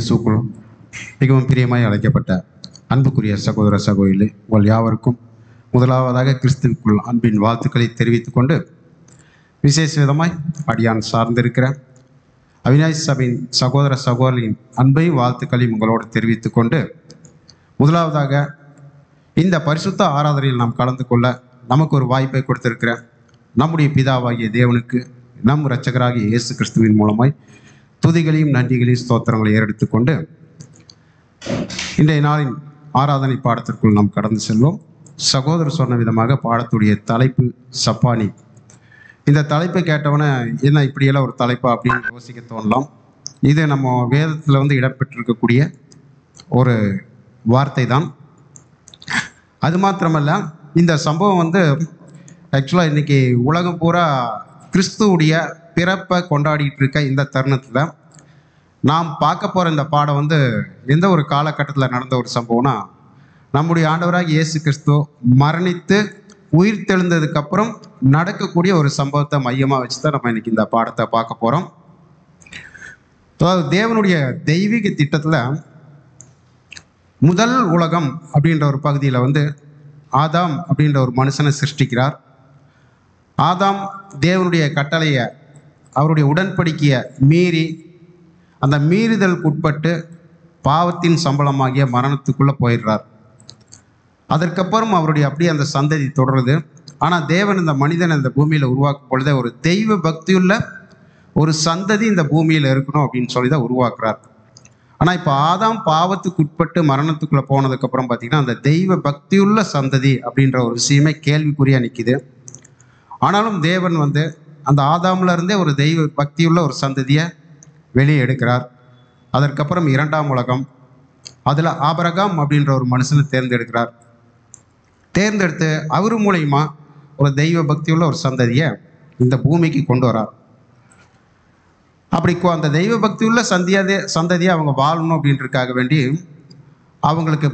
இயேசுக்குள் மிகவும் பிரியமாய் அழைக்கப்பட்ட அன்புக்குரிய சகோதர சகோதரிகளே, உங்கள் யாவருக்கும் முதலாவதாக கிறிஸ்துவுக்குள் அன்பின் வாழ்த்துக்களை தெரிவித்துக் கொண்டு, விசேஷ விதமாய் அடியான் சார்ந்திருக்கிற அவிநாசி சபையின் சகோதர சகோதரின் அன்பையும் வாழ்த்துக்களையும் உங்களோடு தெரிவித்துக் கொண்டு, முதலாவதாக இந்த பரிசுத்த ஆராதனையில் நாம் கலந்து கொள்ள நமக்கு ஒரு வாய்ப்பை கொடுத்திருக்கிற நம்முடைய பிதாவாகிய தேவனுக்கு நம் இரட்சகராகிய இயேசு கிறிஸ்துவின் மூலமாய் துதிகளையும் நன்றிகளையும் ஸ்தோத்திரங்களை ஏறெடுத்துக்கொண்டு இன்றைய நாளின் ஆராதனை பாடத்திற்குள் நாம் கடந்து செல்வோம். சகோதரர் சொன்ன விதமாக பாடத்துடைய தலைப்பு சப்பானி. இந்த தலைப்பை கேட்டவன என்ன இப்படியெல்லாம் ஒரு தலைப்பா அப்படின்னு யோசிக்க தோணலாம். இது நம்ம வேதத்தில் இடம்பெற்றிருக்கக்கூடிய ஒரு வார்த்தை தான். அது மாத்திரமல்ல, இந்த சம்பவம் ஆக்சுவலாக இன்றைக்கி உலகம் பூரா கிறிஸ்துவுடைய பிறப்பை கொண்டாடிட்டு இருக்க இந்த தருணத்தில் நாம் பார்க்க போகிற இந்த பாடம் எந்த ஒரு காலகட்டத்தில் நடந்த ஒரு சம்பவம்னா, நம்முடைய ஆண்டவராக இயேசு கிறிஸ்து மரணித்து உயிர் தெழுந்ததுக்கப்புறம் நடக்கக்கூடிய ஒரு சம்பவத்தை மையமாக வச்சு தான் நம்ம இன்றைக்கி இந்த பாடத்தை பார்க்க போகிறோம். அதாவது தேவனுடைய தெய்வீக திட்டத்தில் முதல் உலகம் அப்படின்ற ஒரு பகுதியில் ஆதாம் அப்படின்ற ஒரு மனுஷனை சிருஷ்டிக்கிறார். ஆதாம் தேவனுடைய கட்டளையை, அவருடைய உடன்படிக்கையை மீறி அந்த மீறுதலுக்கு உட்பட்டு பாவத்தின் சம்பளமாகிய மரணத்துக்குள்ளே போயிடுறார். அதற்கப்புறம் அவருடைய அப்படியே அந்த சந்ததி தொடருது. ஆனால் தேவன் இந்த மனிதனை இந்த பூமியில் உருவாக்கும் பொழுதே ஒரு தெய்வ பக்தியுள்ள ஒரு சந்ததி இந்த பூமியில் இருக்கணும் அப்படின்னு சொல்லி தான் உருவாக்குறார். ஆனால் இப்போ ஆதாம் பாவத்துக்கு உட்பட்டு மரணத்துக்குள்ளே போனதுக்கப்புறம் பார்த்திங்கன்னா அந்த தெய்வ பக்தியுள்ள சந்ததி அப்படின்ற ஒரு விஷயமே கேள்விக்குறியாக நிற்கிது. ஆனாலும் தேவன் அந்த ஆதாமில் இருந்தே ஒரு தெய்வ பக்தியுள்ள ஒரு சந்ததியை வெளியே எடுக்கிறார். அதற்கப்புறம் இரண்டாம் உலகம், அதில் ஆபிரகாம் அப்படின்ற ஒரு மனுஷனை தேர்ந்தெடுக்கிறார். தேர்ந்தெடுத்து அவர் மூலயமா ஒரு தெய்வ பக்தியுள்ள ஒரு சந்ததியை இந்த பூமிக்கு கொண்டு வரார். அப்படி அந்த தெய்வ பக்தியுள்ள சந்ததியை அவங்க வாழணும் அப்படின்றதுக்காக வேண்டி அவங்களுக்கு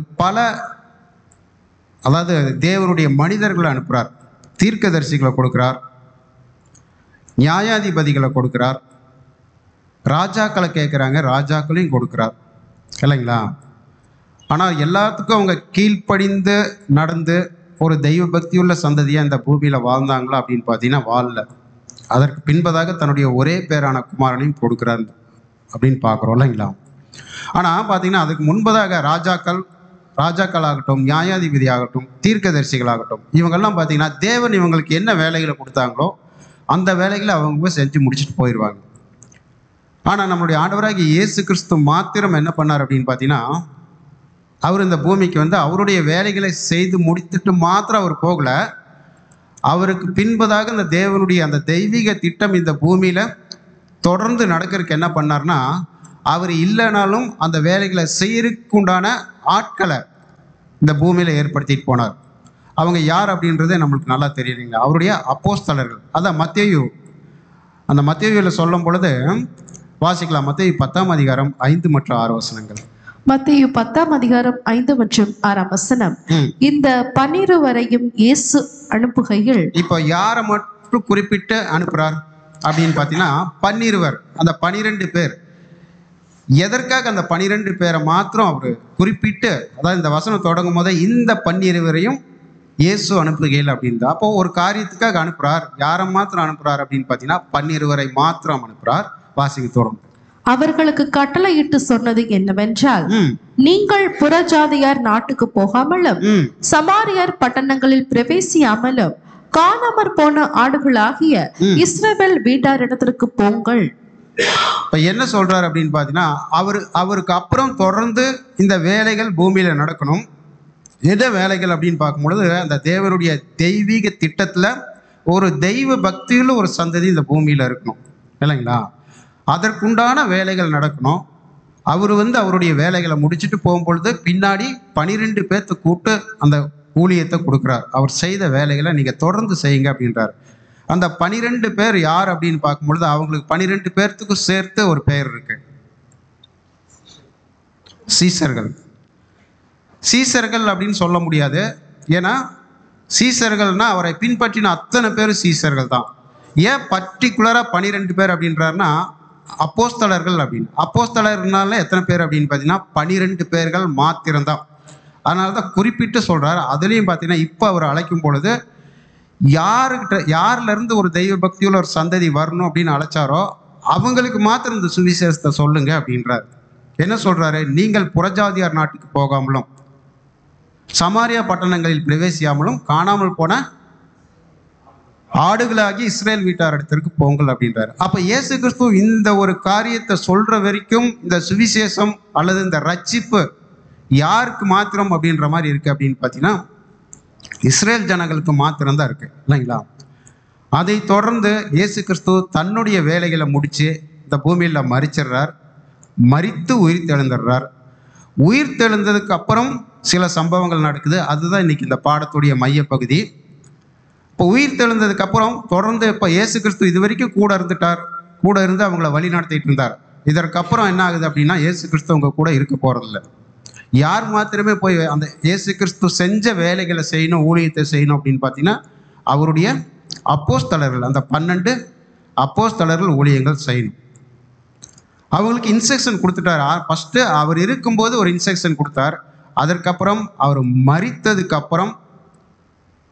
அதாவது தேவனுடைய மனிதர்களை அனுப்புகிறார். தீர்க்கதரிசிகளை கொடுக்கிறார், நியாயாதிபதிகளை கொடுக்கிறார், ராஜாக்களை கேட்குறாங்க, ராஜாக்களையும் கொடுக்கிறார் இல்லைங்களா? ஆனால் எல்லாத்துக்கும் அவங்க கீழ்ப்படிந்து நடந்து ஒரு தெய்வ பக்தியுள்ள சந்ததியாக இந்த பூமியில் வாழ்ந்தாங்களா அப்படின்னு பார்த்தீங்கன்னா வாழல. அதற்கு பின்பதாக தன்னுடைய ஒரே பேரான குமாரனையும் கொடுக்குறார் அப்படின்னு பார்க்குறோம் இல்லைங்களா? ஆனால் பார்த்தீங்கன்னா அதுக்கு முன்பதாக ராஜாக்கள் ஆகட்டும், நியாயாதிபதி ஆகட்டும், தீர்க்கதரிசிகள் ஆகட்டும், இவங்கெல்லாம் பார்த்தீங்கன்னா தேவன் இவங்களுக்கு என்ன வேலைகளை கொடுத்தாங்களோ அந்த வேலைகளை அவங்க செஞ்சு முடிச்சுட்டு போயிடுவாங்க. ஆனால் நம்மளுடைய ஆண்டவராகிய இயேசு கிறிஸ்து மாத்திரம் என்ன பண்ணார் அப்படின்னு பார்த்தீங்கன்னா, அவர் இந்த பூமிக்கு அவருடைய வேலைகளை செய்து முடித்துட்டு மாத்திரம் அவர் போகலை. அவருக்கு பின்பதாக இந்த தேவனுடைய அந்த தெய்வீக திட்டம் இந்த பூமியில் தொடர்ந்து நடக்கிறதுக்கு என்ன பண்ணார்னா, அவர் இல்லைனாலும் அந்த வேலைகளை செய்யறதுக்கு உண்டான ஆட்களை இந்த பூமியில் ஏற்படுத்திட்டு போனார். அவங்க யார் அப்படின்றதே நம்மளுக்கு நல்லா தெரியுதுங்க. அவருடைய அப்போஸ்தலர்கள். அதான் மத்தேயு, அந்த மத்தேயுவில் சொல்லும் பொழுது வாசிக்கலாம். மத்தேயு 10ஆம் அதிகாரம் 5 மற்றும் 6 வசனங்கள். மத்தேயு 10ஆம் அதிகாரம் 5 மற்றும் 6 வசனம். இந்த 12 வரையும் இயேசு அனுப்புகையில், இப்போ யாரை மட்டும் குறிப்பிட்டு அனுப்புறார் அப்படின்னு பார்த்தீங்கன்னா 12, அந்த 12 பேர். எதற்காக அந்த 12 பேரை மாத்திரம் அவர் குறிப்பிட்டு, அதாவது இந்த வசனம் தொடங்கும் போதே இந்த 12 வரையும் இயேசு அனுப்புகையில் அப்படின்றது. அப்போ ஒரு காரியத்துக்காக அனுப்புறார். யாரை மாத்திரம் அனுப்புறார் அப்படின்னு பார்த்தீங்கன்னா 12 வரை மாத்திரம் அனுப்புறார். வாசிக்க தொடங்கும். அவர்களுக்கு கட்டளையிட்டு சொன்னது என்னவென்றால், நீங்கள் புறஜாதியார் நாட்டுக்கு போகாமலும் சமாரியார் பட்டணங்களில் பிரவேசியாமலும் காணாமற் போன ஆடுகளாகிய இஸ்ரவேல் வீட்டாரிடத்திற்கு போங்கள். இப்ப என்ன சொல்றாரு அப்படின்னு பாத்தீங்கன்னா, அவருக்கு அப்புறம் தொடர்ந்து இந்த வேலைகள் பூமியில நடக்கணும். எந்த வேலைகள் அப்படின்னு பார்க்கும்பொழுது, அந்த தேவனுடைய தெய்வீக திட்டத்துல ஒரு தெய்வ பக்தியுள்ள ஒரு சந்ததி இந்த பூமியில இருக்கணும் இல்லைங்களா? அதற்குண்டான வேலைகள் நடக்கணும். அவர் அவருடைய வேலைகளை முடிச்சுட்டு போகும்பொழுது பின்னாடி 12 பேர்த்து கூட்டு அந்த ஊழியத்தை கொடுக்குறார். அவர் செய்த வேலைகளை நீங்கள் தொடர்ந்து செய்யுங்க அப்படின்றார். அந்த 12 பேர் யார் அப்படின்னு பார்க்கும்பொழுது அவங்களுக்கு 12 பேர்த்துக்கும் சேர்த்து ஒரு பெயர் இருக்கு, சீசர்கள். சீசர்கள் அப்படின்னு சொல்ல முடியாது. ஏன்னா சீசர்கள்னா அவரை பின்பற்றின அத்தனை பேரும் சீசர்கள் தான். ஏன் பர்டிகுலராக 12 பேர் அப்படின்றாருன்னா, அப்போஸ்தலர்கள் அப்படின்னு. அப்போஸ்தலர்னால எத்தனை பேர் அப்படின்னு பார்த்தீங்கன்னா 12 பேர்கள் மாத்திரம்தான். அதனால தான் குறிப்பிட்டு சொல்றாரு. அதுலேயும் பார்த்தீங்கன்னா இப்போ அவர் அழைக்கும் பொழுது யார்லேருந்து ஒரு தெய்வ பக்தியுள்ள ஒரு சந்ததி வரணும் அப்படின்னு அழைச்சாரோ அவங்களுக்கு மாத்திரம் இந்த சுவிசேஷத்தை சொல்லுங்க அப்படின்றார். என்ன சொல்றாரு? நீங்கள் புறஜாதியார் நாட்டுக்கு போகாமலும் சமாரியா பட்டணங்களில் பிரவேசியாமலும் காணாமல் போன ஆடுகளாகி இஸ்ரேல் வீட்டார் இடத்திற்கு போங்கள் அப்படின்றாரு. அப்ப இயேசு கிறிஸ்து இந்த ஒரு காரியத்தை சொல்ற வரைக்கும் இந்த சுவிசேஷம் அல்லது இந்த ரட்சிப்பு யாருக்கு மாத்திரம் அப்படின்ற மாதிரி இருக்கு அப்படின்னு பார்த்தீங்கன்னா இஸ்ரேல் ஜனங்களுக்கு மாத்திரம்தான் இருக்கு இல்லைங்களா? அதை தொடர்ந்து இயேசு கிறிஸ்து தன்னுடைய வேலைகளை முடிச்சு இந்த பூமியில் மரிச்சிடுறார். மரித்து உயிர் தெழுந்துடுறார். உயிர் தெழுந்ததுக்கு அப்புறம் சில சம்பவங்கள் நடக்குது. அதுதான் இன்னைக்கு இந்த பாடத்துடைய மையப்பகுதி. இப்போ உயிர் தெழுந்ததுக்கு அப்புறம் தொடர்ந்து இப்போ இயேசு கிறிஸ்து இது வரைக்கும் கூட இருந்துட்டார். கூட இருந்து அவங்கள வழி நடத்திட்டு இருந்தார். இதற்கப்புறம் என்ன ஆகுது அப்படின்னா இயேசு கிறிஸ்து அவங்க கூட இருக்க போறதில்ல. யார் மாத்திரமே போய் அந்த இயேசு கிறிஸ்து செஞ்ச வேலைகளை செய்யணும், ஊழியத்தை செய்யணும் அப்படின்னு பார்த்தீங்கன்னா அவருடைய அப்போஸ்தலர்கள், அந்த 12 அப்போஸ்தலர்கள் ஊழியங்கள் செய்யணும். அவங்களுக்கு இன்ஸ்ட்ரக்ஷன் கொடுத்துட்டார். ஃபஸ்ட்டு அவர் இருக்கும்போது ஒரு இன்ஸ்ட்ரக்ஷன் கொடுத்தார். அதற்கப்புறம் அவர் மரித்ததுக்கு அப்புறம்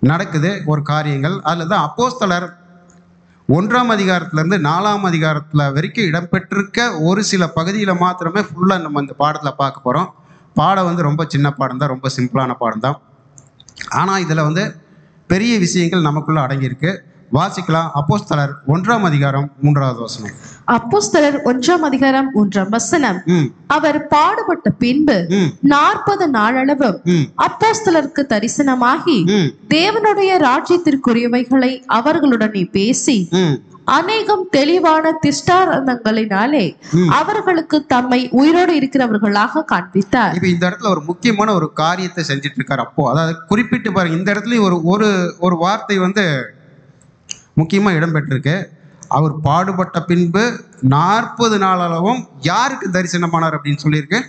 நடக்குது ஒரு காரியங்கள். அதில் தான் அப்போஸ்தலர் 1ஆம் அதிகாரத்திலேருந்து 4ஆம் அதிகாரத்தில் வரைக்கும் இடம்பெற்றிருக்க ஒரு சில பகுதியில் மாத்திரமே ஃபுல்லாக நம்ம இந்த பாடத்தில் பார்க்க போகிறோம். பாடம் ரொம்ப சின்ன பாடம் தான், ரொம்ப சிம்பிளான பாடம் தான். ஆனால் இதில் பெரிய விஷயங்கள் நமக்குள்ள அடங்கியிருக்கு. வாசிக்கலாம். அப்போஸ்தலர் 1ஆம் அதிகாரம் 3வது வசனம். அப்போஸ்தலர் 1ஆம் அதிகாரம் 3ஆம் வசனம். அவர் பாடுபட்ட பின்பு 40 நாளளவும் அப்போஸ்தலருக்கு தரிசனமாகி தேவனுடைய ராஜ்யத்திற்குரியவைகளை அவர்களுடனே பேசி அநேகம் தெளிவான திஷ்டாந்தங்களினாலே அவர்களுக்கு தம்மை உயிரோடு இருக்கிறவர்களாக காண்பித்தார். இப்ப இந்த இடத்துல ஒரு முக்கியமான ஒரு காரியத்தை செஞ்சிட்டு இருக்காரு. அப்போ அதாவது குறிப்பிட்டு பாருங்க, இந்த இடத்துல ஒரு வார்த்தை முக்கியமா இடம்பெற்றிருக்கு. அவர் பாடுபட்ட பின்பு 40 நாளளவும் யாருக்கு தரிசனமானார் அப்படின்னு சொல்லியிருக்கு?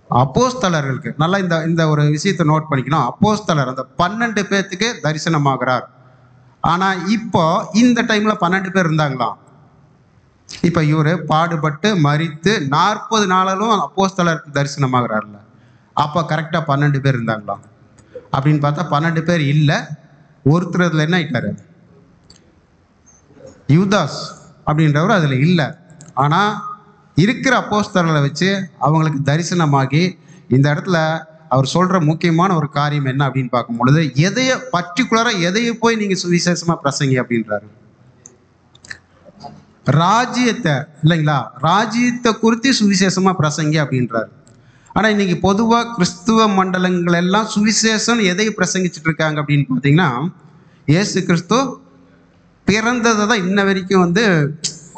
அப்போஸ்தலர்களுக்கு. நல்லா இந்த ஒரு விஷயத்தை நோட் பண்ணிக்கணும். அப்போஸ்தலர் அந்த 12 பேர்த்துக்கு தரிசனமாகிறார். ஆனா இப்போ இந்த டைம்ல 12 பேர் இருந்தாங்களாம். இப்ப இவரு பாடுபட்டு மரித்து 40 நாளும் அப்போஸ்தலருக்கு தரிசனமாகிறார்ல, அப்ப கரெக்டா 12 பேர் இருந்தாங்களாம் அப்படின்னு பார்த்தா 12 பேர் இல்லை. ஒருத்தர் அதுல என்ன ஆயிட்டாரு? யூதாஸ் அப்படின்றவர் அதுல இல்லை. ஆனா இருக்கிற அப்போஸ்தலர்களை வச்சு அவங்களுக்கு தரிசனமாகி இந்த இடத்துல அவர் சொல்ற முக்கியமான ஒரு காரியம் என்ன அப்படின்னு பார்க்கும் பொழுது எதையை போய் நீங்க சுவிசேஷமா பிரசங்கி அப்படின்றாரு. ராஜ்யத்தை இல்லைங்களா, ராஜ்யத்தை குறித்து சுவிசேஷமா பிரசங்கி அப்படின்றாரு. ஆனா இன்னைக்கு பொதுவா கிறிஸ்துவ மண்டலங்கள் எல்லாம் சுவிசேஷம் எதை பிரசங்கிச்சுட்டு இருக்காங்க அப்படின்னு பார்த்தீங்கன்னா இயேசு கிறிஸ்து பிறந்ததை தான் இன்ன வரைக்கும்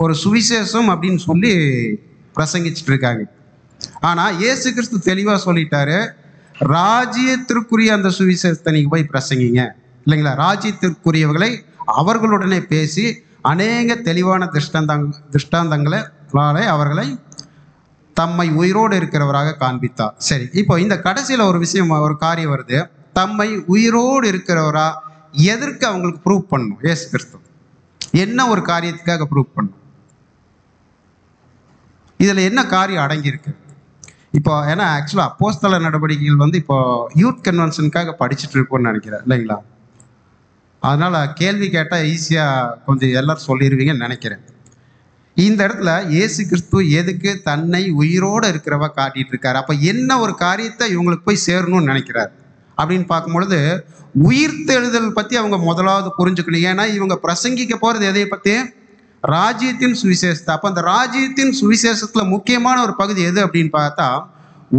ஒரு சுவிசேஷம் அப்படின்னு சொல்லி பிரசங்கிச்சுட்டு இருக்காங்க. ஆனா இயேசு கிறிஸ்து தெளிவா சொல்லிட்டாரு, ராஜ்யத்திற்குரிய அந்த சுவிசேஷத்தை நீங்க போய் பிரசங்கிங்க இல்லைங்களா. ராஜ்யத்திற்குரியவர்களை அவர்களுடனே பேசி அநேக தெளிவான திருஷ்டாந்தங்களாலே அவர்களை தம்மை உயிரோடு இருக்கிறவராக காண்பித்தார். சரி, இப்போ இந்த கடைசியில் ஒரு காரியம் வருது. தம்மை உயிரோடு இருக்கிறவரா எதற்கு அவங்களுக்கு ப்ரூவ் பண்ணணும்? இயேசு கிறிஸ்து என்ன ஒரு காரியத்துக்காக ப்ரூவ் பண்ணணும்? இதுல என்ன காரியம் அடங்கியிருக்கு? இப்போ ஏன்னா ஆக்சுவலாக அப்போஸ்தல நடவடிக்கைகள் இப்போ யூத் கன்வென்ஷனுக்காக படிச்சுட்டு இருக்கோம்னு நினைக்கிறேன் இல்லைங்களா. அதனால கேள்வி கேட்டால் ஈஸியாக கொஞ்சம் எல்லாரும் சொல்லிடுவீங்கன்னு நினைக்கிறேன். இந்த இடத்துல இயேசு கிறிஸ்து எதுக்கு தன்னை உயிரோடு இருக்கிறவா காட்டிட்டு இருக்காரு? அப்போ என்ன ஒரு காரியத்தை இவங்களுக்கு போய் சேரணும்னு நினைக்கிறார் அப்படின்னு பார்க்கும்பொழுது உயிர்த்தெழுதல் பற்றி அவங்க முதலாவது புரிஞ்சுக்கணும். ஏன்னா இவங்க பிரசங்கிக்க போகிறது எதை பற்றி? ராஜ்யத்தின் சுவிசேஷத்தை. அப்போ அந்த ராஜ்யத்தின் சுவிசேஷத்தில் முக்கியமான ஒரு பகுதி எது அப்படின்னு பார்த்தா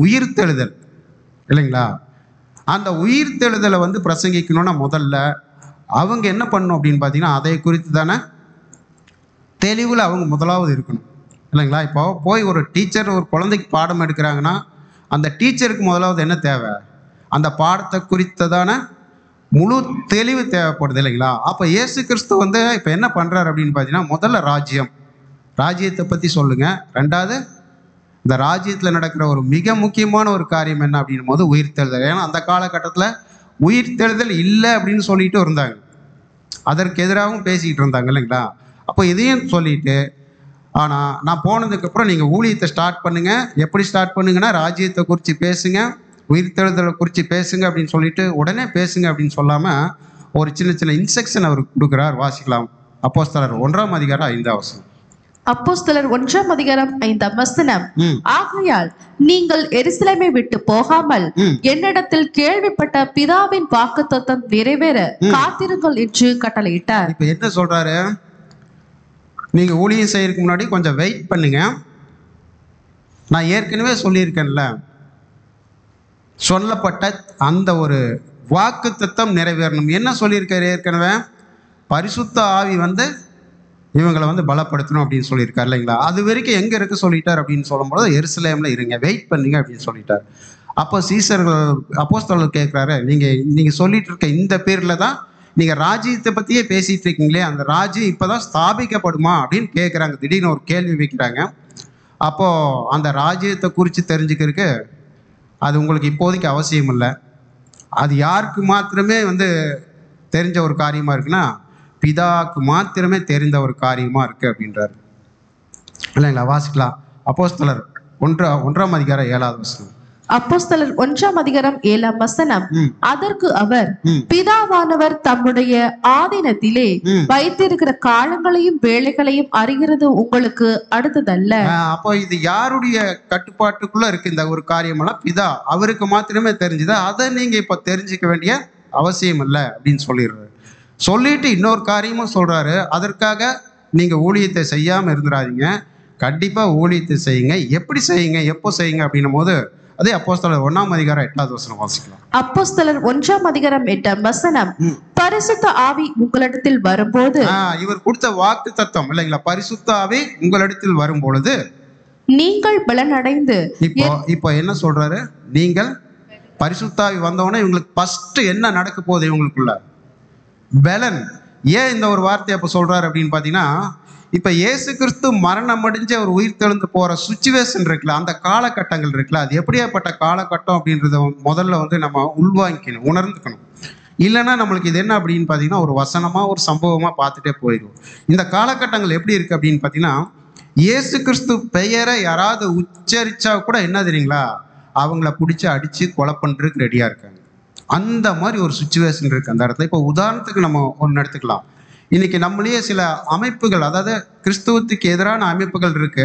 உயிர்த்தெழுதல் இல்லைங்களா. அந்த உயிர்த்தெழுதலை பிரசங்கிக்கணும்னா முதல்ல அவங்க என்ன பண்ணணும் அப்படின்னு பார்த்தீங்கன்னா அதை குறித்து தானே தெளிவில் அவங்க முதலாவது இருக்கணும் இல்லைங்களா. இப்போ போய் ஒரு டீச்சர் ஒரு குழந்தைக்கு பாடம் எடுக்கிறாங்கன்னா அந்த டீச்சருக்கு முதலாவது என்ன தேவை? அந்த பாடத்தை குறித்ததான முழு தெளிவு தேவைப்படுது இல்லைங்களா. அப்போ இயேசு கிறிஸ்து இப்போ என்ன பண்ணுறாரு அப்படின்னு பார்த்தீங்கன்னா முதல்ல ராஜ்யத்தை பற்றி சொல்லுங்க. ரெண்டாவது இந்த ராஜ்யத்தில் நடக்கிற ஒரு மிக முக்கியமான ஒரு காரியம் என்ன அப்படின்னும் போது உயிர்த்தெழுதல். ஏன்னா அந்த காலகட்டத்தில் உயிர்த்தெழுதல் இல்லை அப்படின்னு சொல்லிட்டு இருந்தாங்க, அதற்கு எதிராகவும் பேசிக்கிட்டு இருந்தாங்க இல்லைங்களா. அப்போ இதையும் சொல்லிட்டு ஆனால் நான் போனதுக்கப்புறம் நீங்கள் ஊழியத்தை ஸ்டார்ட் பண்ணுங்கள். எப்படி ஸ்டார்ட் பண்ணுங்கன்னா, ராஜ்யத்தை குறித்து பேசுங்க, உயிர்த்தெழுதலை குறித்து பேசுங்க அப்படின்னு சொல்லிட்டு உடனே பேசுங்க அப்படின்னு சொல்லாமல் ஒரு சின்ன சின்ன இன்ஸ்ட்ரக்ஷன் அவர் கொடுக்குறார். வாசிக்கலாம். அப்போஸ்தலர் 1:5. அப்போஸ்தலர் 1:5. ஆகையால் நீங்கள் எருசலேமை விட்டு போகாமல் என்னிடத்தில் கேள்விப்பட்ட பிதாவின் வாக்குத்தத்தம் நிறைவேற காத்திருங்கள் என்று கட்டளையிட்டார். இப்ப என்ன சொல்றாரு? நீங்க ஊழியம் செய்யறதுக்கு முன்னாடி கொஞ்சம் வெயிட் பண்ணுங்க. நான் ஏற்கனவே சொல்லியிருக்கேன்ல, சொல்லப்பட்ட அந்த ஒரு வாக்குத்தத்தம் நிறைவேறணும். என்ன சொல்லியிருக்காரு ஏற்கனவே? பரிசுத்த ஆவி வந்து இவங்களை வந்து பலப்படுத்தணும் அப்படின்னு சொல்லியிருக்காரு இல்லைங்களா? அது வரைக்கும் எங்கே இருக்க சொல்லிட்டார் அப்படின்னு சொல்லும்போது, எருசலேமில் இருங்க, வெயிட் பண்ணுங்க அப்படின்னு சொல்லிட்டார். அப்போ சீசர்கள் அப்போஸ்தலர் கேட்குறாரு, நீங்கள் சொல்லிட்டு இருக்க இந்த பேரில் தான் நீங்கள் ராஜ்யத்தை பற்றியே பேசிகிட்டு இருக்கீங்களே, அந்த ராஜ்யம் இப்போ தான் ஸ்தாபிக்கப்படுமா அப்படின்னு கேட்குறாங்க. திடீர்னு ஒரு கேள்வி வைக்கிறாங்க. அப்போது அந்த ராஜ்யத்தை குறித்து தெரிஞ்சுக்கிறதுக்கு அது உங்களுக்கு இப்போதைக்கு அவசியம் இல்லை. அது யாருக்கு மாத்திரமே வந்து தெரிஞ்ச ஒரு காரியமாக இருக்குன்னா, பிதாவுக்கு மாத்திரமே தெரிந்த ஒரு காரியமாக இருக்குது அப்படின்றார் இல்லைங்களா? வாசிக்கலாம். அப்போஸ்தலர் 1:7. அப்போஸ்தலர் 1:7. அதற்கு அவர், பிதாவானவர் தம்முடைய ஆதீனத்திலே வைத்திருக்கிற காலங்களையும் வேலைகளையும் அறிகிறது உங்களுக்கு அடுத்ததல்ல. அப்போ இது யாருடைய கட்டுப்பாட்டுக்குள்ள இருக்கு இந்த ஒரு காரியமெல்லாம்? பிதா அவருக்கு மாத்திரமே தெரிஞ்சுதா? அதை நீங்க இப்ப தெரிஞ்சுக்க வேண்டிய அவசியம் இல்லை அப்படின்னு சொல்லிடுறாரு. சொல்லிட்டு இன்னொரு காரியமும் சொல்றாரு, அதற்காக நீங்க ஊழியத்தை செய்யாம இருந்துடாதீங்க, கண்டிப்பா ஊழியத்தை செய்யுங்க. எப்படி செய்யுங்க, எப்போ செய்யுங்க அப்படின்னும் போது அதே அப்போஸ்தலர் 1:8. வாசிக்கலாம். அப்போஸ்தலர் 1:8. பரிசுத்த ஆவி உங்களிடத்தில் வரும்போது, இவர் கொடுத்த வாக்கு தத்துவம் இல்லைங்களா? பரிசுத்த ஆவி உங்களிடத்தில் வரும் பொழுது நீங்கள் பலனடைந்து. இப்போ என்ன சொல்றாரு? நீங்கள் பரிசுத்த ஆவி வந்தவொடனே இவங்களுக்கு ஃபர்ஸ்ட் என்ன நடக்க போகுது? இவங்களுக்குள்ள பலன். ஏன் இந்த ஒரு வார்த்தையை அப்போ சொல்றாரு அப்படின்னு பார்த்தீங்கன்னா, இப்போ இயேசு கிறிஸ்து மரணம் அடைஞ்சு அவர் உயிர் தெழுந்து போகிற சுச்சுவேஷன் இருக்குல்ல, அந்த காலகட்டங்கள் இருக்குல்ல, அது எப்படியாப்பட்ட காலகட்டம் அப்படின்றத முதல்ல வந்து நம்ம உள்வாங்கிக்கணும், உணர்ந்துக்கணும். இல்லைன்னா நம்மளுக்கு இது என்ன அப்படின்னு பார்த்தீங்கன்னா, ஒரு வசனமாக ஒரு சம்பவமாக பார்த்துட்டே போயிடும். இந்த காலகட்டங்கள் எப்படி இருக்குது அப்படின்னு பார்த்தீங்கன்னா, இயேசு கிறிஸ்து பெயரை யாராவது உச்சரித்தா கூட என்ன தெரியுங்களா, அவங்கள பிடிச்சி அடித்து கொலை பண்ணுறதுக்கு ரெடியாக இருக்காங்க. அந்த மாதிரி ஒரு சுச்சுவேஷன் இருக்குது அந்த இடத்துல. இப்போ உதாரணத்துக்கு நம்ம ஒன்று எடுத்துக்கலாம். இன்னைக்கு நம்மளே சில அமைப்புகள், அதாவது கிறிஸ்துவத்துக்கு எதிரான அமைப்புகள் இருக்கு,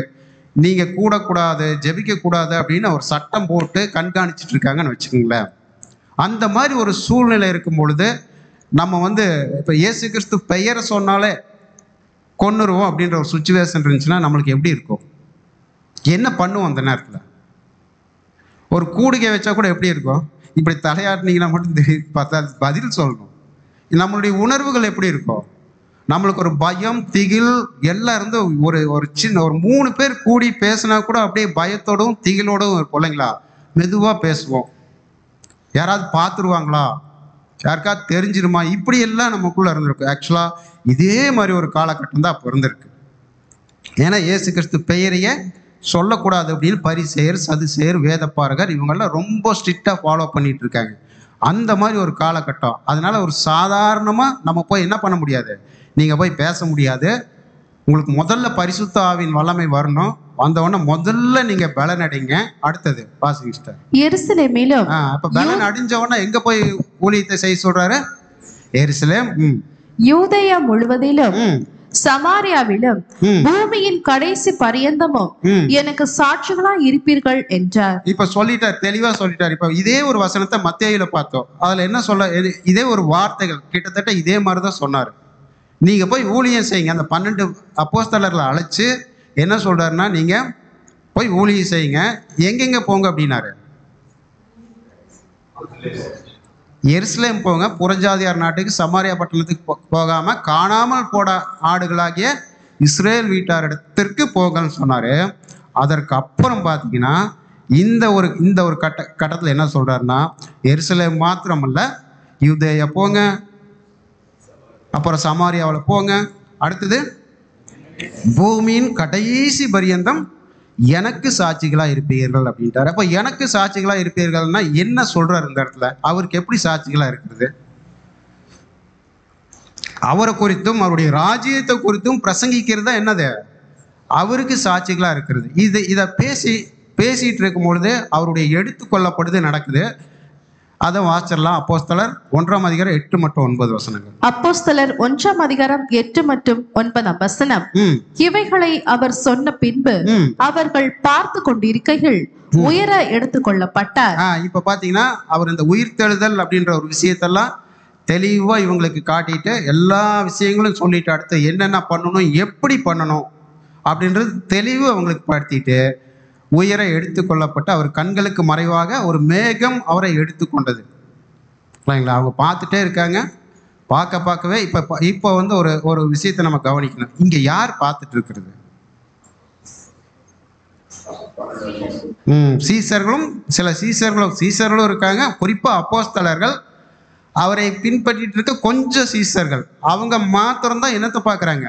நீங்க கூடக்கூடாது, ஜெபிக்கக்கூடாது அப்படின்னு ஒரு சட்டம் போட்டு கண்காணிச்சுட்டு இருக்காங்கன்னு வச்சுக்கோங்களேன். அந்த மாதிரி ஒரு சூழ்நிலை இருக்கும் பொழுது நம்ம வந்து இப்போ இயேசு கிறிஸ்து பெயரை சொன்னாலே கொன்னுருவோம் அப்படின்ற ஒரு சுச்சுவேஷன் இருந்துச்சுன்னா நம்மளுக்கு எப்படி இருக்கும்? என்ன பண்ணுவோம் அந்த நேரத்தில்? ஒரு கூடுகை வச்சா கூட எப்படி இருக்கும்? இப்படி தலையாட்டினீங்கன்னா மட்டும் பார்த்தா பதில் சொல்லணும். நம்மளுடைய உணர்வுகள் எப்படி இருக்கும்? நம்மளுக்கு ஒரு பயம், திகில் எல்லாம் இருந்து ஒரு சின்ன ஒரு 3 பேர் கூடி பேசினா கூட அப்படியே பயத்தோடும் திகிலோடும் இருக்கும் இல்லைங்களா? மெதுவாக பேசுவோம். யாராவது பார்த்துருவாங்களா, யாருக்காவது தெரிஞ்சிருமா, இப்படி எல்லாம் நமக்குள்ள இருந்திருக்கு. ஆக்சுவலாக இதே மாதிரி ஒரு காலகட்டம் தான் அப்போ இருந்திருக்கு. ஏன்னா இயேசு கிறிஸ்து பெயரையே சொல்லக்கூடாது அப்படின்னு பரிசேயர், சதுசேயர், வேதப்பாரகர் இவங்கெல்லாம் ரொம்ப ஸ்ட்ரிக்டாக ஃபாலோ பண்ணிட்டு இருக்காங்க. அந்த மாதிரி ஒரு காலகட்டம். அதனால ஒரு சாதாரணமாக நம்ம போய் என்ன பண்ண முடியாது, நீங்கள் போய் பேச முடியாது. உங்களுக்கு முதல்ல பரிசுத்த ஆவியின் வல்லமை வரணும். வந்தவொடனே முதல்ல நீங்கள் பலன் அடைங்க. அடுத்தது வாசிங்க. எருசலேமிலும். அப்போ பலன் அடைஞ்சவொடனே எங்கே போய் ஊழியத்தை செய்ய சொல்றாரு? எருசலேம், யூதேயா முழுவதிலும், சமாரியாவிலும், பூமியின் கடைசி பரியந்தமும் எனக்கு சாட்சிகளா இருப்பீர்கள் என்றார். இப்ப சொல்லிட்டார், தெளிவா சொல்லிட்டார். இப்ப இதே ஒரு வசனத்தை மத்தேயுல பார்த்தோம். அதுல என்ன சொல்ல, இதே ஒரு வார்த்தைகள் கிட்டத்தட்ட இதே மாதிரிதான் சொன்னாரு. நீங்க போய் ஊழியம் செய்யுங்க. அந்த 12 அப்போஸ்தலர்களை அழைச்சு என்ன சொல்றாருன்னா, நீங்க போய் ஊழியம் செய்யுங்க. எங்கெங்க போங்க அப்படின்னாரு? எருசலேம் போங்க, புறஜாதியார் நாட்டுக்கு, சமாரியா பட்டணத்துக்கு போகாம காணாமல் போட ஆடுகளாகிய இஸ்ரேல் வீட்டாரிடத்திற்கு போகன்னு சொன்னாரு. அதற்கு அப்புறம் பார்த்தீங்கன்னா இந்த ஒரு கட்டத்தில் என்ன சொல்றாருன்னா, எருசலேம் மாத்திரமல்ல, யூதேயா போங்க, அப்புறம் சமாரியாவில் போங்க, அடுத்தது பூமியின் கடைசி பரியந்தம் எனக்கு சாட்சிகளா இருப்பீர்கள் அப்படின்ட்டாரு. அப்ப எனக்கு சாட்சிகளா இருப்பீர்கள்னா என்ன சொல்றாரு இந்த இடத்துல? அவருக்கு எப்படி சாட்சிகளா இருக்கிறது? அவரை குறித்தும் அவருடைய ராஜ்யத்தை குறித்தும் பிரசங்கிக்கிறது தான் என்னது? அவருக்கு சாட்சிகளாக இருக்கிறது. இதை பேசிட்டு இருக்கும் பொழுது அவருடைய எடுத்துக்கொள்ளப்படுது நடக்குது. அதை வாசிச்சிடலாம். அப்போஸ்தலர் 1 மற்றும் 9 வசனங்கள். அப்போஸ்தலர் 1 மற்றும் 9 இவைகளை அவர் சொன்ன பின்பு அவர்கள் பார்த்து கொண்டிருக்கையில் உயர எடுத்துக்கொள்ளப்பட்டார். இப்ப பாத்தீங்கன்னா அவர் இந்த உயிர்த்தெழுதல் அப்படின்ற ஒரு விஷயத்தெல்லாம் தெளிவா இவங்களுக்கு காட்டிட்டு எல்லா விஷயங்களும் சொல்லிட்டு அடுத்து என்னென்ன பண்ணணும், எப்படி பண்ணணும் அப்படின்றது தெளிவு அவங்களுக்கு படுத்திட்டு உயர எடுத்துக்கொள்ளப்பட்டு அவர் கண்களுக்கு மறைவாக ஒரு மேகம் அவரை எடுத்துக்கொண்டது. இல்லைங்களா? அவங்க பார்த்துட்டே இருக்காங்க. பார்க்கவே இப்போ வந்து ஒரு விஷயத்தை நம்ம கவனிக்கணும். இங்க யார் பார்த்துட்டு இருக்கிறது? சீசர்களும் சில சீசர்களும் இருக்காங்க. குறிப்பா அப்போஸ்தலர்கள், அவரை பின்பற்றிட்டு இருக்க கொஞ்சம் சீசர்கள், அவங்க மாத்திரம்தான் என்னத்தை பார்க்குறாங்க?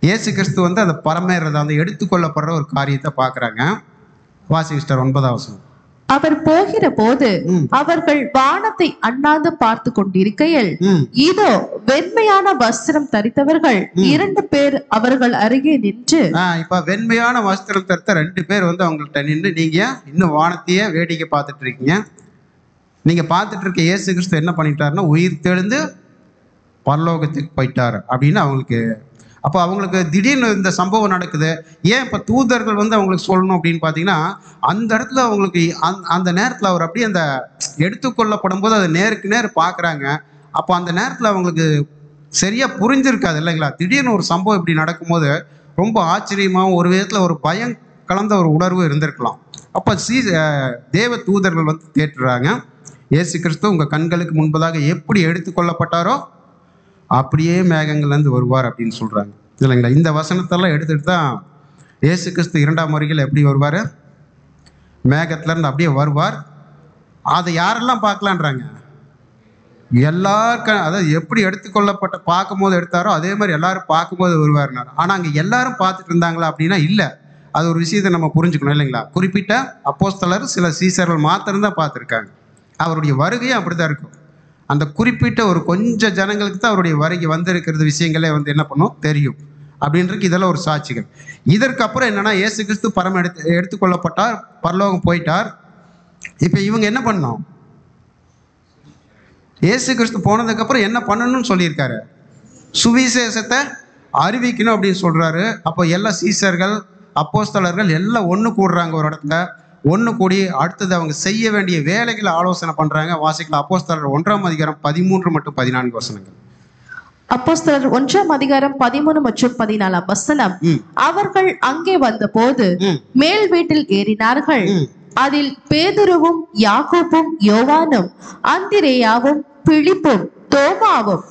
இயேசு கிறிஸ்து வந்து அதை பரமேறத அந்த எடுத்துக்கொள்ளப்படுற ஒரு காரியத்தை பார்க்குறாங்க. வாசிங்க சிஸ்டர் 9 வசனம். அவர் போகிற போது அவர்கள் வானத்தை அண்ணாந்து பார்த்து கொண்டிருக்கையில் இதோ வெண்மையான வஸ்திரம் தரித்தவர்கள் 2 பேர் அவர்கள் அருகே நின்று. இப்ப வெண்மையான வஸ்திரம் தரித்த 2 பேர் வந்து அவங்கள்ட்ட நின்று, நீங்க இன்னும் வானத்தையே வேடிக்கை பார்த்துட்டு இருக்கீங்க. நீங்க பார்த்துட்டு இருக்க இயேசு கிறிஸ்து என்ன பண்ணிட்டாருன்னா உயிர் தெழுந்து பரலோகத்துக்கு போயிட்டார் அப்படின்னு அவங்களுக்கு. அப்போ அவங்களுக்கு திடீர்னு இந்த சம்பவம் நடக்குது. ஏன் இப்போ தூதர்கள் வந்து அவங்களுக்கு சொல்லணும் அப்படின்னு பார்த்தீங்கன்னா, அந்த இடத்துல அவங்களுக்கு அந்த நேரத்தில் அவர் அப்படியே அந்த எடுத்துக்கொள்ளப்படும் போது அதை நேருக்கு நேர் பார்க்குறாங்க. அப்போ அந்த நேரத்தில் அவங்களுக்கு சரியாக புரிஞ்சிருக்காது இல்லைங்களா? திடீர்னு ஒரு சம்பவம் இப்படி நடக்கும்போது ரொம்ப ஆச்சரியமாகவும் ஒரு விதத்தில் ஒரு பயம் கலந்த ஒரு உணர்வு இருந்திருக்கலாம். அப்போ தேவ தூதர்கள் வந்து தேற்றுறாங்க, இயேசு கிறிஸ்து உங்கள் கண்களுக்கு முன்பதாக எப்படி எடுத்துக்கொள்ளப்பட்டாரோ அப்படியே மேகங்கள்லேருந்து வருவார் அப்படின்னு சொல்கிறாங்க இல்லைங்களா? இந்த வசனத்தெல்லாம் எடுத்துகிட்டு தான் இயேசு கிறிஸ்து 2ஆம் வருகையில் எப்படி வருவார்? மேகத்துலேருந்து அப்படியே வருவார். அதை யாரெல்லாம் பார்க்கலான்றாங்க? எல்லாருக்கும். அதாவது எப்படி எடுத்துக்கொள்ளப்பட்ட பார்க்கும்போது எடுத்தாரோ அதே மாதிரி எல்லாரும் பார்க்கும்போது வருவார்னார். ஆனால் அங்கே எல்லாரும் பார்த்துட்டு இருந்தாங்களா அப்படின்னா இல்லை. அது ஒரு விஷயத்தை நம்ம புரிஞ்சுக்கணும் இல்லைங்களா? குறிப்பிட்ட அப்போஸ்தலர் சில சீசர்கள் மாத்திரம்தான் பார்த்துருக்காங்க. அவருடைய வருகையும் அப்படி தான் இருக்கும். அந்த குறிப்பிட்ட ஒரு கொஞ்சம் ஜனங்களுக்கு தான் அவருடைய வருகை வந்திருக்கிறது விஷயங்களே வந்து என்ன பண்ணும் தெரியும் அப்படின்றது இதெல்லாம் ஒரு சாட்சிகள். இதற்கப்புறம் என்னன்னா இயேசு கிறிஸ்து எடுத்துக்கொள்ளப்பட்டார், பரலோகம் போயிட்டார். இப்போ இவங்க என்ன பண்ணோம்? இயேசு கிறிஸ்து போனதுக்கப்புறம் என்ன பண்ணணும்னு சொல்லியிருக்காரு? சுவிசேஷத்தை அறிவிக்கணும் அப்படின்னு சொல்றாரு. அப்போ எல்லா சீசர்கள் அப்போஸ்தலர்கள் எல்லாம் ஒன்று கூடுறாங்க ஒரு இடத்துல. ஒன்று கூடி அடுத்தது அவங்க செய்ய வேண்டிய வேலைகளை ஆலோசனை பண்றாங்க. வாசிக்கலாம் அப்போஸ்தலர் 1 13 மற்றும் 14 வசனங்கள். அப்போஸ்தலர் 1 13 மற்றும் 14 அவர்கள் அங்கே வந்த போது மேல் வீட்டில் ஏறினார்கள். அதில் பேதுருவும் யாக்கோபும் யோவானும் அந்திரேயாவும் பிலிப்பும் தோமாவும்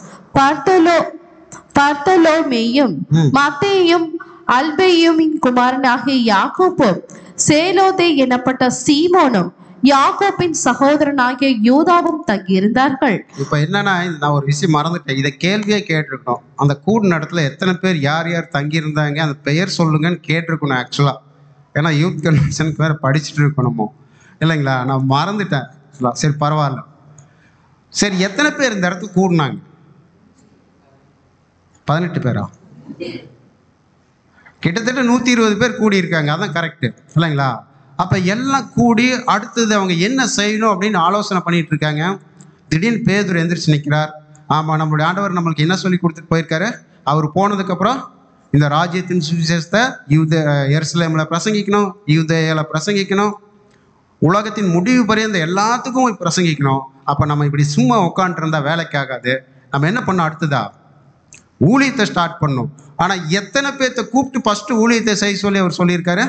பர்த்தலோமேயும் மத்தேயும் அல்பேயுமின் குமாரனாகிய யாக்கோபும் சேலோதே எனப்பட்ட சீமோனும் யாக்கோபின் சகோதரனாகிய யூதாவும் தங்கியிருந்தார்கள். இப்ப என்னன்னா, நான் ஒரு விஷயம் மறந்துட்டேன். இதை கேள்வியே கேட்டிருக்கணும். அந்த கூடின இடத்துல எத்தனை பேர் யார் யார் தங்கியிருந்தாங்க அந்த பெயர் சொல்லுங்கன்னு கேட்டிருக்கணும் ஆக்சுவலா. ஏன்னா யூத் கன்வென்ஷனுக்கு வேற படிச்சுட்டு இருக்கணுமோ இல்லைங்களா? நான் மறந்துட்டேன். சரி பரவாயில்ல. சரி, எத்தனை பேர் இந்த இடத்துக்கு கூடினாங்க? 18 பேரா? கிட்டத்தட்ட 120 பேர் கூடி இருக்காங்க. அதான் கரெக்டு இல்லைங்களா? அப்போ எல்லாம் கூடி அடுத்தது அவங்க என்ன செய்யணும் அப்படின்னு ஆலோசனை பண்ணிட்டு இருக்காங்க. திடீர்னு பேதுரு எந்திரிச்சு நிற்கிறார். ஆமாம், நம்மளுடைய ஆண்டவர் நம்மளுக்கு என்ன சொல்லி கொடுத்துட்டு போயிருக்காரு? அவர் போனதுக்கப்புறம் இந்த ராஜ்யத்தின் சுவிசேஷத்தை எருசலேமில் பிரசங்கிக்கணும், யூதேயாவில் பிரசங்கிக்கணும், உலகத்தின் முடிவு பரியந்த எல்லாத்துக்கும் பிரசங்கிக்கணும். அப்போ நம்ம இப்படி சும்மா உட்காந்துருந்தா வேலைக்காகாது. நம்ம என்ன பண்ணோம்? அடுத்ததா ஊழியத்தை ஸ்டார்ட் பண்ணணும். ஆனால் எத்தனை பேர்த்த கூப்பிட்டு ஃபஸ்ட்டு ஊழியத்தை செய்ய சொல்லி அவர் சொல்லியிருக்காரு?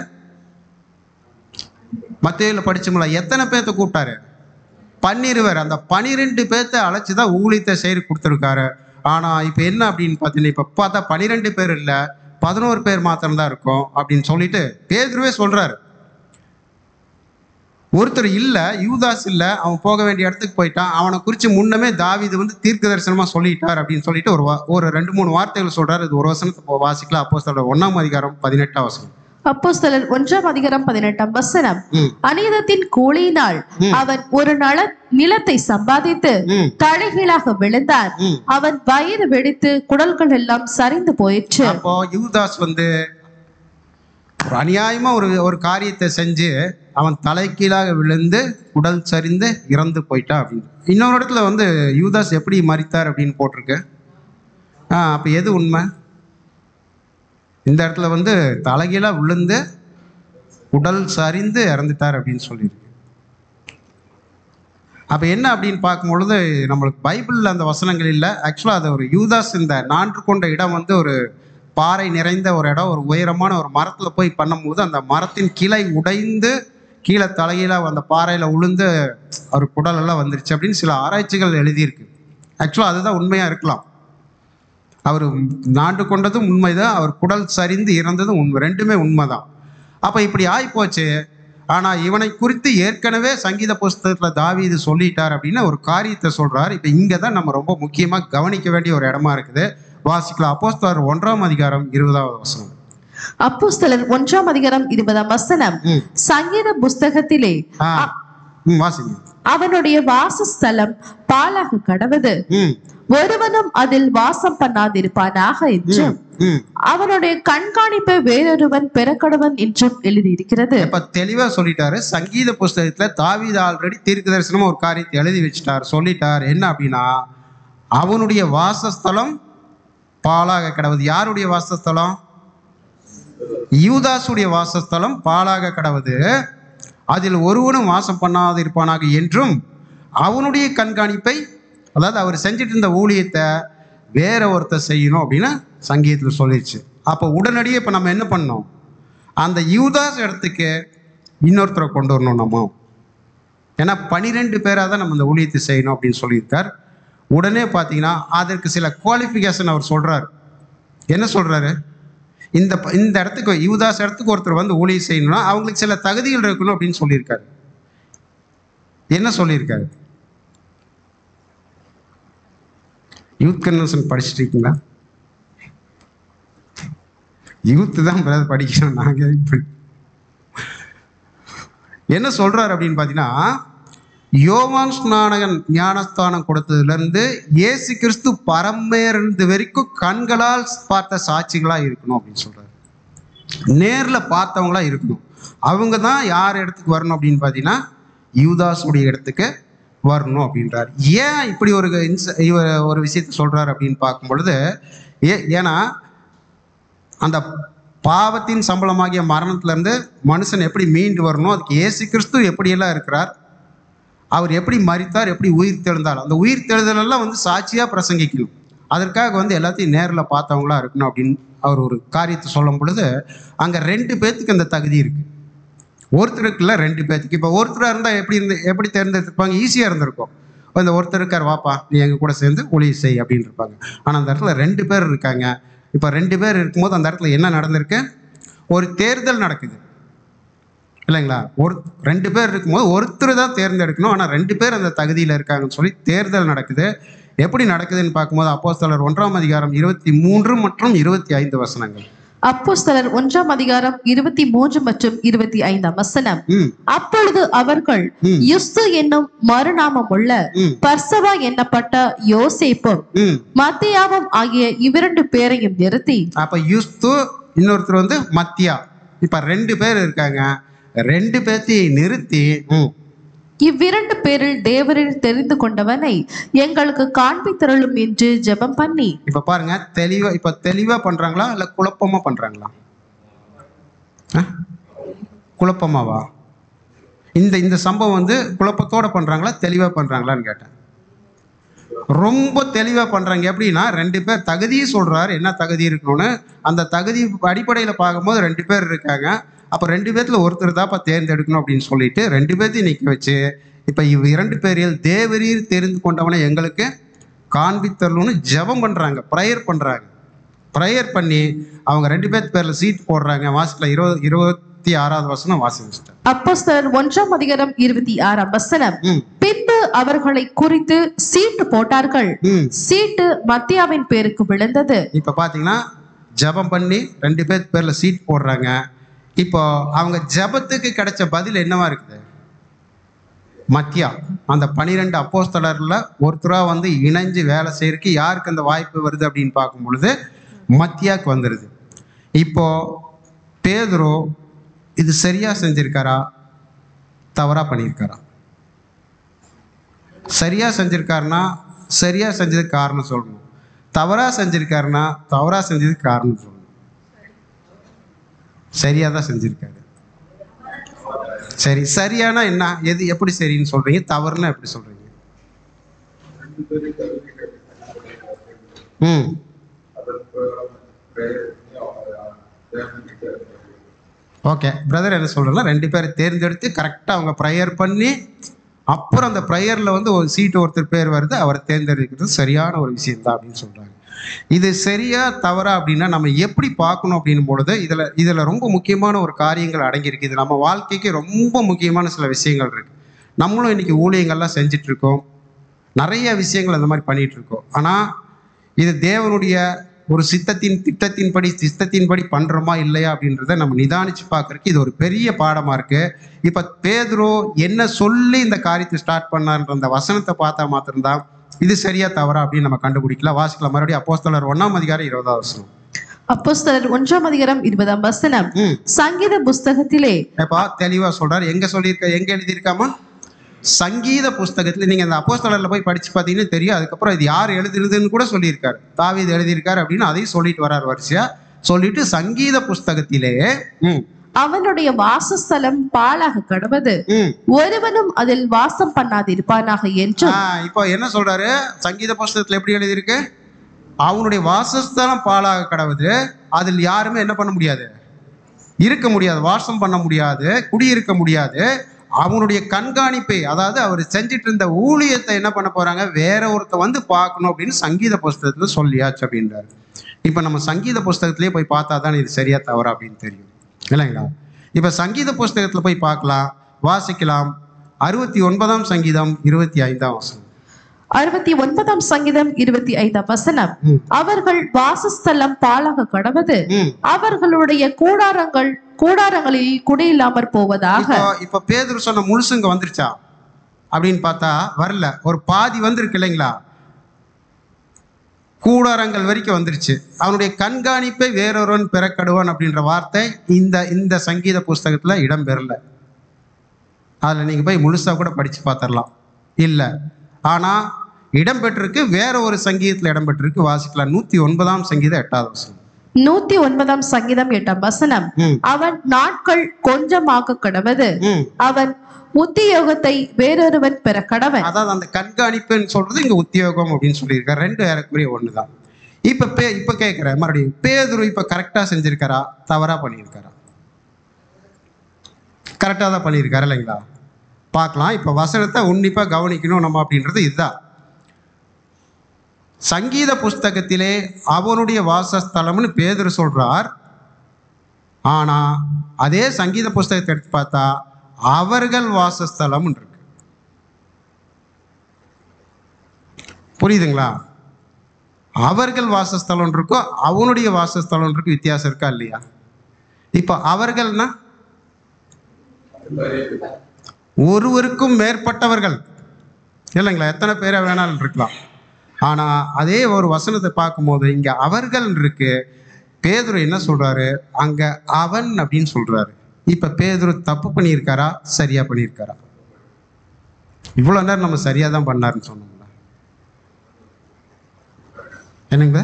மத்தேயுல படிச்சோம்ல, எத்தனை பேர்த்த கூப்பிட்டாரு? 12 பேர். அந்த 12 பேர்த்த அழைச்சி தான் ஊழியத்தை செய்து கொடுத்துருக்காரு. ஆனால் இப்போ என்ன அப்படின்னு பார்த்தீங்கன்னா, இப்போ பார்த்தா 12 பேர் இல்லை, 11 பேர் மாத்திரம்தான் இருக்கும் அப்படின்னு சொல்லிட்டு பேதுருவே சொல்றாரு. ஒருத்தர் இல்லை, யூதாஸ் இல்லை, அவன் போக வேண்டிய இடத்துக்கு போயிட்டான். அவனை குறித்து முன்னமே தாவீது வந்து தீர்க்க தரிசனமாக சொல்லிட்டார் அப்படின்னு சொல்லிட்டு ஒரு 2-3 வார்த்தைகள் சொல்றாரு. இது ஒரு வசனத்தை வாசிக்கலாம். அப்போஸ்தலர் 1 18 வசனம். அப்போஸ்தலர் 1:18 அநீதத்தின் கூலியினால் அவன் ஒரு நிலத்தை சம்பாதித்து தலைகீழாக விழுந்தான். அவன் வயிறு வெடித்து குடல்கள் எல்லாம் சரிந்து போயிற்று. அப்போ யூதாஸ் ஒரு அநியாயமா ஒரு காரியத்தை செஞ்சு அவன் தலைகீழாக விழுந்து உடல் சரிந்து இறந்து போயிட்டான் அப்படின்னு. இன்னொரு இடத்துல யூதாஸ் எப்படி மரித்தார் அப்படின்னு போட்டிருக்கு. அப்ப எது உண்மை? இந்த இடத்துல தலைகீழா விழுந்து உடல் சரிந்து இறந்துட்டார் அப்படின்னு சொல்லியிருக்கு. அப்ப என்ன அப்படின்னு பார்க்கும் பொழுது நம்மளுக்கு பைபிள்ல அந்த வசனங்கள் இல்லை. ஆக்சுவலா அது ஒரு யூதாஸ் இந்த நான்று கொண்ட இடம் ஒரு பாறை நிறைந்த ஒரு இடம், ஒரு உயரமான ஒரு மரத்துல போய் பண்ணும்போது அந்த மரத்தின் கிளை உடைந்து கீழே தலையில அந்த பாறையில உளுந்து அவர் குடல் எல்லாம் வந்துருச்சு அப்படின்னு சில ஆராய்ச்சிகள் எழுதியிருக்கு. ஆக்சுவலா அதுதான் உண்மையா இருக்கலாம். அவர் நாண்டு கொண்டதும் உண்மைதான், அவர் குடல் சரிந்து இறந்ததும் உண்மை, ரெண்டுமே உண்மைதான். அப்ப இப்படி ஆயிப்போச்சு. ஆனா இவனை குறித்து ஏற்கனவே சங்கீத புஸ்தகத்துல தாவீது சொல்லிட்டார் அப்படின்னு ஒரு காரியத்தை சொல்றாரு. இப்ப இங்கதான் நம்ம ரொம்ப முக்கியமா கவனிக்க வேண்டிய ஒரு இடமா இருக்குது. வாசிக்கலாம். அப்போஸ்தலர் 1:20. அப்போஸ்தலர் 1:20 சங்கீத புஸ்தகத்திலே வாசிங்க. அவனுடைய வாசஸ்தலம் பாழாக கடவது, ஒருவனும் அதில் வாசம் பண்ணாதிருப்பானாக என்றும் அவனுடைய கண்காணிப்பை வேறொருவன் பெறக்கடவன் என்றும் எழுதியிருக்கிறது. இப்ப தெளிவா சொல்லிட்டாரு. சங்கீத புஸ்தகத்துல தாவீது ஆல்ரெடி தீர்க்க தரிசனமா ஒரு காரியத்தை எழுதி வச்சுட்டார், சொல்லிட்டார். என்ன அப்படின்னா, அவனுடைய வாசஸ்தலம் பாழாக கடவுது. யாருடைய வாசஸ்தலம்? யூதாசுடைய வாசஸ்தலம் பாழாக கடவுது, அதில் ஒருவனும் வாசம் பண்ணாதிருப்பானாக என்றும் அவனுடைய கண்காணிப்பை, அதாவது அவர் செஞ்சுட்டு இருந்த ஊழியத்தை வேற ஒருத்தர் செய்யணும் அப்படின்னு சங்கீதத்தில் சொல்லிடுச்சு. அப்போ உடனடியே இப்போ நம்ம என்ன பண்ணோம்? அந்த யூதாஸ் இடத்துக்கு இன்னொருத்தரை கொண்டு வரணும் நம்ம. ஏன்னா 12 பேராக தான் நம்ம இந்த ஊழியத்தை செய்யணும் அப்படின்னு சொல்லியிருக்கார். உடனே பார்த்தீங்கன்னா அதற்கு சில குவாலிஃபிகேஷன் அவர் சொல்றாரு. என்ன சொல்றாரு? இந்த இடத்துக்கு யூதாஸ் இடத்துக்கு ஒருத்தர் ஊழியம் செய்யணும்னா அவங்களுக்கு சில தகுதிகள் இருக்கணும் அப்படின்னு சொல்லியிருக்காரு. என்ன சொல்லியிருக்காரு? யூத் கன்வென்ஷன் படிச்சுட்டு இருக்கீங்களா? யூத் தான் படிக்கணும். நாங்க என்ன சொல்றாரு அப்படின்னு பார்த்தீங்கன்னா, யோவான் ஸ்நானகன் ஞானஸ்தானம் கொடுத்ததுல இருந்து இயேசு கிறிஸ்து பரம்பேறது வரைக்கும் கண்களால் பார்த்த சாட்சிகளா இருக்கணும் அப்படின்னு சொல்றாரு. நேர்ல பார்த்தவங்களா இருக்கணும். அவங்க தான் யார் இடத்துக்கு வரணும் அப்படின்னு பார்த்தீங்கன்னா யூதாஸுடைய இடத்துக்கு வரணும் அப்படின்றார். ஏன் இப்படி ஒரு விஷயத்த சொல்றாரு அப்படின்னு பார்க்கும் பொழுது, ஏன்னா அந்த பாவத்தின் சம்பளமாகிய மரணத்துல இருந்து மனுஷன் எப்படி மீண்டு வரணும், அதுக்கு இயேசு கிறிஸ்து எப்படியெல்லாம் இருக்கிறார், அவர் எப்படி மரித்தார், எப்படி உயிர் தெழுந்தார், அந்த உயிர் தெழுதலெல்லாம் சாட்சியா பிரசங்கிக்கணும். அதற்காக எல்லாத்தையும் நேரில் பார்த்தவங்களா இருக்கணும் அப்படின்னு அவர் ஒரு காரியத்தை சொல்லும் பொழுது, அங்கே 2 பேர்த்துக்கு அந்த தகுதி இருக்கு. ஒருத்தருக்கு இல்லை, 2 பேர்த்துக்கு. இப்போ ஒருத்தராக இருந்தால் எப்படி தேர்ந்தெடுத்திருப்பாங்க? ஈஸியாக இருந்திருக்கும். இந்த ஒருத்தர் இருக்கார், வாப்பா நீ எங்கள் கூட சேர்ந்து ஊழியம் செய் அப்படின்னு இருப்பாங்க. ஆனால் அந்த இடத்துல 2 பேர் இருக்காங்க. இப்போ 2 பேர் இருக்கும்போது அந்த இடத்துல என்ன நடந்திருக்கு? ஒரு தேர்தல் நடக்குது இல்லைங்களா? 2 பேர் இருக்கும்போது ஒருத்தர் தான் தேர்ந்தெடுக்கணும். ஆனால் 2 பேர் அந்த தகுதியில் இருக்காங்கன்னு சொல்லி தேர்தல் நடக்குது. எப்படி நடக்குதுன்னு பார்க்கும்போது அப்போஸ்தலர் 1:23 மற்றும் 25 அப்போஸ்தலர் 1:23 மற்றும் 25 அப்பொழுது அவர்கள் யுஸ்து என்னும் மறுநாமம் உள்ள பர்சவா எண்ணப்பட்ட யோசேப்பும் மத்தியாவும் ஆகிய இவ்விரண்டு பேரையும் நிறுத்தி, அப்ப யுஸ்து இன்னொருத்தர் மத்தியா, இப்ப 2 பேர் இருக்காங்க. 2 பேர்த்தையும் நிறுத்தி இவ்விரண்டு பேரில் தேவரில் தெரிந்து கொண்டவனை எங்களுக்கு காண்பித்தருளும் என்று ஜெபம் பண்ணி. இப்ப பாருங்க, தெளிவா பண்றாங்களா இல்ல குழப்பமா பண்றாங்களா? குழப்பமாவா? இந்த சம்பவம் குழப்பத்தோட பண்றாங்களா தெளிவா பண்றாங்களான்னு கேட்டேன். ரொம்ப தெளிவா பண்றாங்க. எப்படின்னா 2 பேர் தகுதியை சொல்றாரு, என்ன தகுதி இருக்கணும்னு. அந்த தகுதி அடிப்படையில பார்க்கும்போது 2 பேர் இருக்காங்க. அப்போ 2 பேர்த்துல ஒருத்தர் தான் தேர்ந்தெடுக்கணும் அப்படின்னு சொல்லிட்டு 2 பேர்த்தையும் நிற்க வச்சு, இப்போ 2 பேரில் தேவரீர் தெரிந்து கொண்டவனை எங்களுக்கு காண்பித்தரணும்னு ஜெபம் பண்றாங்க, ப்ரேயர் பண்றாங்க. ப்ரேயர் பண்ணி அவங்க 2 பேர் பேர்ல சீட் போடுறாங்க. வாசிக்கல 26 வாசிச்சிட்டேன். அப்போஸ்தலர் 1:26 பின்பு அவர்களை குறித்து சீட்டு போட்டார்கள். சீட்டு மத்தியாவின் பேருக்கு விழுந்தது. இப்ப பாத்தீங்கன்னா ஜெபம் பண்ணி 2 பேர் பேர்ல சீட் போடுறாங்க. இப்போ அவங்க ஜெபத்துக்கு கிடைச்ச பதில் என்னவா இருக்குது? மத்தியா அந்த 12 அப்போஸ்தலர்ல ஒருத்தரா வந்து இணைஞ்சு வேலை செய்யறதுக்கு யாருக்கு அந்த வாய்ப்பு வருது அப்படின்னு பார்க்கும் பொழுது மத்தியாக்கு வந்துடுது. இப்போ பேதுரு இது சரியா செஞ்சிருக்காரா, தவறா பண்ணியிருக்காரா? சரியா செஞ்சிருக்காருன்னா சரியா செஞ்சதுக்கு காரணம் சொல்லணும், தவறா செஞ்சிருக்காருன்னா தவறா செஞ்சதுக்கு காரணம் சொல்லணும். சரியா தான் செஞ்சிருக்காரு. சரி, சரியானா என்ன, எது எப்படி சரின்னு சொல்றீங்க, தவறுன்னா எப்படி சொல்றீங்க? ம் ஓகே பிரதர் என்ன சொல்றேன்னா, 2 பேரை தேர்ந்தெடுத்து கரெக்டாக அவங்க ப்ரேயர் பண்ணி அப்புறம் அந்த ப்ரேயரில் வந்து ஒரு சீட்டு ஒருத்தர் பேர் வருது, அவரை தேர்ந்தெடுக்கிறது சரியான ஒரு விஷயம் தான் அப்படின்னு சொல்றாங்க. இது சரியா தவறா அப்படின்னா நம்ம எப்படி பார்க்கணும் அப்படின்னும் பொழுது இதில் ரொம்ப முக்கியமான ஒரு காரியங்கள் அடங்கியிருக்கு. இது நம்ம வாழ்க்கைக்கு ரொம்ப முக்கியமான சில விஷயங்கள் இருக்கு. நம்மளும் இன்னைக்கு ஊழியங்கள்லாம் செஞ்சுட்டு இருக்கோம், நிறைய விஷயங்கள் அந்த மாதிரி பண்ணிட்டு இருக்கோம். ஆனால் இது தேவனுடைய ஒரு திட்டத்தின்படி பண்றோமா இல்லையா அப்படின்றத நம்ம நிதானிச்சு பார்க்கறதுக்கு இது ஒரு பெரிய பாடமா இருக்கு. இப்ப பேதுரு என்ன சொல்லி இந்த காரியத்தை ஸ்டார்ட் பண்ணார்ன்ற அந்த வசனத்தை பார்த்தா மாத்திரம்தான் இது சரியா தவறா அப்படின்னு நம்ம கண்டுபிடிக்கலாம். வாசிக்கலாம் மறுபடியும் அப்போஸ்தலர் 1:20. அப்போஸ்தலர் 1:20. சங்கீத புஸ்தகத்திலே தெளிவா சொல்றாரு. எங்க சொல்லியிருக்க, எங்க எழுதியிருக்காமா? சங்கீத புஸ்தகத்துல நீங்க அந்த அப்போஸ்தலர்ல போய் படிச்சு பார்த்தீங்கன்னா தெரியும். அதுக்கப்புறம் இது யார் எழுதுனதுன்னு கூட சொல்லியிருக்காரு. தாவீது எழுதியிருக்காரு அப்படின்னு அதையும் சொல்லிட்டு வர்றாரு. வரிசையா சொல்லிட்டு சங்கீத புஸ்தகத்திலே அவனுடைய வாசஸ்தலம் பாழாக கடவது, ஒருவனும் அதில் வாசம் பண்ணாதிருப்பானாக என்று. இப்போ என்ன சொல்றாரு? சங்கீத புஸ்தகத்துல எப்படி எழுதியிருக்கு? அவனுடைய வாசஸ்தலம் பாழாக கடவுது, அதில் யாருமே என்ன பண்ண முடியாது, இருக்க முடியாது, வாசம் பண்ண முடியாது, குடியிருக்க முடியாது. அவனுடைய கண்காணிப்பை, அதாவது அவர் செஞ்சிட்டு இருந்த ஊழியத்தை என்ன பண்ண போறாங்க, வேற ஒருத்த வந்து பார்க்கணும் அப்படின்னு சங்கீத புஸ்தகத்துல சொல்லியாச்சு அப்படின்றாரு. இப்ப நம்ம சங்கீத புஸ்தகத்திலேயே போய் பார்த்தா தான் இது சரியா தவறா அப்படின்னு தெரியும் இல்லைங்களா? இப்ப சங்கீத புஸ்தகத்துல போய் பார்க்கலாம், வாசிக்கலாம். 69 சங்கீதம் 25. 69 சங்கீதம் 25. அவர்கள் வாசஸ்தலம் பாழாக கடவது, அவர்களுடைய கூடாரங்களில் குடியில்லாமற் போவதாக. இப்ப பேதுரு சொன்ன முழுசுங்க வந்துருச்சா அப்படின்னு பார்த்தா வரல, ஒரு பாதி வந்திருக்கு இல்லைங்களா? கூடாரங்கள் வரைக்கும் வந்துருச்சு. அவனுடைய கண்காணிப்பை வேறொருவன் பெறக்கடுவான் அப்படின்ற வார்த்தை இந்த சங்கீத புஸ்தகத்துல இடம் பெறல. அதுல நீங்க போய் முழுசா கூட படிச்சு பார்த்துடலாம். இல்ல, ஆனா இடம் பெற்றிருக்கு, வேற ஒரு சங்கீதத்துல இடம் பெற்றிருக்கு. வாசிக்கலாம். 109 சங்கீதம் 8. 109 சங்கீதம் 8. அவன் நாட்கள் கொஞ்சமாக கடவது, அவன் உத்தியோகத்தை வேறொருவன் பெற கடவன். அதாவது அந்த கண்காணிப்புன்னு சொல்றது இங்க உத்தியோகம் அப்படின்னு சொல்லியிருக்காரு. 2 ஏறக்குறைய ஒண்ணுதான். இப்ப கேட்கிற மறுபடியும், பேதுரு இப்ப கரெக்டா செஞ்சிருக்காரா, தவறா பண்ணியிருக்காரா? கரெக்டா தான் பண்ணியிருக்காரு இல்லைங்களா? பார்க்கலாம். இப்ப வசனத்தை உன்னிப்பா கவனிக்கணும் நம்ம அப்படின்றது இதுதான். சங்கீத புஸ்தகத்திலே அவனுடைய வாசஸ்தலம்னு பேதுரு சொல்றார். ஆனா அதே சங்கீத புஸ்தகத்தை எடுத்து பார்த்தா அவர்கள் வாசஸ்தலம் இருக்கு. புரியுதுங்களா? அவர்கள் வாசஸ்தலம் இருக்கோ அவனுடைய வாசஸ்தலம் இருக்கு, வித்தியாசம் இருக்கா இல்லையா? இப்ப அவர்கள்னா ஒருவருக்கும் மேற்பட்டவர்கள் இல்லைங்களா? எத்தனை பேரை வேணாலும் இருக்கலாம். ஆனா அதே ஒரு வசனத்தை பார்க்கும்போது இங்க அவர்கள் இருக்கு. பேதுரு என்ன சொல்றாரு, அங்க அவன் அப்படின்னு சொல்றாரு. இப்ப பேதுரு தப்பு பண்ணியிருக்காரா, சரியா பண்ணியிருக்காரா? இவ்வளவு நேரம் நம்ம சரியா தான் பண்ணாருன்னு சொன்னோம்ல, என்னங்க?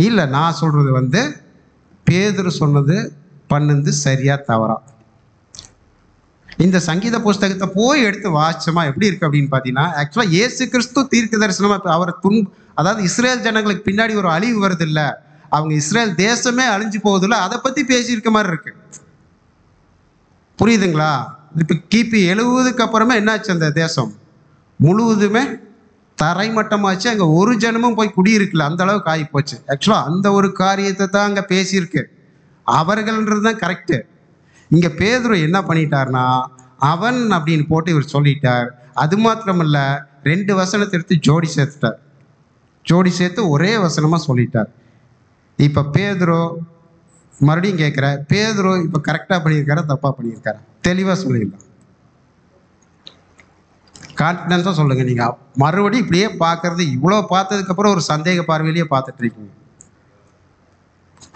இல்ல, நான் சொல்றது பேதுரு சொன்னது பண்ணது சரியா தவறா? இந்த சங்கீத புஸ்தகத்தை போய் எடுத்து வாசிச்சோமா எப்படி இருக்கு அப்படின்னு பார்த்தீங்கன்னா, ஆக்சுவலாக இயேசு கிறிஸ்து தீர்க்க தரிசனமாக அவர் அதாவது இஸ்ரேல் ஜனங்களுக்கு பின்னாடி ஒரு அழிவு வருது இல்லை, அவங்க இஸ்ரேல் தேசமே அழிஞ்சு போகுதுல்ல, அதை பற்றி பேசியிருக்க மாதிரி இருக்கு. புரியுதுங்களா? இப்போ கிபி 70க்கு அப்புறமே என்னாச்சு, அந்த தேசம் முழுவதுமே தரைமட்டமாச்சு. அங்கே ஒரு ஜனமும் போய் குடியிருக்கல, அந்த அளவுக்கு ஆகி போச்சு. ஆக்சுவலாக அந்த ஒரு காரியத்தை தான் அங்கே பேசியிருக்கு. அவர்கள்ன்றது தான் கரெக்டு. இங்க பேதுரு என்ன பண்ணிட்டார்னா, அவன் அப்படின்னு போட்டு இவர் சொல்லிட்டார். அது மாத்திரமல்ல, 2 வசனத்தை எடுத்து ஜோடி சேர்த்துட்டார். ஜோடி சேர்த்து ஒரே வசனமா சொல்லிட்டார். இப்ப பேதுரு மறுபடியும் கேட்குற, பேதுரு இப்போ கரெக்டாக பண்ணியிருக்காரா தப்பாக பண்ணியிருக்காரா? தெளிவாக சொல்லிடலாம், கான்ஃபிடென்ஸாக சொல்லுங்கள். நீங்கள் மறுபடியும் இப்படியே பார்க்கறது, இவ்வளோ பார்த்ததுக்கப்புறம் ஒரு சந்தேக பார்வையிலேயே பார்த்துட்டு இருக்கீங்க.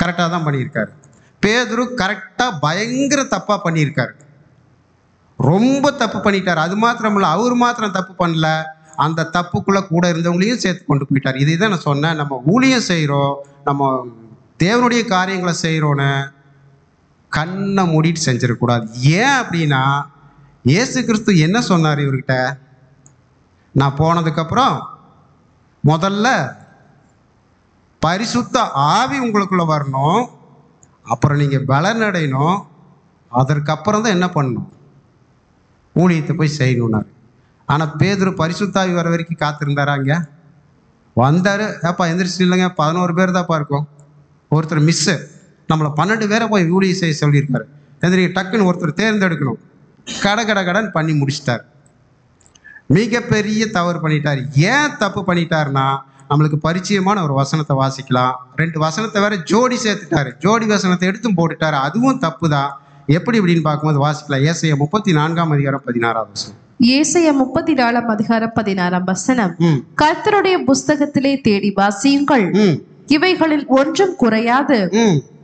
கரெக்டாக தான் பண்ணியிருக்காரு. பேதுரு கரெக்டாக பயங்கர தப்பாக பண்ணியிருக்காரு, ரொம்ப தப்பு பண்ணிட்டார். அது மாத்திரமில்ல, அவர் மாத்திரம் தப்பு பண்ணல, அந்த தப்புக்குள்ளே கூட இருந்தவங்களையும் சேர்த்து கொண்டு போயிட்டார். இதை தான் நான் சொன்னேன், நம்ம ஊழியம் செய்கிறோம், நம்ம தேவனுடைய காரியங்களை செய்கிறோன்னு கண்ணை மூடிட்டு செஞ்சிடக்கூடாது. ஏன் அப்படின்னா, இயேசு கிறிஸ்து என்ன சொன்னார் இவர்கிட்ட? நான் போனதுக்கப்புறம் முதல்ல பரிசுத்த ஆவி உங்களுக்குள்ளே வரணும், அப்புறம் நீங்கள் பலனடையணும், அதற்கப்புறம் தான் என்ன பண்ணணும், ஊழியத்தை போய் செய்யணுன்னாரு. ஆனால் பேதுரு பரிசுத்தாவி வர வரைக்கும் காத்திருந்தாரா? அங்கே வந்தார், ஏப்பா எந்திரிச்சு இல்லைங்க, 11 பேர் தான்ப்பா இருக்கும், ஒருத்தர் மிஸ்ஸு, நம்மளை 12 பேரை போய் ஊழியம் செய்ய சொல்லியிருக்காரு, எந்திரி டக்குன்னு ஒருத்தர் தேர்ந்தெடுக்கணும், கடன் பண்ணி முடிச்சிட்டார். மிகப்பெரிய தவறு பண்ணிட்டார். ஏன் தப்பு பண்ணிட்டார்னா, நம்மளுக்கு பரிச்சயமான ஒரு வசனத்தை வாசிக்கலாம், 2 வசனத்தை வேற ஜோடி சேர்த்துட்டாரு, ஜோடி வசனத்தை எடுத்தும் போட்டுட்டாரு, அதுவும் தப்பு தான். எப்படி இப்படின்னு பார்க்கும்போது வாசிக்கலாம். ஏசாயா 34ஆம் அதிகாரம் 16ஆம் வசனம். ஏசாயா 34ஆம் அதிகாரம் 16ஆம் வசனம். கர்த்தருடைய புஸ்தகத்திலே தேடி வாசியுங்கள், இவைகளில் ஒன்றும் குறையாது,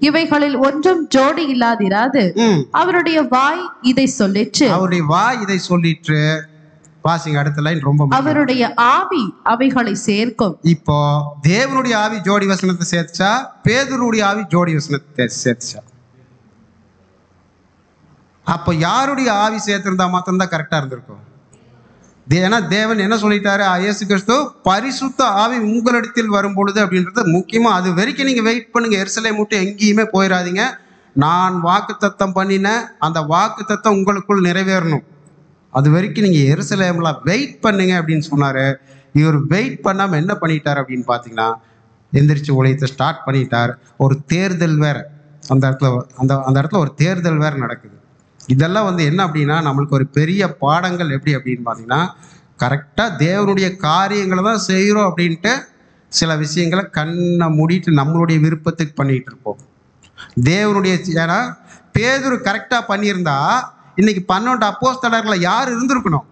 இவைகளில் ஒன்றும் ஜோடி இல்லாதிராது. அவருடைய வாய் இதை சொல்லிற்று, அவருடைய வாய் இதை சொல்லிற்று. வாசிங்க அடுத்த லைன், ரொம்ப அவருடைய ஆவி அவைகளை சேர்க்கும். இப்போ தேவனுடைய ஆவி ஜோடி வசனத்தை சேர்த்துச்சா, பேதுருடைய ஆவி ஜோடி வசனத்தை சேர்த்துச்சா? அப்போ யாருடைய ஆவி சேர்த்திருந்தா மாத்திரம்தான் கரெக்டா இருந்திருக்கும். ஏன்னா தேவன் என்ன சொல்லிட்டாரு, இயேசு கிறிஸ்து பரிசுத்த ஆவி உங்களிடத்தில் வரும் பொழுது அப்படின்றது முக்கியமா. அது வரைக்கும் நீங்க வெயிட் பண்ணுங்க, எருசலேம் மட்டும் எங்கேயுமே போயிடாதீங்க. நான் வாக்கு தத்தம் பண்ணின அந்த வாக்கு தத்தம் உங்களுக்குள் நிறைவேறணும், அது வரைக்கும் நீங்கள் எருசலேம்ல வெயிட் பண்ணுங்க அப்படின்னு சொன்னார். இவர் வெயிட் பண்ணாமல் என்ன பண்ணிட்டார் அப்படின்னு பார்த்தீங்கன்னா, எந்திரிச்சு ஊழியத்தை ஸ்டார்ட் பண்ணிட்டார். ஒரு தேர்தல் வேற அந்த இடத்துல ஒரு தேர்தல் வேற நடக்குது. இதெல்லாம் என்ன அப்படின்னா, நம்மளுக்கு ஒரு பெரிய பாடங்கள். எப்படி அப்படின்னு பார்த்தீங்கன்னா, கரெக்டாக தேவனுடைய காரியங்களை தான் செய்கிறோம் அப்படின்ட்டு சில விஷயங்களை கண்ணை மூடிட்டு நம்மளுடைய விருப்பத்துக்கு பண்ணிகிட்டு இருப்போம். தேவனுடைய ஏன்னா பேதுரு கரெக்டாக பண்ணியிருந்தா இன்னைக்கு 12 அப்போஸ்தலர்களை யார் இருந்திருக்கணும்?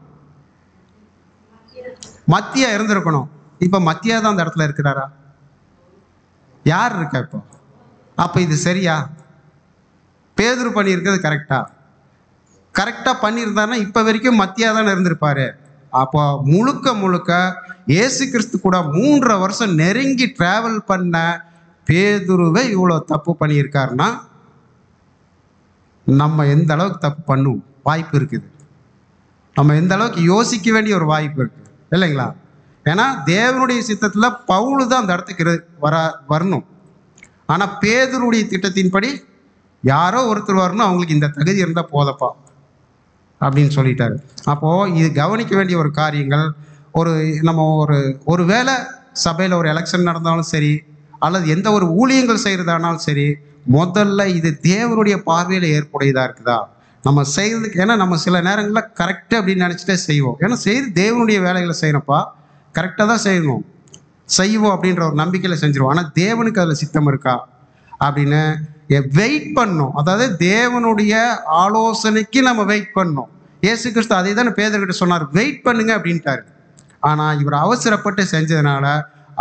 மத்தியா இருந்திருக்கணும். இப்போ மத்தியா தான் அந்த இடத்துல இருக்கிறாரா? யார் இருக்கா இப்போ? அப்போ இது சரியா? பேதுரு பண்ணியிருக்கிறது கரெக்டாக பண்ணியிருந்தாருன்னா இப்போ வரைக்கும் மத்தியா தானே இருந்திருப்பாரு. அப்போ முழுக்க இயேசு கிறிஸ்து கூட 3.5 வருஷம் நெருங்கி டிராவல் பண்ண பேதுருவை இவ்வளோ தப்பு பண்ணியிருக்காருன்னா, நம்ம எந்த அளவுக்கு தப்பு பண்ணுவோம் வாய்ப்பு இருக்குது, நம்ம எந்த அளவுக்கு யோசிக்க வேண்டிய ஒரு வாய்ப்பு இருக்குது இல்லைங்களா? ஏன்னா தேவனுடைய சித்தத்தில் பவுலு தான் அந்த இடத்துக்கு வரணும். ஆனால் பேதுருடைய திட்டத்தின்படி யாரோ ஒருத்தர் வரணும், அவங்களுக்கு இந்த தகுதி இருந்தால் போதப்பா அப்படின்னு சொல்லிட்டாரு. அப்போது இது கவனிக்க வேண்டிய ஒரு காரியங்கள். நம்ம ஒரு வேளை சபையில் ஒரு எலெக்ஷன் நடந்தாலும் சரி, அல்லது எந்த ஒரு ஊழியங்கள் செய்கிறதானாலும் சரி, முதல்ல இது தேவனுடைய பார்வையில் ஏற்புடையதாக இருக்குதா நம்ம செய்கிறதுக்கு. ஏன்னா நம்ம சில நேரங்களில் கரெக்டு அப்படின்னு நினச்சிட்டே செய்வோம். ஏன்னா தேவனுடைய வேலைகளை செய்யணும்ப்பா, கரெக்டாக தான் செய்வோம் அப்படின்ற ஒரு நம்பிக்கையில் செஞ்சிருவோம். ஆனால் தேவனுக்கு அதில் சித்தம் இருக்கா அப்படின்னு வெயிட் பண்ணணும். அதாவது தேவனுடைய ஆலோசனைக்கு நம்ம வெயிட் பண்ணணும். இயேசு கிறிஸ்து அதை தானே பேதுருக்கிட்ட சொன்னார், வெயிட் பண்ணுங்க அப்படின்ட்டாரு. ஆனால் இவர் அவசரப்பட்டு செஞ்சதுனால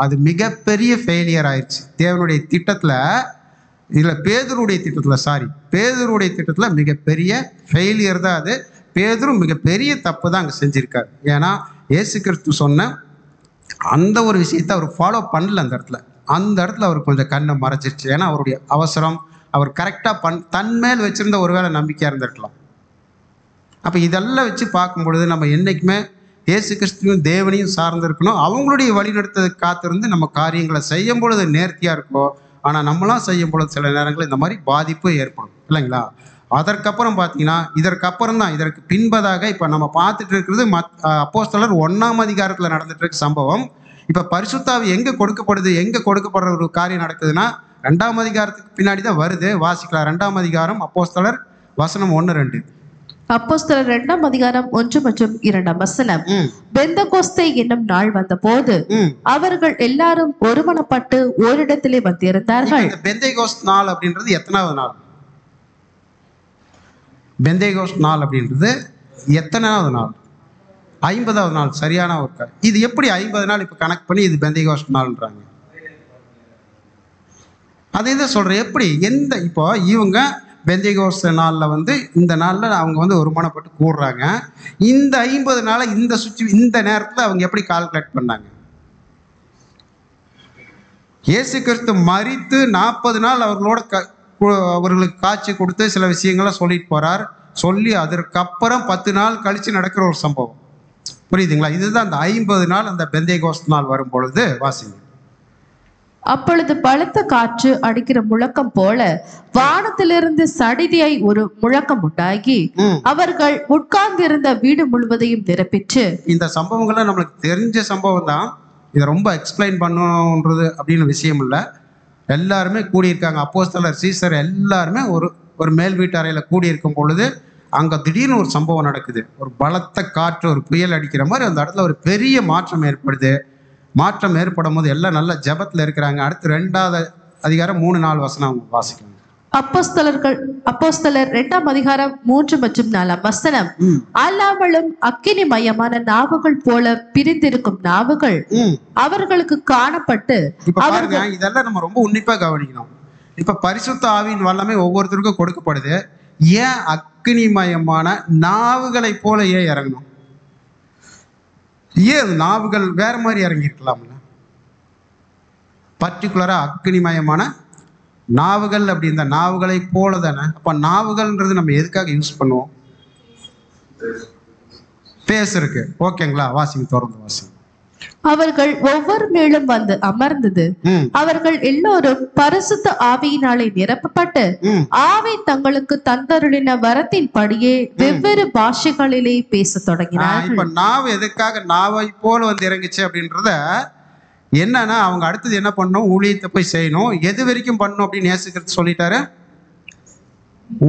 அது மிகப்பெரிய ஃபெயிலியர் ஆயிடுச்சு தேவனுடைய திட்டத்தில். இதில் பேதுருடைய திட்டத்தில் மிகப்பெரிய ஃபெயிலியர் தான் அது. பேதுரு மிகப்பெரிய தப்பு தான் அங்கே செஞ்சுருக்கார். ஏன்னா இயேசு கிறிஸ்து சொன்ன அந்த ஒரு விஷயத்தை அவர் ஃபாலோ பண்ணல. அந்த இடத்துல அவர் கொஞ்சம் கண்ணை மறைச்சிருச்சு. ஏன்னா அவருடைய அவசரம், அவர் கரெக்டாக தன்மேல் வச்சுருந்த ஒரு வேளை நம்பிக்கையாக இருந்திருக்கலாம். அப்போ இதெல்லாம் வச்சு பார்க்கும் பொழுது நம்ம என்றைக்குமே இயேசு கிறிஸ்துவையும் தேவனையும் சார்ந்திருக்கணும். அவங்களுடைய வழிநடத்ததுக்கு காத்திருந்து நம்ம காரியங்களை செய்யும் பொழுது நேர்த்தியாக இருக்கும். ஆனால் நம்மளாம் செய்யும் பொழுது சில நேரங்களில் இந்த மாதிரி பாதிப்பு ஏற்படும் இல்லைங்களா? அதற்கப்புறம் பார்த்தீங்கன்னா, இதற்கு பின்பதாக இப்போ நம்ம பார்த்துட்டு இருக்கிறது அப்போஸ்தலர் 1ஆம் அதிகாரத்தில் நடந்துட்டு இருக்க சம்பவம். இப்போ பரிசுத்தாவி எங்கே கொடுக்கப்படுற ஒரு காரியம் நடக்குதுன்னா 2ஆம் அதிகாரத்துக்கு பின்னாடி தான் வருது. வாசிக்கலாம். 2ஆம் அதிகாரம் அப்போஸ்தலர் வசனம் 1-2. அப்போஸ்தலர் 2ஆம் அதிகாரம் 1 மற்றும் 2ஆம் வசனம். பெந்தகோஸ்தே என்னும் நாள் வந்த போது அவர்கள் எல்லாரும் ஒருமனப்பட்டு ஓரிடத்திலே வந்திருந்தார்கள். பெந்தேகோஸ்த் நாள் அப்படின்றது எத்தனாவது நாள்? பெந்தேகோஸ்த் நாள் அப்படின்றது எத்தனாவது நாள்? 50வது நாள். சரியான ஒரு இது எப்படி 50 நாள் இப்ப கனெக்ட் பண்ணி இது பெந்தேகோஸ்த் நாள்ன்றாங்க? அதே தான் சொல்றேன். எப்படி எந்த இப்போ இவங்க பெந்தேகோஸ்த் நாளில் வந்து இந்த நாளில் அவங்க வந்து ஒருமனப்பட்டு கூடுறாங்க. இந்த 50 நாளை இந்த நேரத்தில் அவங்க எப்படி கால்குலேட் பண்ணாங்க? இயேசு கிறிஸ்து மரித்து 40 நாள் அவர்களோட அவர்களுக்கு காட்சி கொடுத்து சில விஷயங்களை சொல்லிட்டு போறார். சொல்லி அதற்கப்புறம் 10 நாள் கழிச்சு நடக்கிற ஒரு சம்பவம். புரியுதுங்களா? இதுதான் அந்த 50 நாள் அந்த பெந்தேகோஸ்த் நாள் வரும் பொழுது வாசிங்க. அப்பொழுது பலத்த காற்று அடிக்கிற முழக்கம் போல வானத்திலிருந்து சடிதியாய் ஒரு முழக்கம் உண்டாகி அவர்கள் உட்கார்ந்திருந்த வீடு முழுவதையும் நிரப்பிற்று. இந்த சம்பவங்களை நம்மளுக்கு தெரிஞ்ச சம்பவம் தான். இதை ரொம்ப எக்ஸ்பிளைன் பண்ணணுன்றது அப்படின்னு விஷயம் இல்லை. எல்லாருமே கூடியிருக்காங்க. அப்போஸ்தலர், சீசர் எல்லாருமே ஒரு மேல் வீட்டு அறையில் கூடியிருக்கும் பொழுது அங்கே திடீர்னு ஒரு சம்பவம் நடக்குது. ஒரு பலத்த காற்று, ஒரு புயல் அடிக்கிற மாதிரி அந்த இடத்துல ஒரு பெரிய மாற்றம் ஏற்படுது. மாற்றம் ஏற்படும் போது எல்லாம் நல்ல ஜபத்தில் இருக்கிறாங்க. அடுத்து 2ஆவது அதிகாரம் 3-4 வசனம் வாசிக்கலாம். அப்போஸ்தலர் 2ஆம் அதிகாரம் 3 மற்றும் 4ஆம் வசனம். அல்லாமலும் அக்கினிமயமான நாவுகள் போல பிரிந்திருக்கும் நாவுகள் அவர்களுக்கு காணப்பட்டு. இதெல்லாம் நம்ம ரொம்ப உன்னிப்பா கவனிக்கணும். இப்ப பரிசுத்த ஆவியின் வல்லமை ஒவ்வொருத்தருக்கும் கொடுக்கப்படுது. ஏன் அக்கினிமயமான நாவுகளை போல ஏன் இறங்கணும்? ஏன் நாவுகள் வேற மாதிரி இறங்கியிருக்கலாம்ல? பர்டிகுலரா அக்னிமயமான நாவுகள் அப்படி இந்த நாவுகளை போல தானே. அப்ப நாவுகள்ன்றது நம்ம எதுக்காக யூஸ் பண்ணுவோம்? பேசுறதுக்கு. ஓகேங்களா? வாசிங்க, தொடர்ந்து வாசிங்க. அவர்கள் ஒவ்வொரு மேலும் வந்து அமர்ந்தது. அவர்கள் எல்லோரும் பரிசுத்த ஆவியினாலே நிரப்பப்பட்டு ஆவி தங்களுக்கு தந்தருளின வரத்தின் படியே வெவ்வேறு பாஷைகளிலே பேச தொடங்கினார்கள். இப்ப நாவு எதுக்காக நாவை போல வந்து இறங்கிச்சு அப்படின்றத என்னன்னா, அவங்க அடுத்தது என்ன பண்ணணும்? ஊழியத்தை போய் செய்யணும். எது வரைக்கும் பண்ணணும் அப்படின்னு இயேசு கிறிஸ்து சொல்லிட்டாரு.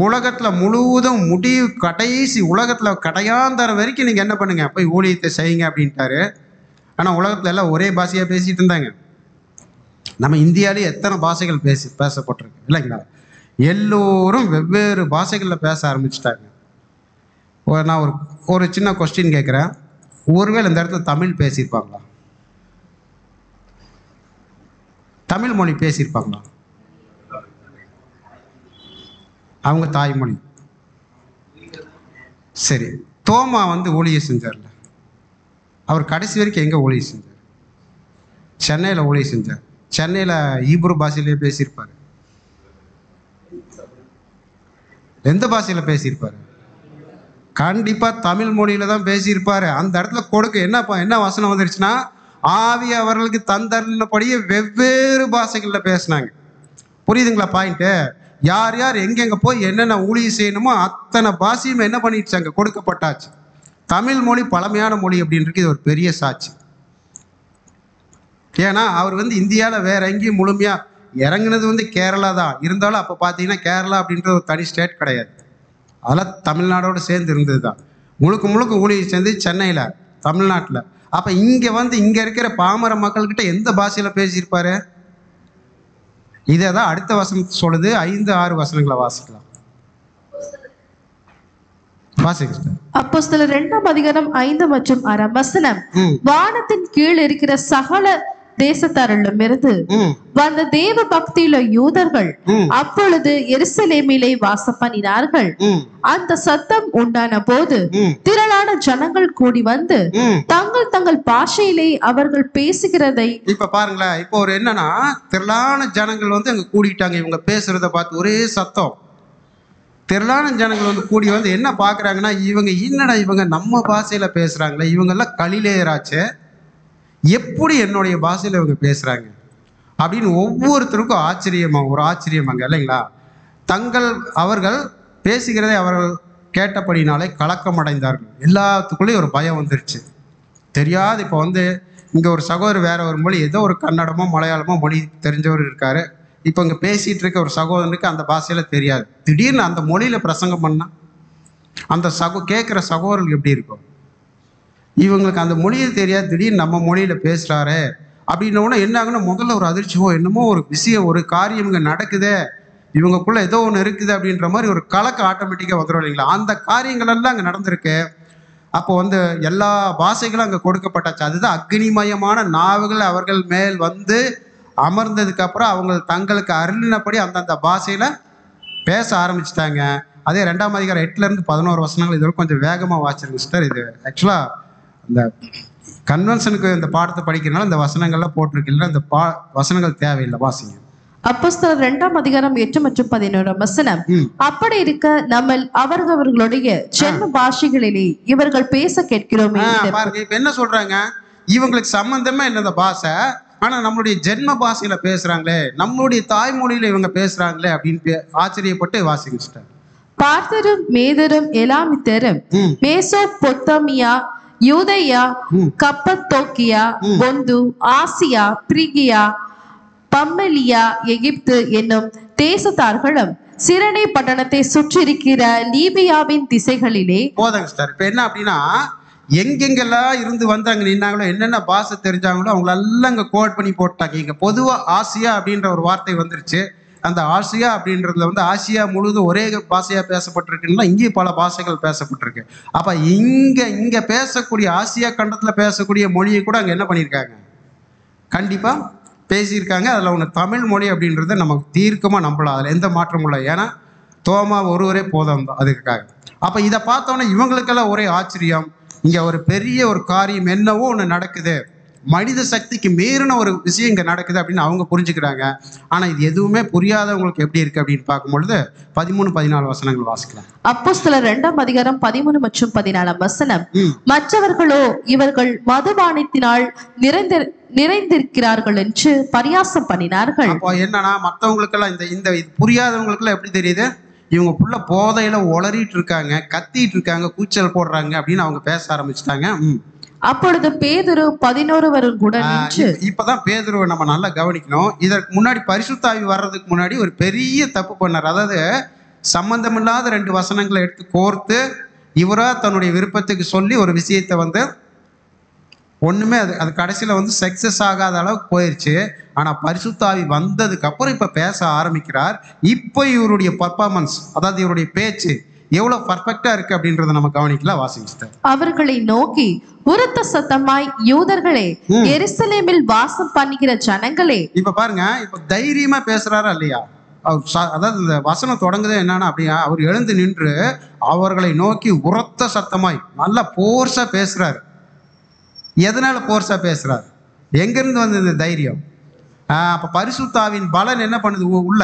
உலகத்துல முழுவதும் முடிவு கடைசி உலகத்துல கடையாந்தரம் வரைக்கும் நீங்க என்ன பண்ணுங்க? போய் ஊழியத்தை செய்யுங்க அப்படின்ட்டாரு. ஆனால் உலகத்துல எல்லாம் ஒரே பாஷையாக பேசிட்டு இருந்தாங்க. நம்ம இந்தியாவிலேயே எத்தனை பாஷைகள் பேசப்பட்டிருக்கு இல்லைங்களா? எல்லோரும் வெவ்வேறு பாஷைகளில் பேச ஆரம்பிச்சிட்டாங்க. நான் ஒரு சின்ன கொஸ்டின் கேட்குறேன். ஒருவேளை இந்த இடத்துல தமிழ் பேசியிருப்பாங்களா? தமிழ் மொழி பேசியிருப்பாங்களா? அவங்க தாய்மொழி. சரி, தோமா வந்து ஊழியம் செஞ்சார்ல, அவர் கடைசி வரைக்கும் எங்கே ஊழியம் செஞ்சார்? சென்னையில் ஊழியம் செஞ்சார். சென்னையில் ஈப்ரு பாஷையிலே பேசியிருப்பார். எந்த பாஷையில் பேசியிருப்பார்? கண்டிப்பாக தமிழ் மொழியில தான் பேசியிருப்பார். அந்த இடத்துல என்ன வசனம் வந்துருச்சுன்னா, ஆவி அவர்களுக்கு தந்தருளினபடியே வெவ்வேறு பாஷைகளில் பேசினாங்க. புரியுதுங்களா பாயிண்ட்டு? யார் யார் எங்கெங்கே போய் என்னென்ன ஊழியம் செய்யணுமோ அத்தனை பாஷையும் என்ன பண்ணிடுச்சாங்க? கொடுக்கப்பட்டாச்சு. தமிழ் மொழி பழமையான மொழி அப்படின்றது இது ஒரு பெரிய சாட்சி. ஏன்னா அவர் வந்து இந்தியாவில் வேற எங்கேயும் முழுமையாக இறங்குனது வந்து கேரளா தான். இருந்தாலும் அப்போ பார்த்தீங்கன்னா கேரளா அப்படின்ற ஒரு தனி ஸ்டேட் கிடையாது. அதெல்லாம் தமிழ்நாடோடு சேர்ந்து இருந்தது தான். முழுக்க ஊழியம் சேர்ந்து சென்னையில், தமிழ்நாட்டில். அப்போ இங்கே இருக்கிற பாமர மக்கள்கிட்ட எந்த பாஷையில் பேசியிருப்பாரு? இதை தான் அடுத்த வசனம் சொல்லுது. 5-6 வசனங்களை வாசிக்கலாம். அப்போஸ்தலர் 2ஆம் அதிகாரம் 5 மற்றும் 6ஆம் வசனம். வானத்தின் கீழ் இருக்கிற சகல தேசத்தாரிலும் இருந்து வந்த தேவ பக்தியுள்ள யூதர்கள் அப்பொழுது எருசலேமிலே வாசம் பண்ணினார்கள். அந்த சத்தம் உண்டான போது திரளான ஜனங்கள் கூடி வந்து தங்கள் பாஷையிலே அவர்கள் பேசுகிறதை. இப்ப பாருங்களேன், இப்போ ஒரு என்னன்னா, திரளான ஜனங்கள் வந்து அங்க கூடிட்டாங்க. இவங்க பேசுறத பார்த்து ஒரே சத்தம். திரளான ஜனங்கள் வந்து கூடி வந்து என்ன பார்க்குறாங்கன்னா, இவங்க நம்ம பாஷையில் பேசுகிறாங்களே, இவங்கெல்லாம் கலிலேயராச்சே, எப்படி என்னுடைய பாஷையில் இவங்க பேசுகிறாங்க அப்படின்னு ஒவ்வொருத்தருக்கும் ஆச்சரியமாங்க இல்லைங்களா? அவர்கள் பேசுகிறதை அவர்கள் கேட்டபடினாலே கலக்கம் அடைந்தார்கள். எல்லாத்துக்குள்ளேயும் ஒரு பயம் வந்துருச்சு. தெரியாது. இப்போ வந்து இங்கே ஒரு சகோதரர் வேற ஒரு மொழி, ஏதோ ஒரு கன்னடமோ மலையாளமோ மொழி தெரிஞ்சவர் இருக்காரு. இப்போ இங்கே பேசிகிட்டு இருக்க ஒரு சகோதரனுக்கு அந்த பாஷையில் தெரியாது. திடீர்னு அந்த மொழியில் பிரசங்கம் பண்ணால் அந்த கேட்குற சகோதரர்களுக்கு எப்படி இருக்கும்? இவங்களுக்கு அந்த மொழியை தெரியாது, திடீர்னு நம்ம மொழியில பேசுறாரு அப்படின்னோடனே என்ன ஆகுன்னா முதல்ல ஒரு அதிர்ச்சியோ, என்னமோ ஒரு விஷயம், ஒரு காரியம் இங்கே நடக்குதே, இவங்களுக்குள்ள ஏதோ ஒன்று இருக்குது அப்படின்ற மாதிரி ஒரு கலக்க ஆட்டோமேட்டிக்காக வந்துடும் இல்லைங்களா? அந்த காரியங்கள் எல்லாம் அங்கே நடந்திருக்கு. அப்போ வந்து எல்லா பாஷைகளும் அங்கே கொடுக்கப்பட்டாச்சு. அதுதான் அக்னிமயமான நாவுகள் அவர்கள் மேல் வந்து அமர்ந்ததுக்கு அப்புறம் அவங்க தங்களுக்கு அருளினபடி அந்தந்த பாஷையில பேச ஆரம்பிச்சிட்டாங்க. அதே 2ஆம் அதிகாரம் 8லேருந்து 11 வசனங்கள் இது கொஞ்சம் வேகமாக வாசிச்சிருங்க சிஸ்டர். இது ஆக்சுவலாக இந்த கன்வென்ஷனுக்கு இந்த பாடத்தை படிக்கிறதுனால இந்த வசனங்கள்லாம் போட்டிருக்கு, இல்லை இந்த வசனங்கள் தேவையில்லை, வாசிங்க. அப்போஸ்தலர் 2ஆம் அதிகாரம் 8 மற்றும் 11 வசனம். அப்படி இருக்க நம்ம அவர்களுடைய ஜென்ம பாஷைகளிலே இவர்கள் பேச கேட்கிறோம். பாருங்க, இப்ப என்ன சொல்றாங்க, இவங்களுக்கு சம்பந்தமே இல்லை இந்த பாஷை, ஆனா நம்மளுடைய ஜென்ம பாஷையில பேசுறாங்களே, நம்மளுடைய தாய்மொழியில இவங்க பேசுறாங்களே அப்படின்னு ஆச்சரியப்பட்டு வாசிங்க. பார்த்தரும் மேதரும் எலாமித்தரும் மேசோபொத்தாமியா யூதேயா கப்பத்தோக்கியா பொந்து ஆசியா பிரிகியா பம்மலியா எகிப்து என்னும் தேசத்தார்களும் சிரனை பட்டணத்தை சுற்றிருக்கிற லீபியாவின் திசைகளிலே. போதாங்க சார். இப்ப என்ன அப்படின்னா, எங்கெங்கெல்லாம் இருந்து வந்து அங்க நின்னாங்களோ, என்னென்ன பாஷை தெரிஞ்சாங்களோ அவங்களெல்லாம் அங்க கோட் பண்ணி போட்டாங்க. இங்க பொதுவா ஆசியா அப்படின்ற ஒரு வார்த்தை வந்துருச்சு. அந்த ஆசியா அப்படின்றதுல வந்து ஆசியா முழுதும் ஒரே பாஷையா பேசப்பட்டிருக்குன்னா இங்கேயும் பல பாஷைகள் பேசப்பட்டிருக்கு. அப்ப இங்க பேசக்கூடிய ஆசியா கண்டத்துல பேசக்கூடிய மொழியை கூட அங்க என்ன பண்ணியிருக்காங்க, கண்டிப்பா பேசியிருக்காங்க. அதில் ஒன்று தமிழ் மொழி அப்படின்றத நமக்கு தீர்க்கமாக நம்பலாம், அதில் எந்த மாற்றமும் இல்லை. ஏன்னா தோமா ஒருவரே போதும் அதுக்காக. அப்போ இதை பார்த்தோன்னே இவங்களுக்கெல்லாம் ஒரே ஆச்சரியம். இங்கே ஒரு பெரிய ஒரு காரியம் என்னவோ ஒன்று நடக்குது, மனித சக்திக்கு மீறின ஒரு விஷயம் இங்கே நடக்குது அப்படின்னு அவங்க புரிஞ்சுக்கிறாங்க. ஆனால் இது எதுவுமே புரியாதவங்களுக்கு எப்படி இருக்கு அப்படின்னு பார்க்கும்பொழுது 13-14 வசனங்கள் வாசிக்கலாம். அப்போஸ்தலர் 2ஆம் அதிகாரம் 13 மற்றும் 14 வசனம். மற்றவர்களோ இவர்கள் மதுபானத்தினால் நிறைந்திருக்கிறார்கள் என்று பரியாசம் பண்ணினார்கள். அப்போ என்னன்னா, மற்றவங்களுக்கெல்லாம் இந்த புரியாதவங்களுக்கெல்லாம் எப்படி தெரியுது, இவங்க புள்ள போதையில உளறிட்டு இருக்காங்க, கத்திட்டு இருக்காங்க, கூச்சல் போடுறாங்க அப்படின்னு அவங்க பேச ஆரம்பிச்சிட்டாங்க. அப்பொழுது பேதுரு 11 கூட நின்று. இப்பதான் பேதுருவை நம்ம நல்லா கவனிக்கணும். இதற்கு முன்னாடி பரிசுத்த ஆவி வர்றதுக்கு முன்னாடி ஒரு பெரிய தப்பு பண்ணார். அதாவது சம்பந்தமில்லாத 2 வசனங்களை எடுத்து கோர்த்து இவரா தன்னுடைய விருப்பத்துக்கு சொல்லி ஒரு விஷயத்தை வந்து ஒண்ணுமே அது கடைசியில வந்து சக்சஸ் ஆகாத அளவுக்கு போயிருச்சு. ஆனா பரிசுத்த ஆவி வந்ததுக்கு அப்புறம் இப்ப பேச ஆரம்பிக்கிறார். இப்போ இவருடைய பர்ஃபார்மன்ஸ், அதாவது இவருடைய பேச்சு எவ்வளவு பர்ஃபெக்டா இருக்கு அப்படின்றத நம்ம கவனிக்கலாம். வாசிங்க. அவர்களை நோக்கி உரத்த சத்தமாய், யூதர்களே, எருசலேமில் வாசம் பண்ணுகிற ஜனங்களே. இப்ப பாருங்க, இப்ப தைரியமா பேசுறாரா இல்லையா? அதாவது இந்த வசனம் தொடங்குதே என்னன்னா, அப்படியா அவர் எழுந்து நின்று அவர்களை நோக்கி உரத்த சத்தமாய் நல்லா போர்ஸா பேசுறாரு. எதனால போர்ஸா பேசுறாரு? எங்கிருந்து வந்து இந்த தைரியம்? அப்ப பரிசுத்தாவின் பலன் என்ன பண்ணுது, உள்ள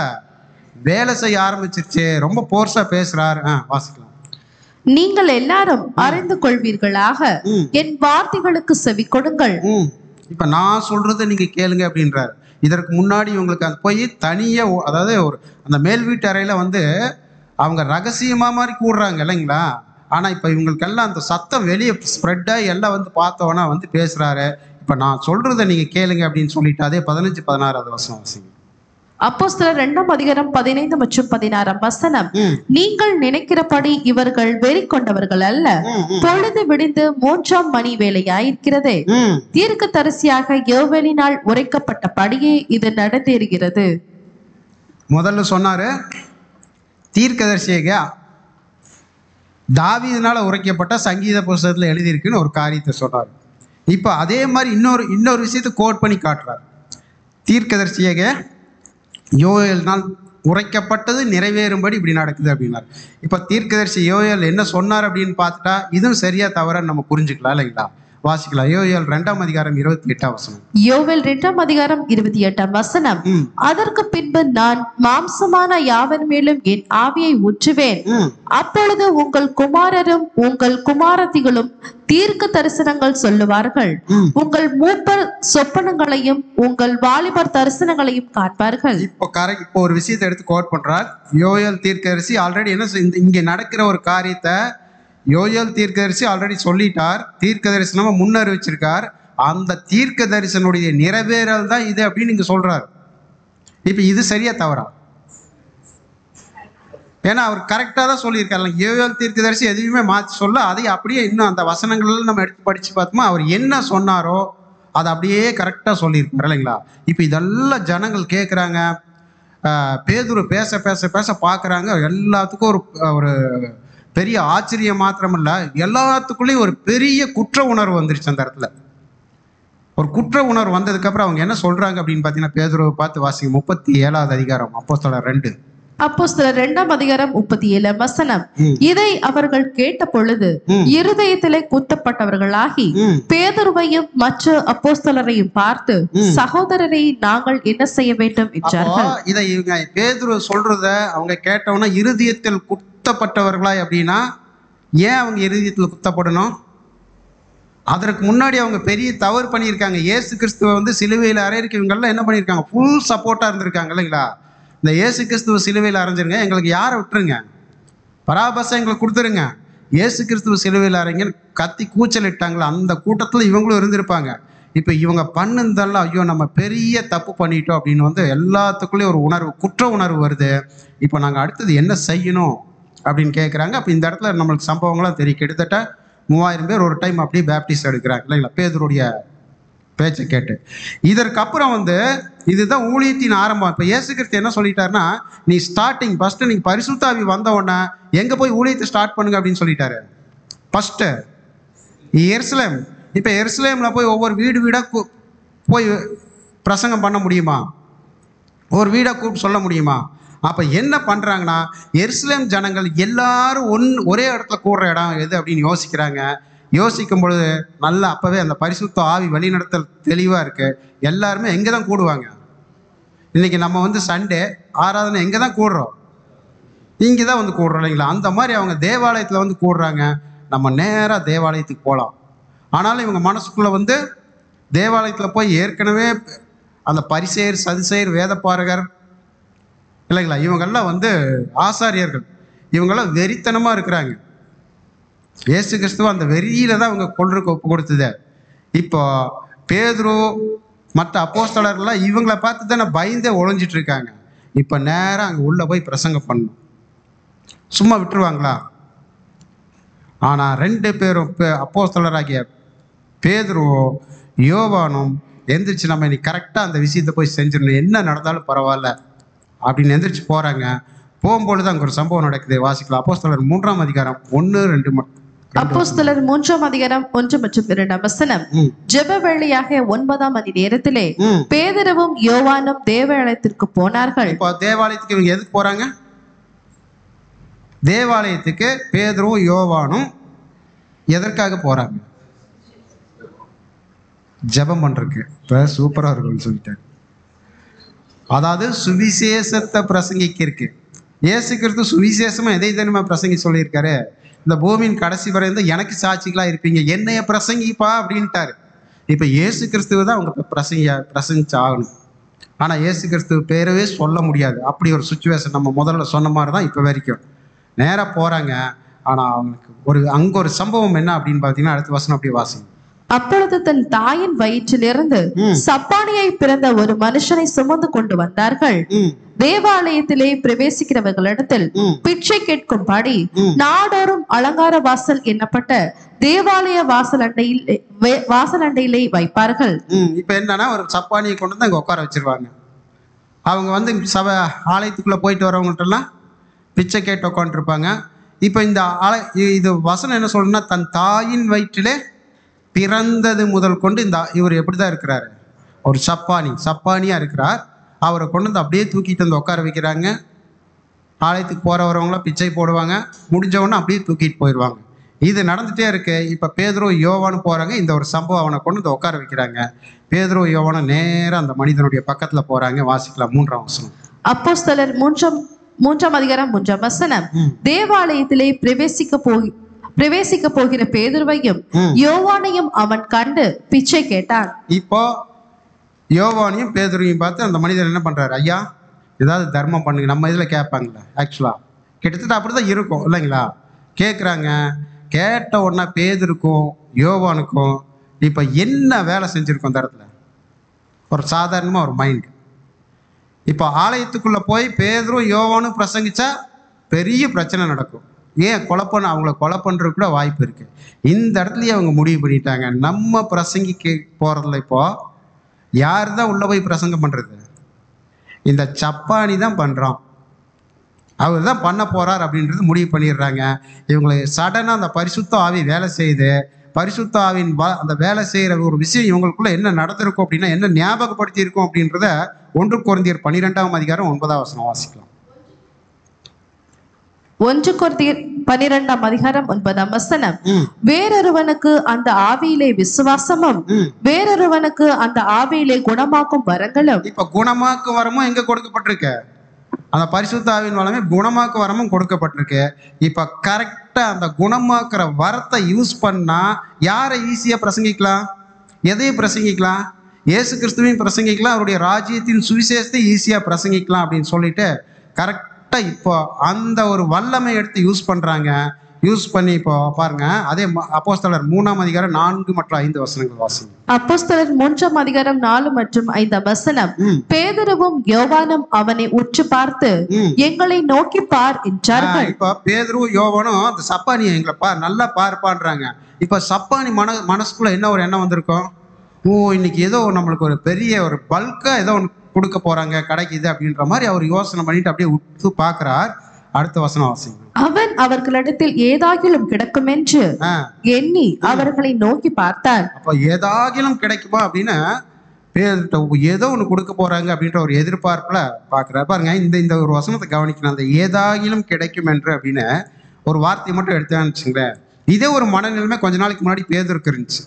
வேலை செய்ய ஆரம்பிச்சிருச்சு. ரொம்ப போர்ஸா பேசுறாரு. வாசிக்கலாம். நீங்கள் எல்லாரும் அறிந்து கொள்வீர்களாக, என் வார்த்தைகளுக்கு செவி கொடுங்கள். இப்ப நான் சொல்றதை நீங்க கேளுங்க அப்படின்றாரு. இதற்கு முன்னாடி இவங்களுக்கு அது போய் தனியா, அதாவது ஒரு அந்த மேல் வீட்டு அறையில வந்து அவங்க ரகசியமா மாதிரி கூடுறாங்க இல்லைங்களா? ஆனா இப்ப இவங்களுக்கெல்லாம் அந்த சத்தம் வெளியே ஸ்ப்ரெட் ஆகி எல்லாம் வந்து பார்த்தோன்னா வந்து பேசுறாரு. இப்ப நான் சொல்றதை நீங்க கேளுங்க அப்படின்னு சொல்லிட்டு அதே 15-16 வசனம் வாசிங்க. அப்போஸ்தலர் 2ஆம் அதிகாரம் 15 மற்றும் 16 வசனம். நீங்கள் நினைக்கிறபடி இவர்கள் வெறி கொண்டவர்கள் அல்ல, பொழுது விடிந்து 3ஆம் மணி வேளையாயிருக்கிறதே. தீர்க்கதரிசியாக யோவேலினால் உரைக்கப்பட்டபடியே இது நடந்தேறுகிறது. முதல்ல சொன்னாரு தீர்க்கதரிசியாக தாவீதுனால உரைக்கப்பட்ட சங்கீத புஸ்தகத்துல எழுதியிருக்குன்னு ஒரு காரியத்தை சொன்னார். இப்ப அதே மாதிரி இன்னொரு விஷயத்தை கோட் பண்ணி காட்டுறார். தீர்க்கதரிசியாக யோவேலினால் உரைக்கப்பட்டது நிறைவேறும்படி இப்படி நடக்குது அப்படின்னாரு. இப்ப தீர்க்கதரிசி யோவேல் என்ன சொன்னார் அப்படின்னு பார்த்துட்டா இதுவும் சரியா தவறான்னு நம்ம புரிஞ்சுக்கலாம் இல்லைங்களா? வாசிக்கலாம். யோவேல் 2ஆம் அதிகாரம் 28 வசனம். யோவேல் 2ஆம் அதிகாரம் 28 வசனம். அதற்கு பின்பு நான் மாம்சமான யாவன் மேலும் என் ஆவியை ஊற்றுவேன். அப்பொழுது உங்கள் குமாரரும் உங்கள் குமாரத்திகளும் தீர்க்க தரிசனங்கள் சொல்லுவார்கள். உங்கள் மூப்பர் சொப்பனங்களையும் உங்கள் வாலிபர் தரிசனங்களையும் காண்பார்கள். இப்போ ஒரு விஷயத்தை எடுத்து கோட் பண்றார். யோவேல் தீர்க்கதரிசி ஆல்ரெடி என்ன இங்க நடக்கிற ஒரு காரியத்தை யோவேல் தீர்க்கதரிசி ஆல்ரெடி சொல்லிட்டார். தீர்க்க தரிசனமா முன்னறிவிச்சிருக்கார். அந்த தீர்க்க தரிசனுடைய நிறைவேறல் தான் இது அப்படின்னு நீங்க சொல்றாரு. இப்ப இது சரியா தவறா? ஏன்னா அவர் கரெக்டாக தான் சொல்லியிருக்காரு. யோவேல் தீர்க்கதரிசி எதுவுமே மாற்றி சொல்ல, அதை அப்படியே இன்னும் அந்த வசனங்கள்லாம் நம்ம எடுத்து படித்து பார்த்தோமா, அவர் என்ன சொன்னாரோ அதை அப்படியே கரெக்டாக சொல்லியிருப்பார் இல்லைங்களா. இப்போ இதெல்லாம் ஜனங்கள் கேட்குறாங்க, பேதுரு பேச பேச பேச பார்க்குறாங்க. எல்லாத்துக்கும் ஒரு ஒரு பெரிய ஆச்சரியம் மாத்திரமில்ல, எல்லாத்துக்குள்ளேயும் ஒரு பெரிய குற்ற உணர்வு வந்துருச்சு. அந்த இடத்துல ஒரு குற்ற உணர்வு வந்ததுக்கப்புறம் அவங்க என்ன சொல்கிறாங்க அப்படின்னு பார்த்தீங்கன்னா, பேதுருவை பார்த்து வாசிங்க 37வது அதிகாரம் அப்போஸ்தலர் 2. அப்போஸ்தலர் 2ஆம் அதிகாரம் 37ஆம் வசனம். இதை அவர்கள் கேட்ட பொழுது இருதயத்திலே குத்தப்பட்டவர்களாகி பேதுருவையும் மற்ற அப்போஸ்தலரையும் பார்த்து, சகோதரரை நாங்கள் என்ன செய்ய வேண்டும் என்றார்கள். இதை இவங்க பேதுரு சொல்றத அவங்க கேட்டவனா இருதயத்தில் குத்தப்பட்டவர்களாய் அப்படின்னா, ஏன் அவங்க இருதயத்தில் குத்தப்படணும்? அதற்கு முன்னாடி அவங்க பெரிய தவறு பண்ணியிருக்காங்க. இயேசு கிறிஸ்துவை வந்து சிலுவையில் அறையிறக்கு இவங்கெல்லாம் என்ன பண்ணியிருக்காங்க? ஃபுல் சப்போர்ட்டாக இருந்திருக்காங்க இல்லைங்களா. இந்த இயேசு கிறிஸ்துவ சிலுவையில் அரைஞ்சிருங்க, எங்களுக்கு யாரை விட்டுருங்க, பராபஸை எங்களுக்கு கொடுத்துருங்க, இயேசு கிறிஸ்துவ சிலுவையில் அரைங்கன்னு கத்தி கூச்சல் இட்டாங்களா, அந்த கூட்டத்தில் இவங்களும் இருந்திருப்பாங்க. இப்போ இவங்க பண்ணுந்தெல்லாம் ஐயோ நம்ம பெரிய தப்பு பண்ணிட்டோம் அப்படின்னு வந்து எல்லாத்துக்குள்ளேயும் ஒரு உணர்வு, குற்ற உணர்வு வருது. இப்போ நாங்கள் அடுத்தது என்ன செய்யணும் அப்படின்னு கேட்குறாங்க. அப்போ இந்த இடத்துல நம்மளுக்கு சம்பவங்களாம் தெரியும். கிட்டத்தட்ட 3000 பேர் ஒரு டைம் அப்படியே பேப்டிஸ்ட் எடுக்கிறாங்க இல்லைங்களா, பேதுருடைய பேச்சை கேட்டு. இதற்கப்புறம் வந்து இதுதான் ஊழியத்தின் ஆரம்பம். இப்போ இயேசு கிறிஸ்து என்ன சொல்லிட்டாருன்னா, நீ ஸ்டார்டிங் ஃபஸ்ட்டு நீங்கள் பரிசுத்த ஆவி வந்த உடனே எங்கே போய் ஊழியத்தை ஸ்டார்ட் பண்ணுங்க அப்படின்னு சொல்லிட்டாரு. ஃபஸ்ட்டு எருசலேம். இப்போ எருசலேமில் போய் ஒவ்வொரு வீடு வீடாக போய் பிரசங்கம் பண்ண முடியுமா? ஒரு வீடாக கூப்பிட்டு சொல்ல முடியுமா? அப்போ என்ன பண்ணுறாங்கன்னா, எருசலேம் ஜனங்கள் எல்லாரும் ஒரே இடத்துல கூடுற இடம் எது அப்படின்னு யோசிக்கிறாங்க. யோசிக்கும் பொழுது நல்லா அப்போவே அந்த பரிசுத்த ஆவி வழிநடத்தல் தெளிவாக இருக்குது. எல்லாருமே எங்கே தான் கூடுவாங்க? இன்றைக்கி நம்ம வந்து சண்டே ஆராதனை எங்கே தான் கூடுறோம்? இங்கே தான் வந்து கூடுறோம் இல்லைங்களா. அந்த மாதிரி அவங்க தேவாலயத்தில் வந்து கூடுறாங்க. நம்ம நேராக தேவாலயத்துக்கு போகலாம். ஆனாலும் இவங்க மனசுக்குள்ளே வந்து தேவாலயத்தில் போய் ஏற்கனவே அந்த பரிசேயர், சதுசேயர், வேதப்பாரகர் இல்லைங்களா, இவங்கெல்லாம் வந்து ஆசாரியர்கள், இவங்கெல்லாம் வெறித்தனமாக இருக்கிறாங்க. இயேசு கிறிஸ்துவ அந்த வெறியில தான் அவங்க கொல்றதுக்கு ஒப்பு கொடுத்தது. இப்போ பேதுரு மற்ற அப்போஸ்தலர்கள்லாம் இவங்களை பார்த்து தானே பயந்தே ஒழிஞ்சிட்டு இருக்காங்க. இப்போ நேராக அங்கே உள்ளே போய் பிரசங்கம் பண்ணணும். சும்மா விட்டுருவாங்களா? ஆனால் 2 பேரும் அப்போஸ்தலராகிய பேதுருவும் யோவானும் எந்திரிச்சு நம்ம இன்னைக்கு கரெக்டாக அந்த விஷயத்தை போய் செஞ்சிடணும், என்ன நடந்தாலும் பரவாயில்ல அப்படின்னு எந்திரிச்சு போகிறாங்க. போகும்பொழுது அங்கே ஒரு சம்பவம் நடக்குது. வாசிக்கலாம். அப்போஸ்தலர் 3ஆம் அதிகாரம் 1-2. அப்போஸ்தலர் 3ஆம் அதிகாரம் 1 மற்றும் 2 வசனம். ஜெப வேளையாக 9ஆம் மணி நேரத்திலே பேதுருவும் யோவானும் தேவாலயத்திற்கு போனார்கள். இப்போ தேவாலயத்துக்கு இவங்க எதுக்கு போறாங்க? தேவாலயத்துக்கு பேதுருவும் யோவானும் எதற்காக போறாங்க? ஜெபம் பண்றதுக்கு. இப்போ சூப்பரா இருக்குன்னு சொல்லிட்டாரு. அதாவது சுவிசேஷத்தை பிரசங்கிக்கிறதுக்கு. இயேசு கிறிஸ்து சுவிசேஷமா எதை தானே பிரசங்கி சொல்லியிருக்காரு? இந்த பூமியின் கடைசி வரை இருந்து எனக்கு சாட்சிகளாக இருப்பீங்க, என்னைய பிரசங்கிப்பா அப்படின்ட்டாரு. இப்போ இயேசு கிறிஸ்துவ தான் அவங்க பிரசங்கிச்சு ஆகணும். ஆனால் இயேசு கிறிஸ்துவ பேரவே சொல்ல முடியாது. அப்படி ஒரு சுச்சுவேஷன் நம்ம முதல்ல சொன்ன மாதிரி தான் இப்போ வரைக்கும். நேராக போகிறாங்க. ஆனால் அவங்களுக்கு அங்கே ஒரு சம்பவம் என்ன அப்படின்னு பார்த்தீங்கன்னா, அடுத்த வசனம் அப்படியே வாசிங்க. அப்பொழுது தன் தாயின் வயிற்றிலிருந்து சப்பானியை பிறந்த ஒரு மனுஷனை சுமந்து கொண்டு வந்தார்கள். தேவாலயத்திலே பிரவேசிக்கிறவர்களிடத்தில் பிச்சை கேட்கும்படி நாடோறும் அலங்கார வாசல் என்னப்பட்ட தேவாலய வாசலண்டையிலே வைப்பார்கள். இப்ப என்னன்னா, ஒரு சப்பானியை கொண்டு வந்து அங்க உட்கார வச்சிருவாங்க. அவங்க வந்து சபை ஆலயத்துக்குள்ள போயிட்டு வரவங்கள்ட்ட எல்லாம் பிச்சை கேட்டு உட்காந்துருப்பாங்க. இப்ப இந்த இது வசனம் என்ன சொல்லணும்னா, தன் தாயின் வயிற்றிலே பிறந்தது முதல் கொண்டு இவர் எப்படிதான் இருக்கிறாரு? ஒரு சப்பானியா இருக்கிறார். அவரை கொண்டு வந்து அப்படியே தூக்கிட்டு வந்து உட்கார வைக்கிறாங்க. ஆலயத்துக்கு போற வரவங்களாம் பிச்சை போடுவாங்க. முடிஞ்சவொன்னே அப்படியே தூக்கிட்டு போயிடுவாங்க. இது நடந்துட்டே இருக்கு. இப்ப பேதுரு யோவானு போறாங்க. இந்த ஒரு சம்பவம் அவனை கொண்டு வந்து உட்கார வைக்கிறாங்க. பேதுரு யோவானு நேரம் அந்த மனிதனுடைய பக்கத்துல போறாங்க. வாசிக்கலாம் 3ஆம் வசனம். அப்போஸ்தலர் 3ஆம் அதிகாரம் 3ஆம் வசனம். தேவாலயத்திலே பிரவேசிக்க போகிற பேதுருவையும் யோவானையும் அவன் கண்டு பிச்சை கேட்டான். இப்போ யோவானையும் பேதுருவையும் பார்த்து அந்த மனிதர் என்ன பண்றாரு? ஐயா, ஏதாவது தர்மம் பண்ணுங்க. நம்ம இதில் கேட்பாங்களா? ஆக்சுவலா கிட்டத்தட்ட அப்படிதான் இருக்கும் இல்லைங்களா? கேட்குறாங்க. கேட்ட உடனே பேதுருக்கும் யோவானுக்கும் இப்போ என்ன வேலை செஞ்சுருக்கோம் அந்த இடத்துல? ஒரு சாதாரணமாக ஒரு மைண்ட். இப்போ ஆலயத்துக்குள்ளே போய் பேதுரும் யோவானும் பிரசங்கிச்சா பெரிய பிரச்சனை நடக்கும். ஏன் அவங்கள கொலை பண்ணுறது கூட வாய்ப்பு இருக்குது. இந்த இடத்துலயே அவங்க முடிவு பண்ணிட்டாங்க, நம்ம பிரசங்கிக்க போகிறதில்ல. இப்போ யார் தான் உள்ளே போய் பிரசங்கம் பண்ணுறது? இந்த சப்பானி தான் பண்ணுறான், அவர் தான் பண்ண போகிறார் அப்படின்றது முடிவு பண்ணிடுறாங்க. இவங்களை சடனாக அந்த பரிசுத்த ஆவி வேலை செய்யுது. பரிசுத்த ஆவின் அந்த வேலை செய்கிற ஒரு விஷயம் இவங்களுக்குள்ள என்ன நடந்திருக்கும் அப்படின்னா, என்ன ஞாபகப்படுத்தி இருக்கும் அப்படின்றத 1 கொரிந்தியர் 12ஆம் அதிகாரம் 9ஆம் வசனம் வாசிக்கலாம். 1 கொரிந்தியர் 12ஆம் அதிகாரம் 9ஆம் வசனம். வேறொருவனுக்கு அந்த ஆவியிலே விசுவாசமும் வேறொருவனுக்கு அந்த ஆவியிலே குணமாக்கும் வரங்களும். இப்ப குணமாக்கும் வரமும் எங்க கொடுக்கப்பட்டிருக்கு? அந்த பரிசுத்த ஆவியின் வளமே குணமாக்கு வரமும் கொடுக்கப்பட்டிருக்கு. இப்ப கரெக்டா அந்த குணமாக்குற வரத்தை யூஸ் பண்ணா யாரை ஈஸியா பிரசங்கிக்கலாம்? எதையும் பிரசங்கிக்கலாம்? இயேசு கிறிஸ்துவையும் பிரசங்கிக்கலாம், அவருடைய ராஜ்யத்தின் சுவிசேஷத்தை ஈஸியா பிரசங்கிக்கலாம் அப்படின்னு சொல்லிட்டு கரெக்டா இப்போ அந்த ஒரு வல்லமை எடுத்து யூஸ் பண்றாங்க. யூஸ் பண்ணி இப்போ பாருங்க, அதே அப்போஸ்தலர் 3ஆம் அதிகாரம் 4 மற்றும் 5 வசனங்கள் வாசிங்க. அப்போஸ்தலர் 3ஆம் அதிகாரம் 4 மற்றும் 5 வசனம். பேதுருவும் யோவானும் அவனை உற்று பார்த்து எங்களை நோக்கி பார் என்றார்கள். இப்ப பேதுருவும் யோவானும் அந்த சப்பானியை எங்களை பார், நல்லா பார்ப்பான்றாங்க. இப்ப சப்பானி மனசுக்குள்ள என்ன ஒரு எண்ணம் வந்திருக்கும்? ஓ, இன்னைக்கு ஏதோ நம்மளுக்கு ஒரு பெரிய ஒரு பல்கா ஏதோ ஒன்று கொடுக்க போறாங்க, கிடைக்குது அப்படின்ற மாதிரி அவர் யோசனை பண்ணிட்டு அப்படியே உத்து பார்க்கிறார். அடுத்த வசனம் வாசிங்க. அவன் அவர்களிடத்தில் ஏதாகிலும் கிடைக்கும் என்று எண்ணி அவர்களை நோக்கி பார்த்தான். அப்ப ஏதாகிலும் கிடைக்குமா அப்படின்னு ஏதோ ஒண்ணு கொடுக்க போறாங்க அப்படின்ற ஒரு எதிர்பார்ப்புல பாக்குறாரு. பாருங்க, இந்த ஒரு வசனத்தை கவனிக்கணும். அந்த ஏதாகிலும் கிடைக்கும் என்று அப்படின்னு ஒரு வார்த்தையை மட்டும் எடுத்தான்னு வச்சுங்களேன். இதே ஒரு மனநிலைமை கொஞ்ச நாளைக்கு முன்னாடி பேதுருக்கு இருந்துச்சு.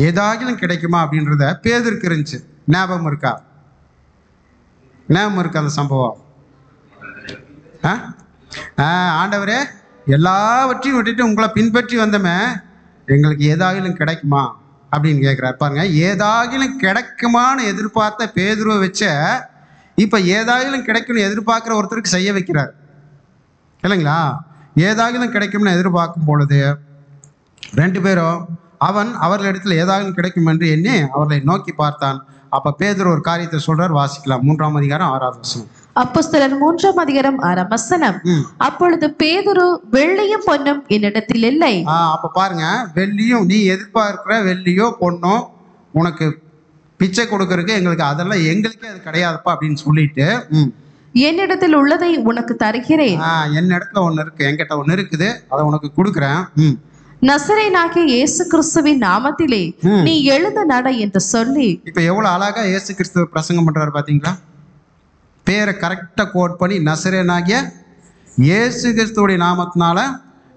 ஏதாகிலும் கிடைக்குமா அப்படின்றத பேதுருக்கு இருந்துச்சு. ஞாபகம் இருக்கா? ஞாபகம் இருக்கா அந்த சம்பவம்? ஆண்டவரே, எல்லாவற்றையும் விட்டுட்டு உங்களை பின்பற்றி வந்தமே, எங்களுக்கு ஏதாகிலும் கிடைக்குமா அப்படின்னு கேட்குறாரு. பாருங்க, ஏதாகிலும் கிடைக்குமான்னு எதிர்பார்த்த பேதுருவை வச்ச இப்போ ஏதாகிலும் கிடைக்கும்னு எதிர்பார்க்குற ஒருத்தருக்கு செய்ய வைக்கிறார் இல்லைங்களா? ஏதாகிலும் கிடைக்கும்னு எதிர்பார்க்கும் பொழுது 2 பேரும் அவர்களிடத்தில் ஏதாகிலும் கிடைக்கும் என்று எண்ணி அவர்களை நோக்கி பார்த்தான். அப்ப பேதுரு ஒரு காரியத்தை சொல்றார், வாசிக்கலாம். 3ஆம் அதிகாரம் 6ஆவது வசனம். அப்போஸ்தலர் 3ஆம் அதிகாரம் 6ஆம் வசனம். அப்பொழுது பேதுரு, வெள்ளியும் பொன்னும் என்னிடத்தில் இல்லை. அப்ப பாருங்க, வெள்ளியும் நீ எதிர்பார்க்கிற வெள்ளியோ பொண்ணோ உனக்கு பிச்சை கொடுக்கறதுக்கு எங்களுக்கே அது கிடையாதுப்பா அப்படின்னு சொல்லிட்டு, என்னிடத்தில் உள்ளதை உனக்கு தருகிறேன். என்னிடத்துல ஒண்ணு இருக்கு, என்கிட்ட ஒண்ணு இருக்குது, அதை உனக்கு கொடுக்குறேன். நசரேயனாகிய இயேசு கிறிஸ்துவின் நாமத்திலே நீ எழுந்து நட என்று சொல்லி. இப்ப எவ்வளவு அழகா இயேசு கிறிஸ்துவ பிரசங்கம் பண்றாரு பாத்தீங்களா? பேரை கரெக்டா கோட் பண்ணி, நசரேயனாகிய இயேசு கிறிஸ்துவுடைய நாமத்தினால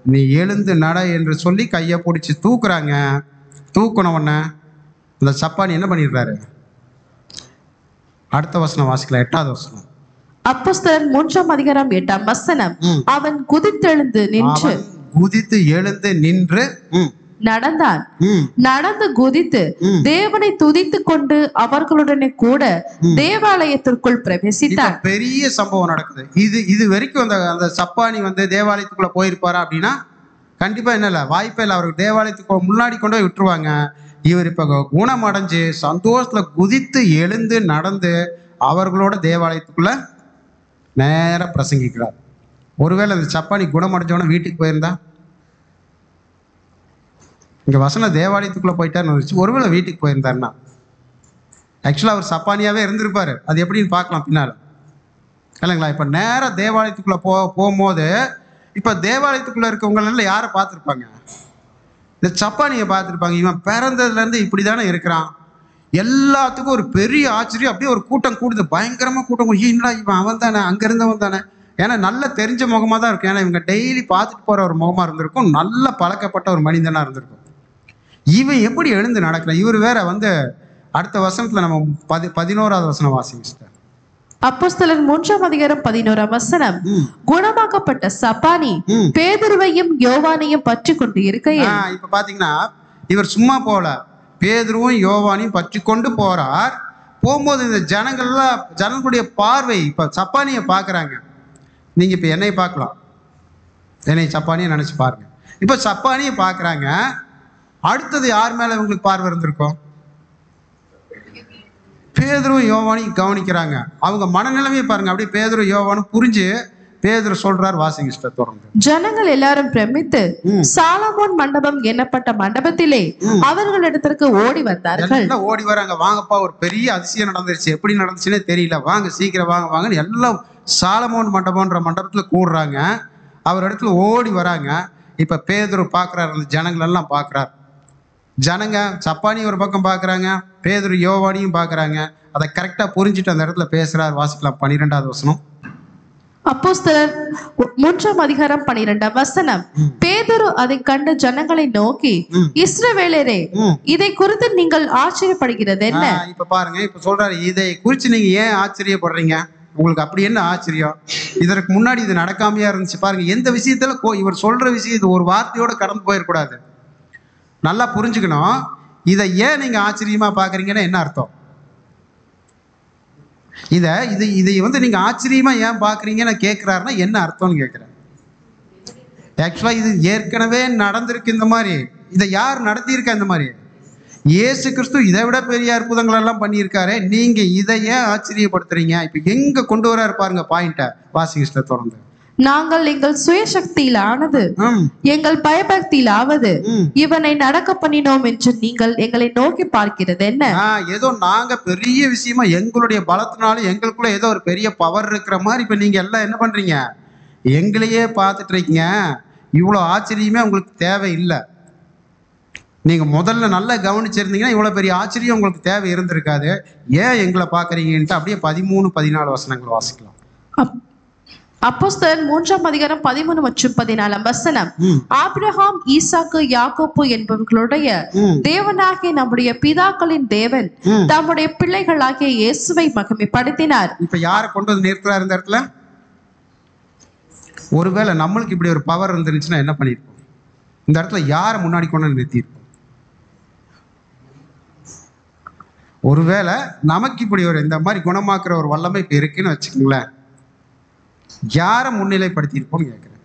நீ எழுந்து நட என்று சொல்லி கையை பிடிச்சி தூக்குறாங்க. தூக்குன உடனே இந்த சப்பானி என்ன பண்ணிடுறாரு? அடுத்த வசனம் வாசிக்கலாம், 8ஆவது வசனம். அப்போஸ்தலர் 3ஆம் அதிகாரம் 8ஆம் வசனம். அவன் குதித்து எழுந்து நின்று நடந்தான். நடந்து குதித்து தேவனை துதித்து கொண்டு அவர்களுடனே கூட தேவாலயத்திற்குள் பிரவேசித்தார். பெரிய சம்பவம் நடக்குது. இது வரைக்கும் அந்த சப்பானி தேவாலயத்துக்குள்ள போயிருப்பாரா அப்படின்னா கண்டிப்பா என்ன இல்ல, வாய்ப்பே இல்லை. அவருக்கு தேவாலயத்துக்கு முன்னாடி கொண்டு போய் விட்டுருவாங்க. இவர் இப்ப குணம் அடைஞ்சு சந்தோஷத்துல குதித்து எழுந்து நடந்து அவர்களோட தேவாலயத்துக்குள்ள நேர பிரசங்கிக்கிறார். ஒருவேளை அந்த சப்பானி குணமடைஞ்சவன வீட்டுக்கு போயிருந்தா, இங்க வசன தேவாலயத்துக்குள்ள போயிட்டாருன்னு ஒருவேளை வீட்டுக்கு போயிருந்தாருன்னா ஆக்சுவலா அவர் சப்பானியாவே இருந்திருப்பாரு. அது எப்படின்னு பார்க்கலாம் பின்னால இல்லைங்களா? இப்ப நேர தேவாலயத்துக்குள்ள போகும்போது இப்ப தேவாலயத்துக்குள்ள இருக்கவங்கள யாரை பார்த்துருப்பாங்க? இந்த சப்பானியை பார்த்துருப்பாங்க. இவன் பிறந்ததுல இருந்து இப்படிதானே இருக்கிறான். எல்லாத்துக்கும் ஒரு பெரிய ஆச்சரியம். அப்படியே ஒரு கூட்டம் கூடுது, பயங்கரமா கூட்டம். என்னடா இவன் அவன் தானே, அங்க இருந்தவன் தானே. ஏன்னா நல்ல தெரிஞ்ச முகமா தான் இருக்கும். ஏன்னா இவங்க டெய்லி பார்த்துட்டு போற ஒரு முகமா இருந்திருக்கும், நல்ல பழக்கப்பட்ட ஒரு மனிதனா இருந்திருக்கும். இவன் எப்படி எழுந்து நடக்கிறான்? இவர் வேற அடுத்த வசனத்துல நம்ம 11ஆவது வசனம் வாசிங்க. அப்போஸ்தலர் 3ஆம் அதிகாரம் 11ஆம் வசனம். குணமாக்கப்பட்ட சப்பானி பேதுருவையும் யோவானையும் பற்றி கொண்டு இருக்கையில். இப்ப பாத்தீங்கன்னா இவர் சும்மா போல, பேதுருவும் யோவானையும் பற்றி கொண்டு போறார். போகும்போது இந்த ஜனங்களுடைய பார்வை இப்ப சப்பானியை பாக்குறாங்க. நீங்க இப்ப என்னை பார்க்கலாம், என்னை சப்பானியை நினைச்சு பாருங்க. இப்ப சப்பானியை பாக்குறாங்க. அடுத்தது யார் மேல இவங்களுக்கு பார்வை இருந்திருக்கும்? பேதுருவும் யோவானையும் கவனிக்கிறாங்க. அவங்க மனநிலைமையை பாருங்க. அப்படியே பேதுரு யோவானும் புரிஞ்சு பேதுரு சொல்றார், வாசிங்க சிஸ்டர் தொடர்ந்து. ஜனங்கள் எல்லாரும் பிரமித்து சாலமோன் மண்டபம் எண்ணப்பட்ட மண்டபத்திலே அவர்களிடத்திற்கு ஓடி வந்தார்கள். எல்லாம் ஓடி வராங்க, வாங்கப்பா ஒரு பெரிய அதிசயம் நடந்துருச்சு, எப்படி நடந்துச்சுன்னே தெரியல, வாங்க சீக்கிரம் வாங்க வாங்கன்னு எல்லாம் சாலமோன் மண்டபம்ன்ற மண்டபத்துல கூடுறாங்க. அவர் இடத்துல ஓடி வராங்க. இப்ப பேதுரு பாக்குறாரு, அந்த ஜனங்கள் எல்லாம் பாக்குறாரு. ஜனங்க சப்பானி ஒரு பக்கம் பாக்குறாங்க, பேதுரு யோவானியும் பாக்குறாங்க. அதை கரெக்டா புரிஞ்சுட்டு அந்த இடத்துல பேசுறாரு. வாசிக்கலாம் 12வது வசனம். அப்போஸ்தலர் 3:12 பேதுரு அதை கண்டு ஜனங்களை நோக்கி, இஸ்ரவேலரே, இதை குறித்து நீங்கள் ஆச்சரியப்படுகிறது என்ன? இப்ப பாருங்க, இப்ப சொல்றாரு, இதை குறித்து நீங்க ஏன் ஆச்சரியப்படுறீங்க? உங்களுக்கு அப்படி என்ன ஆச்சரியம்? இதற்கு முன்னாடி இது நடக்காமையா இருந்துச்சு. பாருங்க, எந்த விஷயத்துல இவர் சொல்ற விஷயம் இது ஒரு வார்த்தையோட கடந்து போயிடக்கூடாது. நல்லா புரிஞ்சுக்கணும். இதை ஏன் நீங்க ஆச்சரியமா பாக்குறீங்கன்னா என்ன அர்த்தம்? இதை வந்து நீங்க ஆச்சரியமா ஏன் பாக்குறீங்கன்னு கேட்கிறாருன்னா என்ன அர்த்தம்னு கேட்கிறேன். ஆக்சுவலா இது ஏற்கனவே நடந்திருக்கு. இந்த மாதிரி இதை யார் நடத்தியிருக்கா? இந்த மாதிரி இயேசு கிறிஸ்து இதை விட பெரிய அற்புதங்கள் எல்லாம் பண்ணியிருக்காரு. நீங்க இதை ஏன் ஆச்சரியப்படுத்துறீங்க? இப்ப எங்க கொண்டு வர பாருங்க பாயிண்ட. வாசிங்க தொடர்ந்து. நாங்கள் எங்கள் சுயசக்தியில் ஆனது, எங்கள் பயபக்தியிலாவது இவனை நடக்க பண்ணினோம் என்று நீங்கள் எங்களை நோக்கி பார்க்கிறது என்ன? ஏதோ நாங்க பெரிய விஷயமா எங்களுடைய பலத்தினாலும் எங்களுக்குள்ள ஏதோ ஒரு பெரிய பவர் இருக்கிற மாதிரி இப்ப நீங்க எல்லாம் என்ன பண்றீங்க? எங்களையே பார்த்துட்டு இருக்கீங்க. இவ்வளவு ஆச்சரியமே உங்களுக்கு தேவையில்லை. நீங்க முதல்ல நல்லா கவனிச்சிருந்தீங்கன்னா இவ்வளவு பெரிய ஆச்சரியம் உங்களுக்கு தேவை இருந்திருக்காது. ஏன் எங்களை பாக்குறீங்கன்ட்டு அப்படியே 13-14 வசனங்கள் வாசிக்கலாம். அப்போஸ்தலர் 3:13 மற்றும் 14 ஆபிரகாம், ஈசாக்கு, யாக்கோப்பு என்பவர்களுடைய தேவனாகிய நம்முடைய பிதாக்களின் தேவன் தம்முடைய பிள்ளைகளாகிய இயேசுவை மகிமைப்படுத்தினார். இப்ப யாரை கொண்டு வந்து நிறுத்துறாரு இந்த இடத்துல? ஒருவேளை நம்மளுக்கு இப்படி ஒரு பவர் இருந்துருந்துச்சுன்னா என்ன பண்ணிருப்போம்? இந்த இடத்துல யாரை முன்னாடி கொண்டு வந்து நிறுத்திருப்போம்? ஒருவேளை நமக்கு இப்படி ஒரு இந்த மாதிரி குணமாக்குற ஒரு வல்லமை இப்ப இருக்குன்னு வச்சுக்கோங்களேன், யாரை முன்னிலைப்படுத்தியிருப்போம்னு கேட்குறேன்.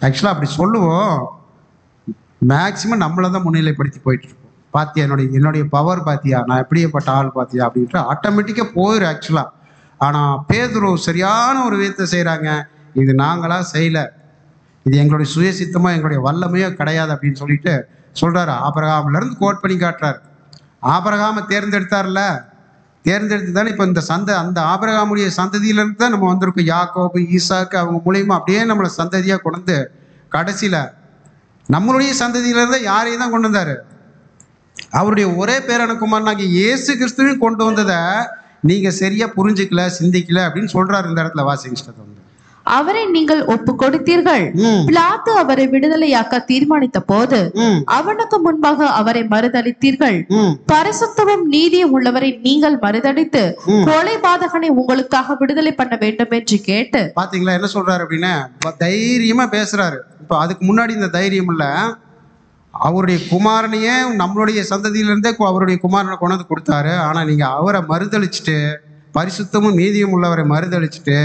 ஆக்சுவலாக அப்படி சொல்லுவோம், மேக்சிமம் நம்மளை தான் முன்னிலைப்படுத்தி போயிட்டு இருப்போம். பாத்தியா என்னுடைய பவர் பாத்தியா, நான் எப்படியேப்பட்ட ஆள் பாத்தியா அப்படின்ட்டு ஆட்டோமேட்டிக்காக போயிடும் ஆக்சுவலாக. ஆனால் பேதுரு சரியான ஒரு விதத்தை செய்கிறாங்க. இது நாங்களா செய்யலை, இது எங்களுடைய சுயசித்தமாக எங்களுடைய வல்லமையோ கிடையாது அப்படின்னு சொல்லிட்டு சொல்கிறாரு. ஆபிரகாம்லேருந்து கோட் பண்ணி காட்டுறாரு. ஆபிரகாமை தேர்ந்தெடுத்தார்ல, தேர்ந்தெடுத்து தானே இப்போ இந்த அந்த ஆபிரகாமுடைய சந்ததியிலிருந்து தான் நம்ம வந்திருக்கோம். யாக்கோபு, ஈசாக்கு அவங்க மூலியமா அப்படியே நம்மளை சந்ததியாக கொண்டு வந்து கடைசியில் நம்மளுடைய சந்ததியிலிருந்து யாரையும் தான் கொண்டு வந்தாரு? அவருடைய ஒரே பேரனுக்குமாரனாகிய இயேசு கிறிஸ்துவையும் கொண்டு வந்ததை நீங்க சரியா புரிஞ்சுக்கல, சிந்திக்கல அப்படின்னு சொல்றாரு இந்த இடத்துல. வாசிங்க. அவரை நீங்கள் ஒப்பு கொடுத்தீர்கள். பிலாத்து அவரை விடுதலையாக்க தீர்மானித்த போது அவனுக்கு முன்பாக அவரை மறுதளித்தீர்கள். பரிசுத்தமும் நீதியும் உள்ளவரை நீங்கள் மறுதளித்து கொலைபாதகனை உங்களுக்காக விடுதலை பண்ண வேண்டும் என்று கேட்டு. பாத்தீங்களா என்ன சொல்றாரு அப்படின்னா? தைரியமா பேசுறாரு. இப்ப அதுக்கு முன்னாடி இந்த தைரியம் இல்ல. அவருடைய குமாரனையே நம்மளுடைய சந்ததியிலிருந்தே அவருடைய குமாரனை கொண்டு கொடுத்தாரு. ஆனா நீங்க அவரை மறுதளிச்சுட்டு, பரிசுத்தமும் நீதியும் உள்ளவரை மறுதளிச்சுட்டு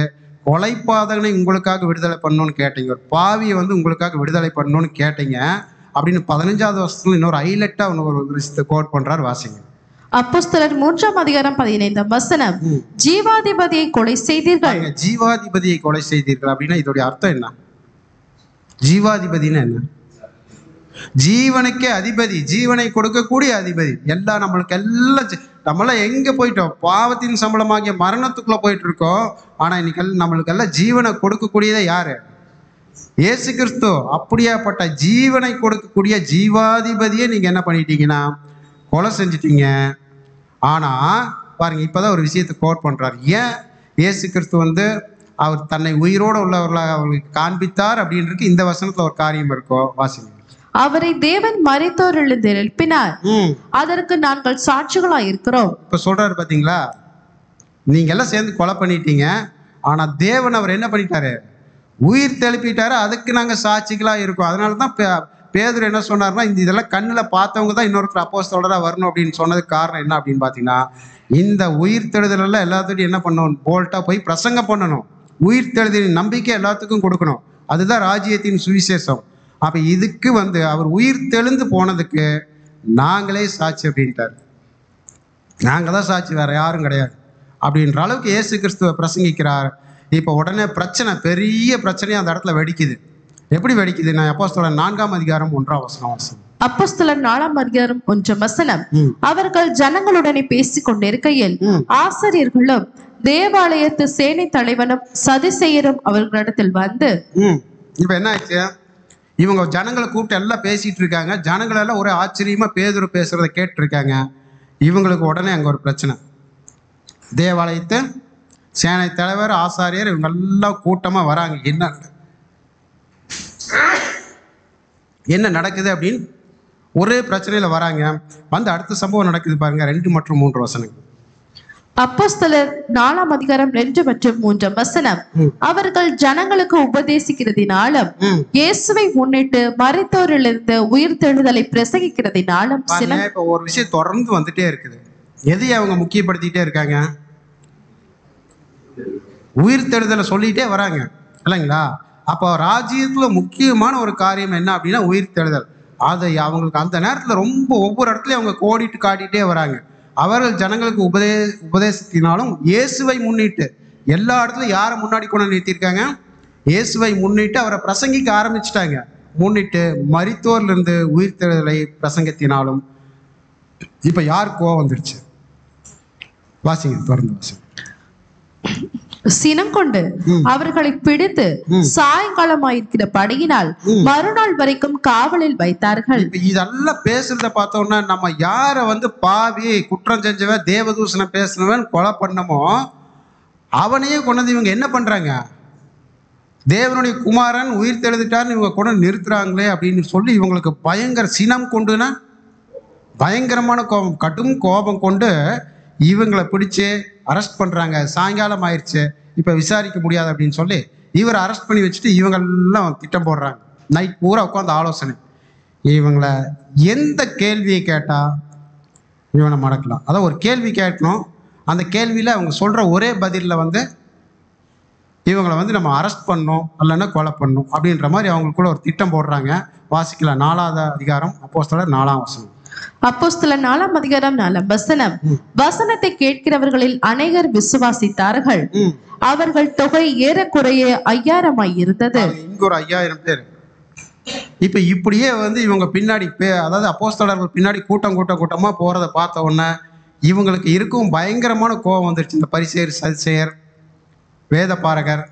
கொலைபாதகனை உங்களுக்காக விடுதலை பண்ணணும்னு கேட்டீங்க. ஒரு பாவியை வந்து உங்களுக்காக விடுதலை பண்ணணும்னு கேட்டீங்க அப்படின்னு 15வது வருஷத்துல இன்னொரு ஹைலைட்டா ஒரு விஷயத்தை கோட் பண்றாரு. வாசிங்க. அப்போஸ்தலர் 3:15 ஜீவாதிபதியை கொலை செய்தீர்கள். ஜீவாதிபதியை கொலை செய்தீர்கள் அப்படின்னா இதோடைய அர்த்தம் என்ன? ஜீவாதிபதினா என்ன? ஜீவனுக்கே அதிபதி, ஜீவனை கொடுக்கக்கூடிய அதிபதி. எல்லாம் நம்மளாம் எங்க போயிட்டோம்? பாவத்தின் சம்பளமாகிய மரணத்துக்குள்ள போயிட்டு இருக்கோம். ஆனா இன்னைக்கு நம்மளுக்கெல்லாம் ஜீவனை கொடுக்கக்கூடியதே யாரு? இயேசு கிறிஸ்து. அப்படியாப்பட்ட ஜீவனை கொடுக்கக்கூடிய ஜீவாதிபதியை நீங்க என்ன பண்ணிட்டீங்கன்னா கொலை செஞ்சிட்டீங்க. ஆனா பாருங்க, இப்பதான் ஒரு விஷயத்தை கோட் பண்றாரு. ஏன் இயேசு கிறிஸ்து வந்து அவர் தன்னை உயிரோடு உள்ளவர்களாக அவர்களுக்கு காண்பித்தார் அப்படின்றது இந்த வசனத்துல ஒரு காரியம் இருக்கோ. வாசிங்க. அவரை தேவன் மரித்தோரிலிருந்து எழுப்பினார், அதற்கு நாங்கள் சாட்சிகளா இருக்கிறோம். இப்ப சொல்றாரு பாத்தீங்களா, நீங்க எல்லாம் சேர்ந்து கொலை பண்ணிட்டீங்க, ஆனா தேவன் அவர் என்ன பண்ணிட்டாரு? உயிர் தெளிப்பிட்டாரு, அதுக்கு நாங்க சாட்சிகளா இருக்கோம். அதனாலதான் பேதுரு என்ன சொன்னார்னா, இதெல்லாம் கண்ணுல பார்த்தவங்க தான் இன்னொருத்தர் அப்போஸ்தலரா வரணும் அப்படின்னு சொன்னதுக்கு காரணம் என்ன அப்படின்னு பாத்தீங்கன்னா, இந்த உயிர் தெழுதல் எல்லாம் எல்லாத்துட்டும் என்ன பண்ணணும்? போல்ட்டா போய் பிரசங்கம் பண்ணணும். உயிர் தெழுதலின் நம்பிக்கை எல்லாத்துக்கும் கொடுக்கணும். அதுதான் ராஜ்யத்தின் சுவிசேஷம். அப்ப இதுக்கு வந்து அவர் உயிர் தெழுந்து போனதுக்கு நாங்களே சாட்சி அப்படின்ட்டார். நாங்க தான் சாட்சி, வேற யாரும் கிடையாது அப்படின்ற அளவுக்கு இயேசு கிறிஸ்துவ பிரசங்கிக்கிறார். இப்போ உடனே பிரச்சனை, பெரிய பிரச்சனையும் அந்த இடத்துல வெடிக்குது. எப்படி வெடிக்குது? நான் அப்போஸ்தலர் 4ஆம் அதிகாரம் 1ஆம் வசனம் வாசிக்கிறேன். அப்போஸ்தலர் 4ஆம் அதிகாரம் 1ஆம் வசனம். அவர்கள் ஜனங்களுடனே பேசிக் கொண்டிருக்கையில் ஆசாரியர்களும் தேவாலயத்து சேனை தலைவனும் சதுசேயரும் அவர்களிடத்தில் வந்து. இப்ப என்ன ஆச்சு? இவங்க ஜனங்களை கூப்பிட்டு எல்லாம் பேசிட்டு இருக்காங்க. ஜனங்கள் எல்லாம் ஒரே ஆச்சரியமா பேதுரு பேசுறத கேட்டு இருக்காங்க. இவங்களுக்கு உடனே அங்க ஒரு பிரச்சனை. தேவாலயத்து சேனை தலைவர், ஆசாரியர், இவங்க எல்லாம் கூட்டமா வராங்க. என்ன நடக்குது அப்படின்னு ஒரே பிரச்சனையில வராங்க. வந்து அடுத்த சம்பவம் நடக்குது பாருங்க, 2 மற்றும் 3 வசனங்கள். அப்போஸ்தலர் 4ஆம் அதிகாரம் 2 மற்றும் 3ஆம் வசனம். அவர்கள் ஜனங்களுக்கு உபதேசிக்கிறதினாலும் இயேசுவை முன்னிட்டு மரித்தோரிலிருந்து உயிர்த்தெழுதலை பிரசங்கிக்கிறதினாலும் இப்ப ஒரு விஷயம் தொடர்ந்து வந்துட்டே இருக்குது. எதை அவங்க முக்கியப்படுத்திட்டே இருக்காங்க? உயிர்த்தெழுதலை சொல்லிட்டே வராங்க இல்லைங்களா? அப்போ ராஜ்யத்துல முக்கியமான ஒரு காரியம் என்ன அப்படின்னா உயிர்த்தெழுதல். அதை அவங்களுக்கு அந்த நேரத்துல ரொம்ப ஒவ்வொரு இடத்துலயும் அவங்க கோடிட்டு காட்டிட்டே வராங்க. அவர்கள் ஜனங்களுக்கு உபதேசத்தினாலும் இயேசுவை முன்னிட்டு, எல்லா இடத்துலையும் யாரை முன்னாடி கொண்டு நிறுத்தியிருக்காங்க? இயேசுவை முன்னிட்டு அவரை பிரசங்கிக்க ஆரம்பிச்சிட்டாங்க. முன்னிட்டு மரித்தோர்ல இருந்து உயிர்த்தெழுதலை பிரசங்கத்தினாலும். இப்ப யார் கோவம் வந்துருச்சு? வாசிங்க, தொடர்ந்து வாசிங்க. சினம் கொண்டு அவர்களை பிடித்து சாயங்காலமாயிருக்கிற படியினால் மறுநாள் வரைக்கும் காவலில் வைத்தார்கள். இதெல்லாம் பேசுறத பார்த்தோம்னா நம்ம யார வந்து பாவி, குற்றம் செஞ்சவன், தேவதூஷணம் பேசுனவன், கொலை பண்ணமோ அவனையே கொண்டு இவங்க என்ன பண்றாங்க? தேவனுடைய குமாரன் உயிர் தெழுதுட்டார்னு இவங்க கொண்டு நிறுத்துறாங்களே அப்படின்னு சொல்லி இவங்களுக்கு பயங்கர சினம் கொண்டுனா பயங்கரமான கோபம், கடும் கோபம் கொண்டு இவங்களை பிடிச்சு அரெஸ்ட் பண்றாங்க. சாயங்காலம் ஆயிடுச்சு, இப்ப விசாரிக்க முடியாது அப்படின்னு சொல்லி இவரை அரெஸ்ட் பண்ணி வச்சுட்டு இவங்கெல்லாம் திட்டம் போடுறாங்க. நைட் பூரா உட்காந்து ஆலோசனை. இவங்களை எந்த கேள்வியை கேட்டா இவனை மடக்கலாம், அதான் ஒரு கேள்வி கேட்கணும். அந்த கேள்வியில அவங்க சொல்ற ஒரே பதிலில் வந்து இவங்களை வந்து நம்ம அரெஸ்ட் பண்ணணும், இல்லைன்னா கொலை பண்ணணும் அப்படின்ற மாதிரி அவங்களுக்குள்ள ஒரு திட்டம் போடுறாங்க. வாசிக்கலாம் 4ஆவது அதிகாரம் அப்போஸ்தலர் 4ஆம் வசனம். அப்போஸ்தலர் 4ஆம் அதிகாரம் 4ஆம் வசனம். வசனத்தை கேட்கிறவர்களில் அநேகர் விசுவாசித்தார்கள். அவர்கள் தொகை ஏறக்குறைய 5000 இருந்தது. இங்க ஒரு 5000 பேர். இப்ப இப்படியே வந்து இவங்க பின்னாடி அதாவது அப்போஸ்தலர்கள் பின்னாடி கூட்டமா போறதை பார்த்த உடனே இவங்களுக்கு இருக்கும் பயங்கரமான கோபம் வந்துருச்சு. இந்த பரிசேயர், சதுசேயர், வேத பாரகர்,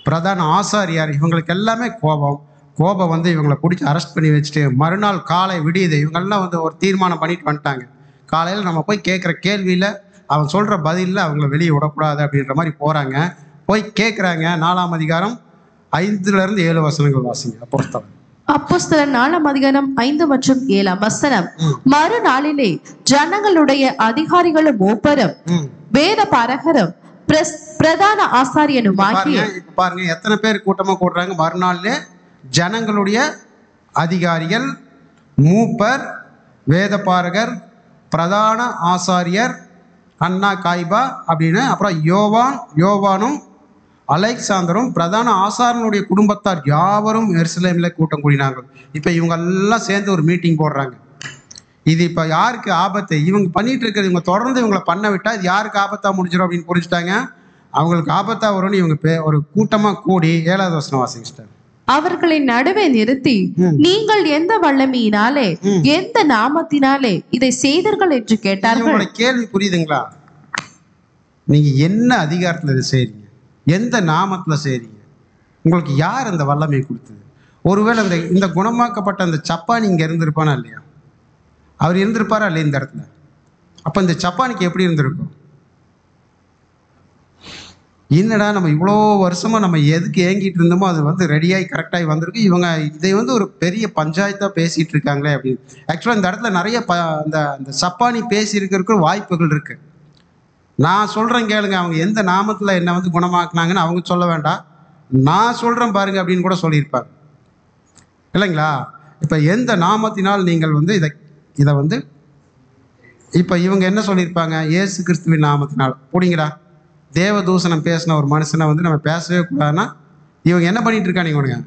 பிரதான ஆசாரியார், இவங்களுக்கு எல்லாமே கோபம் வந்து இவங்களை பிடிச்சி அரெஸ்ட் பண்ணி வச்சுட்டு மறுநாள் காலை விடியுது. இவங்கெல்லாம் வந்து ஒரு தீர்மானம் பண்ணிட்டு வந்துட்டாங்க. காலையில் நம்ம போய் கேட்குற கேள்வியில் அவன் சொல்கிற பதிலில் அவங்கள வெளியே விடக்கூடாது அப்படின்ற மாதிரி போகிறாங்க. போய் கேட்குறாங்க. 4ஆம் அதிகாரம் 5 to 7 வசனங்கள் வாசிங்க. அப்போஸ்தலர் 4ஆம் அதிகாரம் 5 மற்றும் 7ஆம் வசனம். மறுநாளிலே ஜனங்களுடைய அதிகாரிகளும் மூப்பரும் வேத பாரகரும் பிரதான ஆசாரியனுமாகிய. பாருங்க எத்தனை பேர் கூட்டமா கூடுறாங்க. மறுநாள்ல ஜனங்களுடைய அதிகாரிகள், மூப்பர், வேத பாரகர், பிரதான ஆசாரியர், அண்ணா காய்பா அப்படின்னு, அப்புறம் யோவானும் அலெக்சாந்தரும் பிரதான ஆசாரனுடைய குடும்பத்தார் யாவரும் எருசலேமில் கூட்டம் கூடினார்கள். இப்போ இவங்க எல்லாம் சேர்ந்து ஒரு மீட்டிங் போடுறாங்க. இது இப்போ யாருக்கு ஆபத்து? இவங்க பண்ணிட்டு இருக்கிறது, இவங்க தொடர்ந்து இவங்களை பண்ண விட்டா இது யாருக்கு ஆபத்தா முடிஞ்சிடும் அப்படின்னு புரிஞ்சுட்டாங்க. அவங்களுக்கு ஆபத்தா வரும்னு இவங்க ஒரு கூட்டமா கூடி 7வது வசனம் வாசிச்சிட்டாங்க. அவர்களை நடுவே நிறுத்தி, நீங்கள் எந்த வல்லமையினாலே எந்த நாமத்தினாலே இதை செய்தீர்கள் என்று கேட்டார்கள். கேள்வி புரியுதுங்களா? நீங்க என்ன அதிகாரத்துல இதை செய்றீங்க? எந்த நாமத்துல செய்றீங்க? உங்களுக்கு யார் அந்த வல்லமையை கொடுத்தது? ஒருவேளை இந்த குணமாக்கப்பட்ட அந்த சப்பானி இங்க இருந்திருப்பானா இல்லையா? அவர் இருந்திருப்பாரா இல்லையா இந்த இடத்துல? அப்ப இந்த சப்பானிக்கு எப்படி இருந்திருக்கும்? என்னடா நம்ம இவ்வளோ வருஷமா நம்ம எதுக்கு ஏங்கிட்டு இருந்தோமோ அது வந்து ரெடியாகி கரெக்டாகி வந்திருக்கு. இவங்க இதை வந்து ஒரு பெரிய பஞ்சாயத்தாக பேசிகிட்டு இருக்காங்களே அப்படின்னு. ஆக்சுவலாக இந்த இடத்துல நிறைய அந்த சப்பானி பேசியிருக்கிறதுக்கு வாய்ப்புகள் இருக்குது. நான் சொல்கிறேன் கேளுங்க. அவங்க எந்த நாமத்தில் என்னை வந்து குணமாக்குனாங்கன்னு அவங்க சொல்ல வேண்டாம், நான் சொல்கிறேன் பாருங்க அப்படின்னு கூட சொல்லியிருப்பாங்க இல்லைங்களா? இப்போ எந்த நாமத்தினால் நீங்கள் வந்து இதை வந்து இப்போ இவங்க என்ன சொல்லியிருப்பாங்க? இயேசு கிறிஸ்துவின் நாமத்தினால். பிடிங்கடா, தேவதூஷணம் பேசின ஒரு மனுஷனை வந்து நம்ம பேசவே கூடாதுன்னா இவங்க என்ன பண்ணிட்டு இருக்காங்க? இவனுங்க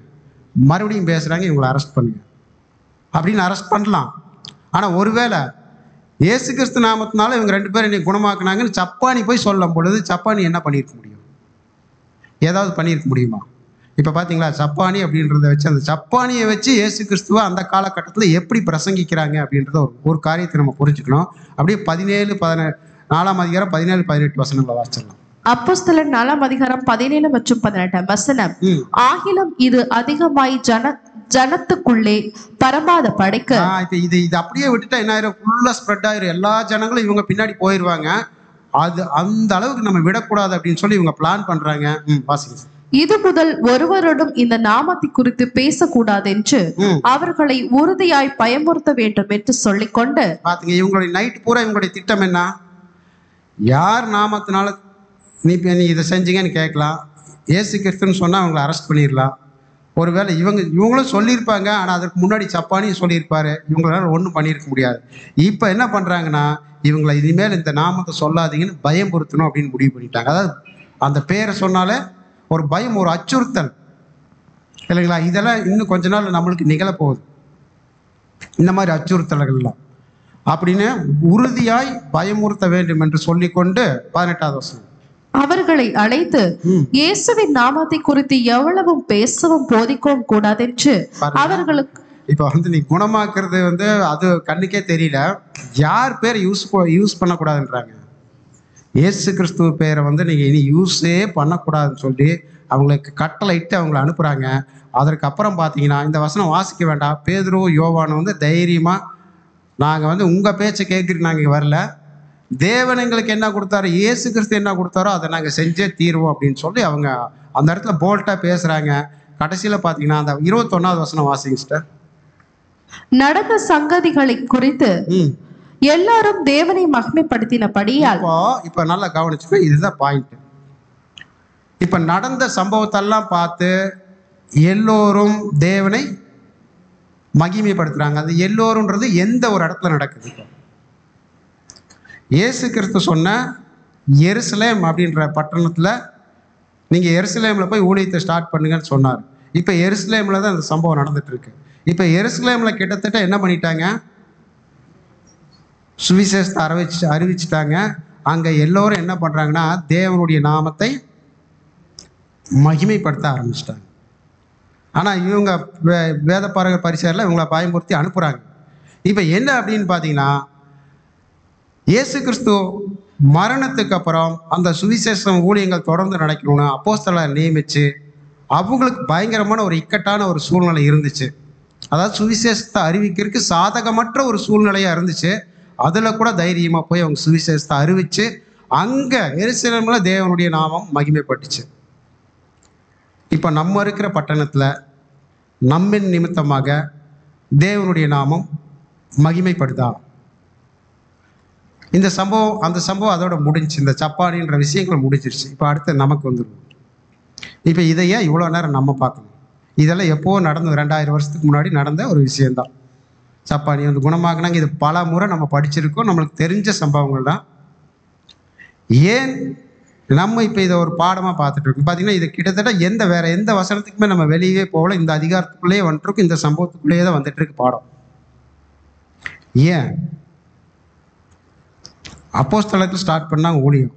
மறுபடியும் பேசுகிறாங்க, இவங்களை அரெஸ்ட் பண்ணுங்க அப்படின்னு அரெஸ்ட் பண்ணலாம். ஆனால் ஒருவேளை இயேசு கிறிஸ்து நாமத்தினால இவங்க 2 பேரும் என்னை குணமாக்குனாங்கன்னு சப்பானி போய் சொல்லும் பொழுது சப்பானி என்ன பண்ணியிருக்க முடியும்? ஏதாவது பண்ணியிருக்க முடியுமா? இப்போ பார்த்தீங்களா, சப்பானி அப்படின்றத வச்சு, அந்த சப்பானியை வச்சு இயேசு கிறிஸ்துவ அந்த காலகட்டத்தில் எப்படி பிரசங்கிக்கிறாங்க அப்படின்றத ஒரு காரியத்தை நம்ம புரிஞ்சுக்கணும். அப்படியே 4ஆம் அதிகாரம் 17, 18 வசனங்களை வாசிச்சிடலாம். அப்போஸ்தலர் 4ஆம் அதிகாரம் 17 மற்றும் 18 வசனம். ஆகிலும் இது அதிகமாய் ஜனத்துக்குள்ளே பரமாத படைக்க. இது அப்படியே விட்டுட்டா என்ன ஆயிரும்? ஃபுல்லா ஸ்ப்ரெட் ஆயிரும். எல்லா ஜனங்களும் இவங்க பின்னாடி போயிருவாங்க. அது அந்த அளவுக்கு நம்ம விடக்கூடாது அப்படின்னு சொல்லி இவங்க பிளான் பண்றாங்க. வாசிங்க. இது முதல் ஒருவரோடும் இந்த நாமத்தை குறித்து பேசக்கூடாது என்று அவர்களை உறுதியாய் பயமுறுத்த வேண்டும் என்று சொல்லிக்கொண்டு. பாத்தீங்க, இவங்களுடைய நைட் பூரா இவங்களுடைய திட்டம் என்ன? யார் நாமத்தினால நீ இதை செஞ்சீங்கன்னு கேட்கலாம். இயேசு கிறிஸ்துன்னு சொன்னா அவங்களை அரெஸ்ட் பண்ணிடலாம். ஒருவேளை இவங்களும் சொல்லியிருப்பாங்க, ஆனால் அதற்கு முன்னாடி சப்பானியும் சொல்லியிருப்பாரு. இவங்களால ஒன்றும் பண்ணியிருக்க முடியாது. இப்போ என்ன பண்ணுறாங்கன்னா, இவங்களை இனிமேல் இந்த நாமத்தை சொல்லாதீங்கன்னு பயம்புறுத்தணும் அப்படின்னு முடிவு பண்ணிட்டாங்க. அதாவது அந்த பேரை சொன்னாலே ஒரு பயம், ஒரு அச்சுறுத்தல் இல்லைங்களா? இதெல்லாம் இன்னும் கொஞ்ச நாள் நம்மளுக்கு நிகழப்போகுது, இந்த மாதிரி அச்சுறுத்தல்கள்லாம். அப்படின்னு உறுதியாய் பயமுறுத்த வேண்டும் என்று சொல்லிக்கொண்டு 18வது வசனம். அவர்களை அழைத்து இயேசுவின் நாமத்தை குறித்து எவ்வளவும் பேசவும் போதிக்கவும் கூடாது என்று அவர்களுக்கு. இப்ப நீ குணமாக்குறது அது கண்ணுக்கே தெரியல. யார் பேர் யூஸ் பண்ணக்கூடாதுன்றாங்க? இயேசு கிறிஸ்துவ பேரை நீங்க இனி யூஸே பண்ணக்கூடாதுன்னு சொல்லி அவங்களுக்கு கட்டளையிட்டு அவங்களை அனுப்புறாங்க. அதற்கப்புறம் பார்த்தீங்கன்னா இந்த வசனம் வாசிக்க வேண்டாம். பேதுரு யோவான் தைரியமா, நாங்கள் உங்க பேச்சை கேட்குறதுக்கு நாங்கள் வரல, தேவன் எங்களுக்கு என்ன கொடுத்தாரோ, இயேசு கிறிஸ்து என்ன கொடுத்தாரோ அதை நாங்கள் செஞ்சே தீர்வோம் அப்படின்னு சொல்லி அவங்க அந்த இடத்துல போல்ட்டாக பேசுகிறாங்க. கடைசியில் பார்த்தீங்கன்னா அந்த 21வது வசனம் வாசிங்க சிஸ்டர். நடந்த சங்கதிகளை குறித்து எல்லாரும் தேவனை மகிமைப்படுத்தினபடியால். இப்போ நல்லா கவனிச்சுக்கோ, இதுதான் பாயிண்ட். இப்போ நடந்த சம்பவத்தெல்லாம் பார்த்து எல்லோரும் தேவனை மகிமைப்படுத்துறாங்க. அது எல்லோருன்றது எந்த ஒரு இடத்துல நடக்குது? இப்போ இயேசு கிறிஸ்து சொன்ன எருசலேம் அப்படின்ற பட்டணத்தில் நீங்கள் எருசலேமில் போய் ஊழியத்தை ஸ்டார்ட் பண்ணுங்கன்னு சொன்னார். இப்போ எருசலேமில் தான் அந்த சம்பவம் நடந்துட்டு இருக்கு. இப்போ எருசலேமில் கிட்டத்தட்ட என்ன பண்ணிட்டாங்க? சுவிசேஷத்தை அறிவிச்சிட்டாங்க. அங்கே எல்லோரும் என்ன பண்ணுறாங்கன்னா தேவனுடைய நாமத்தை மகிமைப்படுத்த ஆரம்பிச்சிட்டாங்க. ஆனால் இவங்க வேதபாரகர் பரிசேயர்ல இவங்களை பயமுறுத்தி அனுப்புகிறாங்க. இப்போ என்ன அப்படின்னு பார்த்தீங்கன்னா, இயேசு கிறிஸ்து மரணத்துக்கு அப்புறம் அந்த சுவிசேஷம் ஊழியங்கள் தொடர்ந்து நடக்கணும்னு அப்போஸ்தலரை நியமித்து அவங்களுக்கு பயங்கரமான ஒரு இக்கட்டான ஒரு சூழ்நிலை இருந்துச்சு. அதாவது சுவிசேஷத்தை அறிவிக்கிறதுக்கு சாதகமற்ற ஒரு சூழ்நிலையாக இருந்துச்சு. அதில் கூட தைரியமாக போய் அவங்க சுவிசேஷத்தை அறிவித்து அங்கே எருசலேமில் தேவனுடைய நாமம் மகிமைப்பட்டுச்சு. இப்போ நம்ம இருக்கிற பட்டணத்தில் நம்மின் நிமித்தமாக தேவனுடைய நாமம் மகிமைப்படுதா? இந்த சம்பவம் அந்த சம்பவம் அதோட முடிஞ்சு, இந்த சப்பானின்ற விஷயங்கள் முடிஞ்சிருச்சு. இப்போ அடுத்து நமக்கு வந்துடும். இப்போ இதையே இவ்வளோ நேரம் நம்ம பார்க்கணும். இதெல்லாம் எப்போது நடந்து 2000 வருஷத்துக்கு முன்னாடி நடந்த ஒரு விஷயந்தான். சப்பானி குணமாக்குனாங்க. இது பல முறை நம்ம படிச்சிருக்கோம், நம்மளுக்கு தெரிஞ்ச சம்பவங்கள் தான். ஏன் நம்ம இப்போ இதை ஒரு பாடமாக பார்த்துட்டு இருக்கோம்? பார்த்தீங்கன்னா இது கிட்டத்தட்ட வேற எந்த வசனத்துக்குமே நம்ம வெளியே போகல. இந்த அதிகாரத்துக்குள்ளேயே வந்துருக்கும், இந்த சம்பவத்துக்குள்ளேயே தான் வந்துட்டு இருக்கு பாடம். ஏன்? அப்போஸ்தலர்கள் ஸ்டார்ட் பண்ணாங்க ஊழியம்.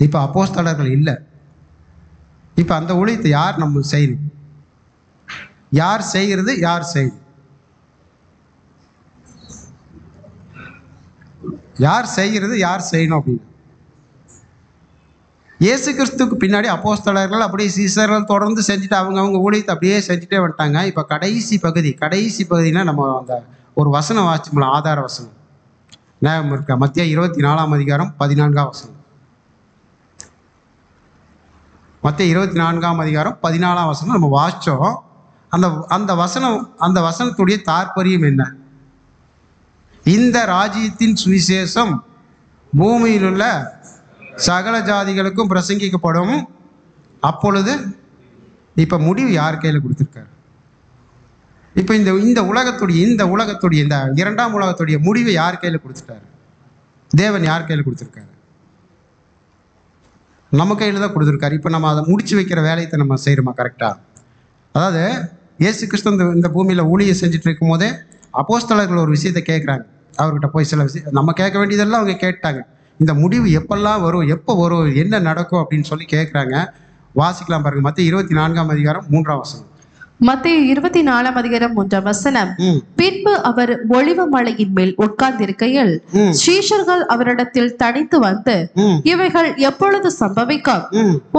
இப்போ அப்போஸ்தலர்கள் இல்லை. இப்போ அந்த ஊழியத்தை யார் நம்ம செய்யணும்? யார் செய்கிறது? யார் செய்யுது? யார் செய்கிறது? யார் செய்யணும்? அப்படின்னு இயேசு கிறிஸ்துக்கு பின்னாடி அப்போஸ்தலர்கள் அப்படியே சீசர்கள் தொடர்ந்து செஞ்சுட்டு அவங்க ஊழியத்தை அப்படியே செஞ்சுட்டே வந்துட்டாங்க. இப்போ கடைசி பகுதினா நம்ம அந்த ஒரு வசனம் வாசிச்சோம்ல, ஆதார வசனம் ஞாபகம் இருக்கா? மத்திய 24ஆம் அதிகாரம் 14ஆம் வசனம். மத்திய 24ஆம் அதிகாரம் 14ஆம் வசனம் நம்ம வாசித்தோம். அந்த வசனத்துடைய தாற்பயம் என்ன? இந்த ராஜ்யத்தின் சுவிசேஷம் பூமியில் உள்ள சகல ஜாதிகளுக்கும் பிரசங்கிக்கப்படும். அப்பொழுது இப்போ முடிவு யார் கையில் கொடுத்துருக்காரு? இப்போ இந்த உலகத்துடைய இந்த 2ஆம் உலகத்துடைய முடிவை யார் கையில் கொடுத்துட்டாரு? தேவன் யார் கையில் கொடுத்துருக்காரு? நம்ம கையில் தான் கொடுத்துருக்காரு. இப்போ நம்ம அதை முடிச்சு வைக்கிற வேலையை நம்ம செய்கிறோமா கரெக்டாக? அதாவது இயேசு கிறிஸ்து இந்த பூமியில் ஊழியம் செஞ்சுட்டு இருக்கும் போதே அப்போஸ்தலர்கள் ஒரு விஷயத்தை கேட்குறாங்க. அவர்கிட்ட போய் சில விஷயம் நம்ம கேட்க வேண்டியதெல்லாம் அவங்க கேட்டாங்க. இந்த முடிவு எப்பெல்லாம் வரும், எப்போ வரும், என்ன நடக்கும் அப்படின்னு சொல்லி கேட்குறாங்க. வாசிக்கலாம் பாருங்க. மத்திய 24ஆம் அதிகாரம் 3ஆம் வசனம். மத்தேயு 24ஆம் அதிகாரம் 3ஆம் வசனம். பின்பு அவர் ஒலிவ மலையின் மேல் உட்கார்ந்திருக்கையில் சீஷர்கள் அவரிடத்தில் தனித்து வந்து, இவைகள் எப்பொழுது சம்பவிக்கும்?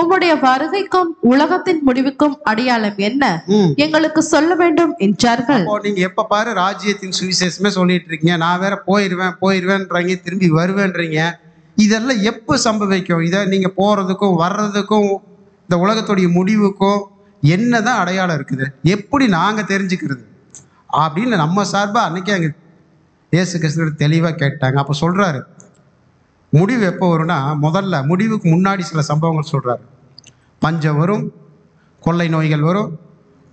உம்முடைய வருகைக்கும் உலகத்தின் முடிவுக்கும் அடையாளம் என்ன? எங்களுக்கு சொல்ல வேண்டும் என்றார்கள். நீங்க எப்ப பாரு ராஜ்யத்தின் சுவிசேஷமே சொல்லிட்டு இருக்கீங்க, நான் வேற போயிருவேன்றீங்க, திரும்பி வருவேன்றீங்க. இதெல்லாம் எப்ப சம்பவிக்கும்? இதை நீங்க போறதுக்கும் வர்றதுக்கும் இந்த உலகத்துடைய முடிவுக்கும் என்னதான் அடையாளம் இருக்குது? எப்படி நாங்க தெரிஞ்சுக்கிறது அப்படின்னு நம்ம சார்பா அன்னைக்கே அங்க இயேசு கிறிஸ்து தெளிவா கேட்டாங்க. அப்ப சொல்றாரு, முடிவு எப்போ வரும்னா, முதல்ல முடிவுக்கு முன்னாடி சில சம்பவங்கள் சொல்றாரு. பஞ்சம் வரும், கொள்ளை நோய்கள் வரும்,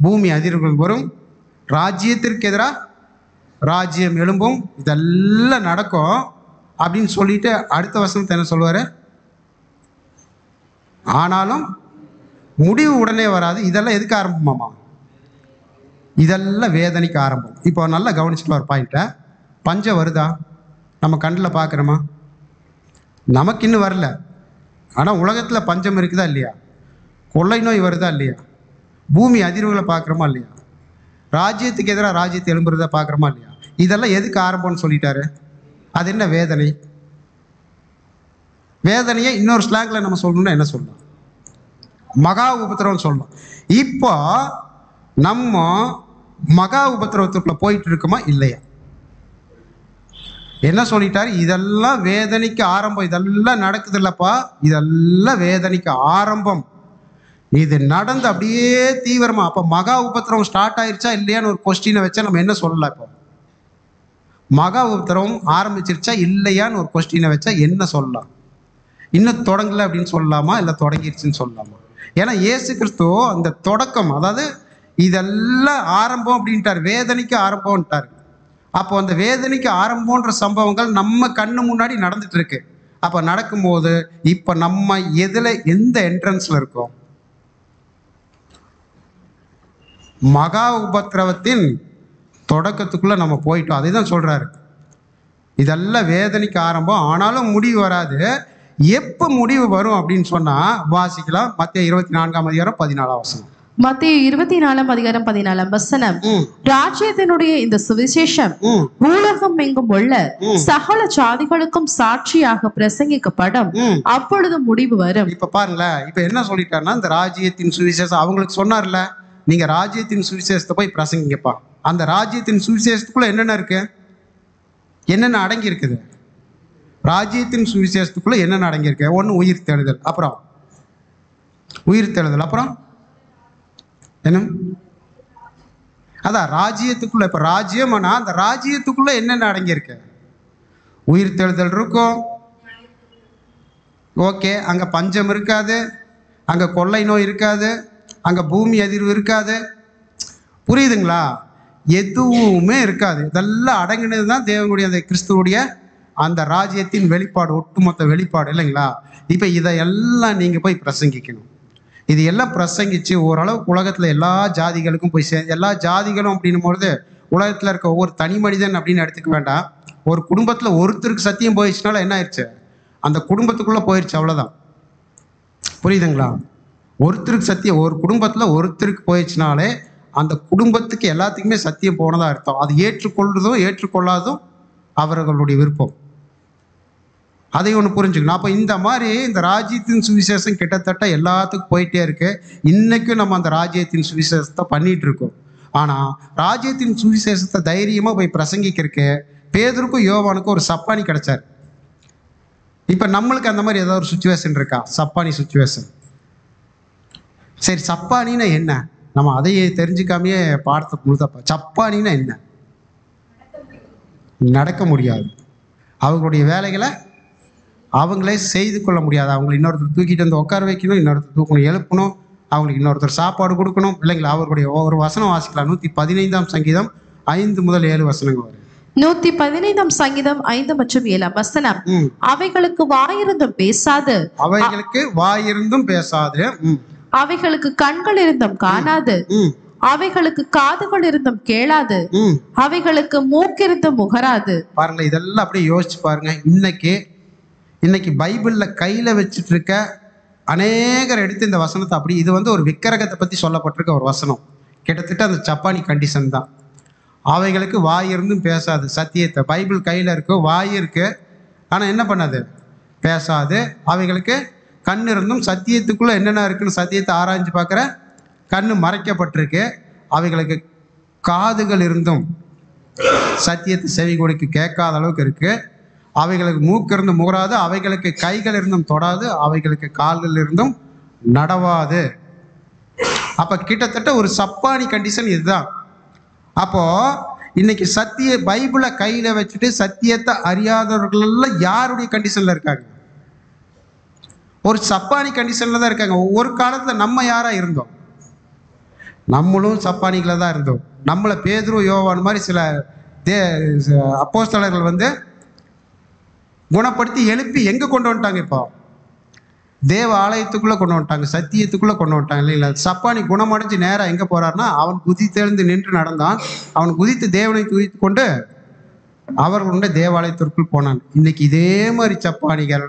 பூமி அதிர்வுகள் வரும், ராஜ்யத்திற்கு எதிராக ராஜ்யம் எழும்பும், இதெல்லாம் நடக்கும் அப்படின்னு சொல்லிட்டு அடுத்த வசனத்தை என்ன சொல்லுவாரு? ஆனாலும் முடிவு உடனே வராது. இதெல்லாம் எதுக்கு ஆரம்பமாமா? இதெல்லாம் வேதனைக்கு ஆரம்பம். இப்போ நல்லா கவனிச்சுட்டு ஒரு பாயிண்ட்டை, பஞ்சம் வருதா? நம்ம கண்ணில் பார்க்குறோமா? நமக்கு இன்னும் வரல, ஆனால் உலகத்தில் பஞ்சம் இருக்குதா இல்லையா? கொள்ளை நோய் வருதா இல்லையா? பூமி அதிர்வுகளை பார்க்குறோமா இல்லையா? ராஜ்யத்துக்கு எதிராக ராஜ்யத்தை எழும்புறதா பார்க்குறோமா இல்லையா? இதெல்லாம் எதுக்கு ஆரம்பம்னு சொல்லிட்டாரு? அது என்ன வேதனை? வேதனையை இன்னொரு ஸ்லாங்கில் நம்ம சொல்லணும்னா என்ன சொல்லலாம்? மகா உபத்திரவம் சொல்லலாம். இப்போ நம்ம மகா உபத்திரவத்துக்குள்ள போயிட்டு இருக்கோமா இல்லையா? என்ன சொல்லிட்டாரு? இதெல்லாம் வேதனைக்கு ஆரம்பம். இதெல்லாம் நடக்குது இல்லப்பா, இதெல்லாம் வேதனைக்கு ஆரம்பம். இது நடந்து அப்படியே தீவிரமா அப்ப மகா உபத்திரவம் ஸ்டார்ட் ஆயிருச்சா இல்லையான்னு ஒரு கொஸ்டினை வச்சா நம்ம என்ன சொல்லலாம்? இப்போ மகா உபத்திரவம் ஆரம்பிச்சிருச்சா இல்லையான்னு ஒரு கொஸ்டினை வச்சா என்ன சொல்லலாம்? இன்னும் தொடங்கல அப்படின்னு சொல்லலாமா, இல்லை தொடங்கிருச்சுன்னு சொல்லலாமா? ஏன்னா இயேசு கிறிஸ்து அந்த தொடக்கம், அதாவது இதெல்லாம் ஆரம்பம் அப்படின்ட்டார், வேதனைக்கு ஆரம்பம்ட்டார். அப்போ அந்த வேதனைக்கு ஆரம்பம்ன்ற சம்பவங்கள் நம்ம கண்ணு முன்னாடி நடந்துட்டு இருக்கு. அப்போ நடக்கும்போது இப்போ நம்ம எந்த என்ட்ரன்ஸ்ல இருக்கோம்? மகா உபத்திரவத்தின் தொடக்கத்துக்குள்ள நம்ம போயிட்டோம். அதை தான் சொல்றாரு, இதெல்லாம் வேதனைக்கு ஆரம்பம், ஆனாலும் முடிவு வராது. எப்ப முடிவு வரும் அப்படின்னு சொன்னா வாசிக்கலாம். மத்தேயு 24ஆம் அதிகாரம் 14ஆம் வசனம். மத்தேயு 24ஆம் அதிகாரம் 14ஆம் வசனம். ராஜ்யத்தினுடைய இந்த சுவிசேஷம் உலகம் எங்கும் உள்ள சகல ஜாதிகளுக்கும் சாட்சியாக பிரசங்கிக்கப்படும், அப்பொழுது முடிவு வரும். இப்ப பாருங்களேன், இப்ப என்ன சொல்லிட்டாருன்னா, இந்த ராஜ்யத்தின் சுவிசேஷம் அவங்களுக்கு சொன்னார்ல, நீங்க ராஜ்யத்தின் சுவிசேஷத்தை போய் பிரசங்கிங்கப்பா. அந்த ராஜ்யத்தின் சுவிசேஷத்துக்குள்ள என்னென்ன இருக்கு? என்னென்ன அடங்கி இருக்குது? ராஜ்யத்தின் சுவிசேஷத்துக்குள்ள என்னென்ன அடங்கியிருக்கு? ஒன்று உயிர் தேடுதல், அப்புறம் உயிர் தேடுதல், அப்புறம் என்ன? அதான் ராஜ்யத்துக்குள்ள. இப்ப ராஜ்யம்னா அந்த ராஜ்யத்துக்குள்ள என்னென்ன அடங்கியிருக்கு? உயிர் தேடுதல் இருக்கும், ஓகே. அங்க பஞ்சம் இருக்காது, அங்க கொள்ளை நோய் இருக்காது, அங்க பூமி அதிர்வு இருக்காது. புரியுதுங்களா? எதுவுமே இருக்காது. இதெல்லாம் அடங்கினது தான் தேவனுடைய அந்த கிறிஸ்துவுடைய அந்த ராஜ்யத்தின் வெளிப்பாடு, ஒட்டுமொத்த வெளிப்பாடு இல்லைங்களா? இப்போ இதையெல்லாம் நீங்கள் போய் பிரசங்கிக்கணும். இது எல்லாம் பிரசங்கிச்சு ஓரளவுக்கு உலகத்தில் எல்லா ஜாதிகளுக்கும் போய் எல்லா ஜாதிகளும் அப்படின்னும் பொழுது உலகத்தில் இருக்க ஒவ்வொரு தனி மனிதன் அப்படின்னு எடுத்துக்க வேண்டாம். ஒரு குடும்பத்தில் ஒருத்தருக்கு சத்தியம் போயிடுச்சுனால என்ன ஆயிடுச்சு? அந்த குடும்பத்துக்குள்ளே போயிடுச்சு, அவ்வளோதான். புரியுதுங்களா? ஒருத்தருக்கு சத்தியம், ஒரு குடும்பத்தில் ஒருத்தருக்கு போயிடுச்சுனாலே அந்த குடும்பத்துக்கு எல்லாத்துக்குமே சத்தியம் போனதாக அர்த்தம். அது ஏற்றுக்கொள்றதும் ஏற்றுக்கொள்ளாததும் அவர்களுடைய விருப்பம். அதை ஒன்று புரிஞ்சுக்கணும். அப்போ இந்த மாதிரி இந்த ராஜ்யத்தின் சுவிசேஷம் கிட்டத்தட்ட எல்லாத்துக்கும் போயிட்டே இருக்கு. இன்னைக்கும் நம்ம அந்த ராஜ்யத்தின் சுவிசேஷத்தை பண்ணிட்டு இருக்கோம். ஆனால் ராஜ்யத்தின் சுவிசேஷத்தை தைரியமாக போய் பிரசங்கிக்கிறதுக்கு பேதுருக்கும் யோவானுக்கும் ஒரு சப்பானி கிடைச்சார். இப்போ நம்மளுக்கு அந்த மாதிரி ஏதாவது ஒரு சுச்சுவேஷன் இருக்கா? சப்பானி சுச்சுவேஷன். சரி, சப்பானின்னா என்ன? நம்ம அதையே தெரிஞ்சுக்காமையே பாடத்தை முழுதப்பா. சப்பானின்னா என்ன? நடக்க முடியாது. அவங்களுடைய வேலைகளை அவங்களே செய்து கொள்ள முடியாது. அவங்களை இன்னொருத்தர் தூக்கிட்டு வந்து உட்கார வைக்கணும், இன்னொருத்தர் தூக்கணும், எழுப்பணும், அவங்களுக்கு இன்னொருத்தர் சாப்பாடு கொடுக்கணும் இல்லைங்களா? அவர்களுடைய ஒரு வசனம் வாசிக்கலாம். 115ஆம் சங்கீதம் 5 முதல் 7 வசனங்கள் வரும். 115ஆம் சங்கீதம் 5 மற்றும் 7 வசனம். அவைகளுக்கு வாயிருந்தும் பேசாது, அவைகளுக்கு வாயிருந்தும் பேசாது, அவைகளுக்கு கண்கள் இருந்தும் காணாது, அவைகளுக்கு காதுகள் இருந்தும் கேளாது, அவைகளுக்கு மூக்கிருந்தும் முகராது. பாருங்க, இதெல்லாம் அப்படியே யோசிச்சு பாருங்க. இன்னைக்கு பைபிள்ல கையில வச்சுட்டு இருக்க அநேகர் எடுத்து இந்த வசனத்தை அப்படி, இது வந்து ஒரு விக்கிரகத்தை பற்றி சொல்லப்பட்டிருக்க ஒரு வசனம். கிட்டத்தட்ட அந்த சப்பானி கண்டிஷன் தான். அவைகளுக்கு வாய் இருந்தும் பேசாது சத்தியத்தை. பைபிள் கையில் இருக்கு, வாய் இருக்கு, ஆனால் என்ன பண்ணாது? பேசாது. அவைகளுக்கு கண் இருந்தும் சத்தியத்துக்குள்ளே என்னென்ன இருக்குன்னு சத்தியத்தை ஆராய்ஞ்சு பார்க்குற கண்ணு மறைக்கப்பட்டிருக்கு. அவைகளுக்கு காதுகள் இருந்தும் சத்தியத்தை செவி கொடுக்க கேட்காத அளவுக்கு இருக்கு. அவைகளுக்கு மூக்கு இருந்து முகராது, அவைகளுக்கு கைகள் இருந்தும் தொடாது, அவைகளுக்கு கால்கள் இருந்தும் நடவாது. அப்போ கிட்டத்தட்ட ஒரு சப்பானி கண்டிஷன் இதுதான். அப்போ இன்னைக்கு பைபிளை கையில் வச்சுட்டு சத்தியத்தை அறியாதவர்கள் யாருடைய கண்டிஷன்ல இருக்காங்க? ஒரு சப்பானி கண்டிஷன்ல தான் இருக்காங்க. ஒரு காலத்தில் நம்ம யாரா இருந்தோம்? நம்மளும் சப்பானிகளை தான் இருந்தோம். நம்மளை பேதுரு யோவான் மாதிரி சில அப்போஸ்தலர்கள் வந்து குணப்படுத்தி எழுப்பி எங்கே கொண்டு வந்துட்டாங்க? இப்போ தேவ ஆலயத்துக்குள்ளே கொண்டு வந்துட்டாங்க, சத்தியத்துக்குள்ளே கொண்டு வந்துட்டாங்க இல்லைங்களா? சப்பானி குணமடைஞ்சு நேராக எங்கே போகிறாருன்னா, அவன் குதித்தெழுந்து நின்று நடந்தான். அவன் குதித்து தேவனை துதித்து கொண்டு அவர்களுடைய தேவாலயத்திற்குள் போனான். இன்னைக்கு இதே மாதிரி சப்பானிகள்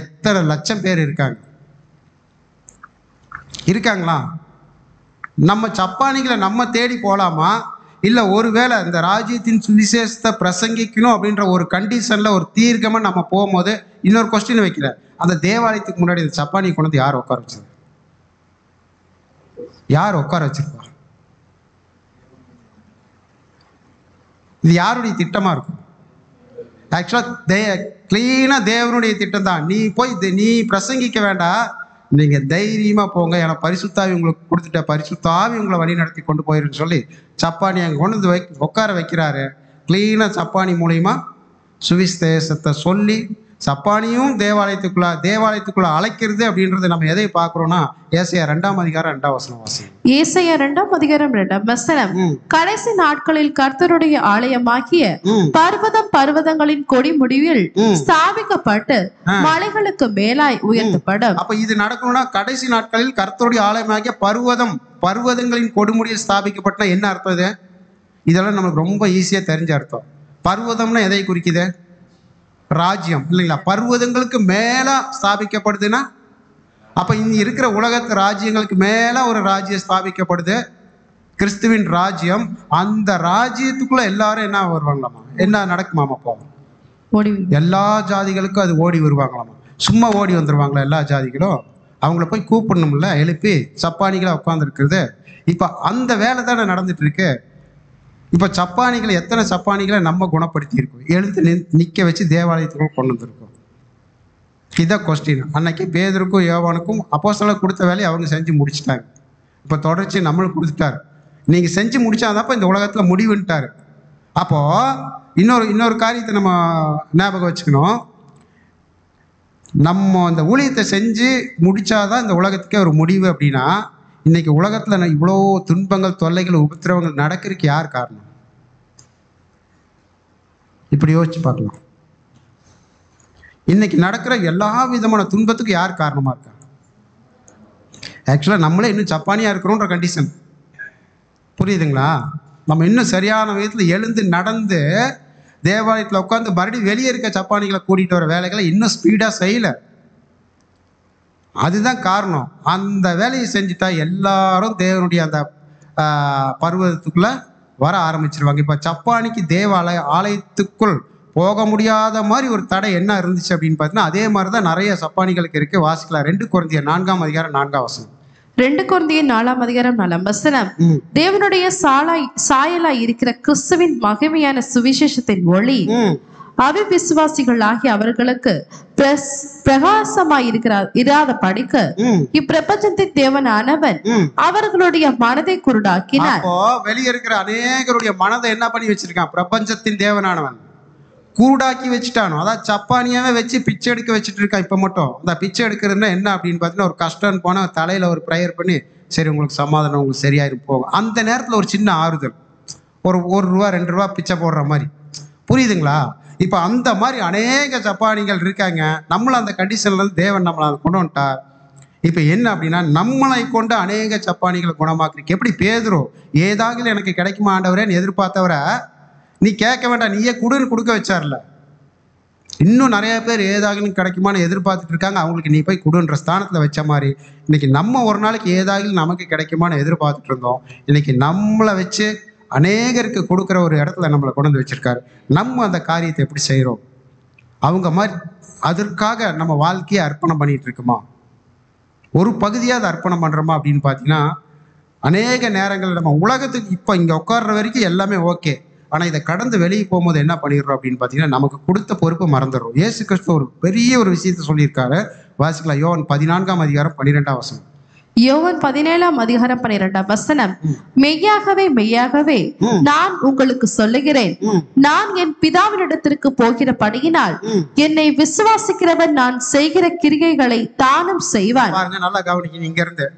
எத்தனை லட்சம் பேர் இருக்காங்களா? நம்ம சப்பானிகளை நம்ம தேடி போகலாமா? இல்லை ஒருவேளை இந்த ராஜ்யத்தின் சுவிசேஷத்தை பிரசங்கிக்கணும் அப்படின்ற ஒரு கண்டிஷனில் ஒரு தீர்க்கமாக நம்ம போகும்போது இன்னொரு கொஸ்டின் வைக்கிறேன். அந்த தேவாலயத்துக்கு முன்னாடி இந்த சப்பானி கொண்டு வந்து யார் உட்கார வச்சது? யார் உட்கார வச்சிருப்பா? இது யாருடைய திட்டமாக இருக்கும்? ஆக்சுவலாக கிளீனாக தேவனுடைய திட்டம் தான். நீ பிரசங்கிக்க வேண்டாம், நீங்கள் தைரியமாக போங்க, ஏன்னா பரிசுத்தாவி உங்களுக்கு கொடுத்துட்ட, பரிசுத்தாவி உங்களை வழி நடத்தி கொண்டு போயிருன்னு சொல்லி சப்பானி அங்கே கொண்டு வந்து உட்கார வைக்கிறாரு. கிளீனாக சப்பானி மூலியமா சுவிசேஷத்தை சொல்லி சப்பானியும் தேவாலயத்துக்குள்ள அழைக்கிறது அப்படின்றது நம்ம எதை பார்க்கிறோம்னா, ஏசாயா 2ஆம் அதிகாரம் 2ஆம் வசனம் வாசிங்க. ஏசாயா 2ஆம் அதிகாரம் 2ஆம் வசனம். கடைசி நாட்களில் கர்த்தருடைய ஆலயமாகிய பர்வதங்களின் கொடி முடிவில் ஸ்தாபிக்கப்பட்டு மலைகளுக்கு மேலாய் உயர்த்தப்படும். அப்ப இது நடக்கணும்னா கடைசி நாட்களில் கர்த்தருடைய ஆலயமாகிய பர்வதங்களின் கொடுமுடியில் ஸ்தாபிக்கப்பட்ட என்ன அர்த்தம்? இது இதெல்லாம் நமக்கு ரொம்ப ஈஸியா தெரிஞ்ச அர்த்தம். பர்வதம்னா எதை குறிக்குது? ராஜ்யம் இல்லைங்களா? பர்வதங்களுக்கு மேல ஸ்தாபிக்கப்படுதுன்னா அப்ப இங்க இருக்கிற உலகத்து ராஜ்யங்களுக்கு மேல ஒரு ராஜ்யம் ஸ்தாபிக்கப்படுது, கிறிஸ்துவின் ராஜ்யம். அந்த ராஜ்யத்துக்குள்ள எல்லாரும் என்ன வருவாங்களாமா? என்ன நடக்குமாமா? போவோம் எல்லா ஜாதிகளுக்கும் அது ஓடி வருவாங்களாமா. சும்மா ஓடி வந்துருவாங்களா எல்லா ஜாதிகளும்? அவங்கள போய் கூப்பிடணும்ல, எழுப்பி சப்பானிகளா உட்காந்துருக்குறது. இப்ப அந்த வேலை தானே நடந்துட்டு இருக்கு. இப்போ சப்பானிகளை எத்தனை சப்பானிகளை நம்ம குணப்படுத்தி இருக்கோம், எழுந்து நிற்க வச்சு தேவாலயத்துக்குள்ள கொண்டு வந்திருக்கோம். இதான் கொஸ்டின். அன்னைக்கு பேதுருக்கும் யோவானுக்கும் அப்போஸ்தலர் கொடுத்த வேலையை அவங்க செஞ்சு முடிச்சுட்டாங்க. இப்போ தொடர்ச்சி நம்மளுக்கு கொடுத்துட்டாரு. நீங்கள் செஞ்சு முடிச்சாதான் இந்த உலகத்தில் முடிவுன்ட்டாரு. அப்போது இன்னொரு காரியத்தை நம்ம ஞாபகம் வச்சுக்கணும். நம்ம அந்த ஊழியத்தை செஞ்சு முடிச்சாதான் இந்த உலகத்துக்கே ஒரு முடிவு. அப்படின்னா இன்னைக்கு உலகத்தில் இவ்வளோ துன்பங்கள், தொல்லைகள், உபத்திரவங்கள் நடக்கிறதுக்கு யார் காரணம்? இப்படி யோசிச்சு பார்க்கலாம். இன்னைக்கு நடக்கிற எல்லா விதமான துன்பத்துக்கு யார் காரணமா இருக்கா? ஆக்சுவலாக நம்மளே இன்னும் சப்பானியா இருக்கிறோன்ற கண்டிஷன். புரியுதுங்களா? நம்ம இன்னும் சரியான விதத்தில் எழுந்து நடந்து தேவாலயத்தில் உட்காந்து மறுபடியும் வெளியே இருக்க சப்பானிகளை கூட்டிகிட்டு வர வேலைகளை இன்னும் ஸ்பீடாக செய்யலை. அதுதான் காரணம். அந்த வேலையை செஞ்சுட்டா எல்லாரும் தேவனுடைய அந்த பர்வதத்துக்குள்ள வர ஆரம்பிச்சிருவாங்க. இப்போ சப்பானிக்கு ஆலயத்துக்குள் போக முடியாத மாதிரி ஒரு தடை என்ன இருந்துச்சு அப்படின்னு பார்த்தீங்கன்னா, அதே மாதிரி தான் நிறைய சப்பானிகளுக்கு இருக்கு. வாசிக்கலாம். 2 கொரிந்தியர் 4ஆம் அதிகாரம் 4ஆம் வசனம். 2 கொரிந்தியர் 4ஆம் அதிகாரம் 4ஆம் வசனம். தேவனுடைய சாயலாய் இருக்கிற கிறிஸ்துவின் மகிமையான சுவிசேஷத்தின் ஒளி அவிசுவாசிகள் ஆகிய அவர்களுக்கு பிரகாசமாயிருக்காத படிக்க இப்பிரபஞ்சத்தின் தேவனானவன் அவர்களுடைய மனதை குருடாக்கினார். வெளியே இருக்கிற அநேகருடைய மனதை என்ன பண்ணி வச்சிருக்கான்? பிரபஞ்சத்தின் தேவனானவன் குருடாக்கி வச்சுட்டானோ. அதான் சப்பானியாவே வச்சு பிச்சை எடுக்க வச்சுட்டு இருக்கான். இப்ப மட்டும் அந்த பிச்சை எடுக்கிறதுனா என்ன அப்படின்னு பார்த்தீங்கன்னா, ஒரு கஷ்டம் போனா தலையில ஒரு ப்ரேயர் பண்ணி, சரி உங்களுக்கு சமாதானம், உங்களுக்கு சரியாயிரும் போகும். அந்த நேரத்தில் ஒரு சின்ன ஆறுதல், ஒரு ரூபா 2 ரூபா பிச்சை போடுற மாதிரி. புரியுதுங்களா? இப்போ அந்த மாதிரி அநேக சப்பானிகள் இருக்காங்க. நம்மளும் அந்த கண்டிஷன்ல இருந்து தேவன் நம்மளை அதை கொண்டு வந்துட்டார். இப்போ என்ன அப்படின்னா, நம்மளை கொண்டு அநேக சப்பானிகளை குணமாக்குறீங்க. எப்படி பேதுரு ஏதாவது எனக்கு கிடைக்குமா ஆண்டவரேன்னு எதிர்பார்த்தவரை நீ கேட்க வேண்டாம், நீயே கொடுன்னு கொடுக்க வச்சார்ல. இன்னும் நிறைய பேர் ஏதாகிலும் கிடைக்குமான்னு எதிர்பார்த்துட்டு இருக்காங்க. அவங்களுக்கு நீ போய் கொடுன்ற ஸ்தானத்தில் வச்ச மாதிரி இன்னைக்கு நம்ம ஒரு நாளைக்கு ஏதாகிலும் நமக்கு கிடைக்குமான்னு எதிர்பார்த்துட்டு இருந்தோம். இன்னைக்கு நம்மளை வச்சு அநேகருக்கு கொடுக்குற ஒரு இடத்துல நம்மளை கொண்டு வந்து வச்சிருக்காரு. நம்ம அந்த காரியத்தை எப்படி செய்கிறோம்? அவங்க மாதிரி அதற்காக நம்ம வாழ்க்கையை அர்ப்பணம் பண்ணிட்டு இருக்குமா? ஒரு பகுதியாக அதை அர்ப்பணம் பண்ணுறோமா அப்படின்னு பார்த்தீங்கன்னா, அநேக நேரங்கள் நம்ம உலகத்துக்கு இப்போ இங்கே உட்கார்ற வரைக்கும் எல்லாமே ஓகே. ஆனால் இதை கடந்து வெளியே போகும்போது என்ன பண்ணிடுறோம் அப்படின்னு பார்த்தீங்கன்னா, நமக்கு கொடுத்த பொறுப்பு மறந்துடுறோம். இயேசு கிறிஸ்து ஒரு பெரிய ஒரு விஷயத்தை சொல்லியிருக்காரு. வாசிக்கலாம். யோவான் 14ஆம் அதிகாரம் 12ஆம் வசனம். யோவான் 17ஆம் அதிகாரம் 12ஆம் வசனம். மெய்யாகவே மெய்யாகவே நான் உங்களுக்கு சொல்லுகிறேன், நான் என் பிதாவினிடத்திற்கு போகிறபடியினால் என்னை விசுவாசிக்கிறவன் நான் செய்கிற கிரியைகளை தானும் செய்வான். பாருங்க, நல்லா கவனிக்கணும். இங்க இருந்து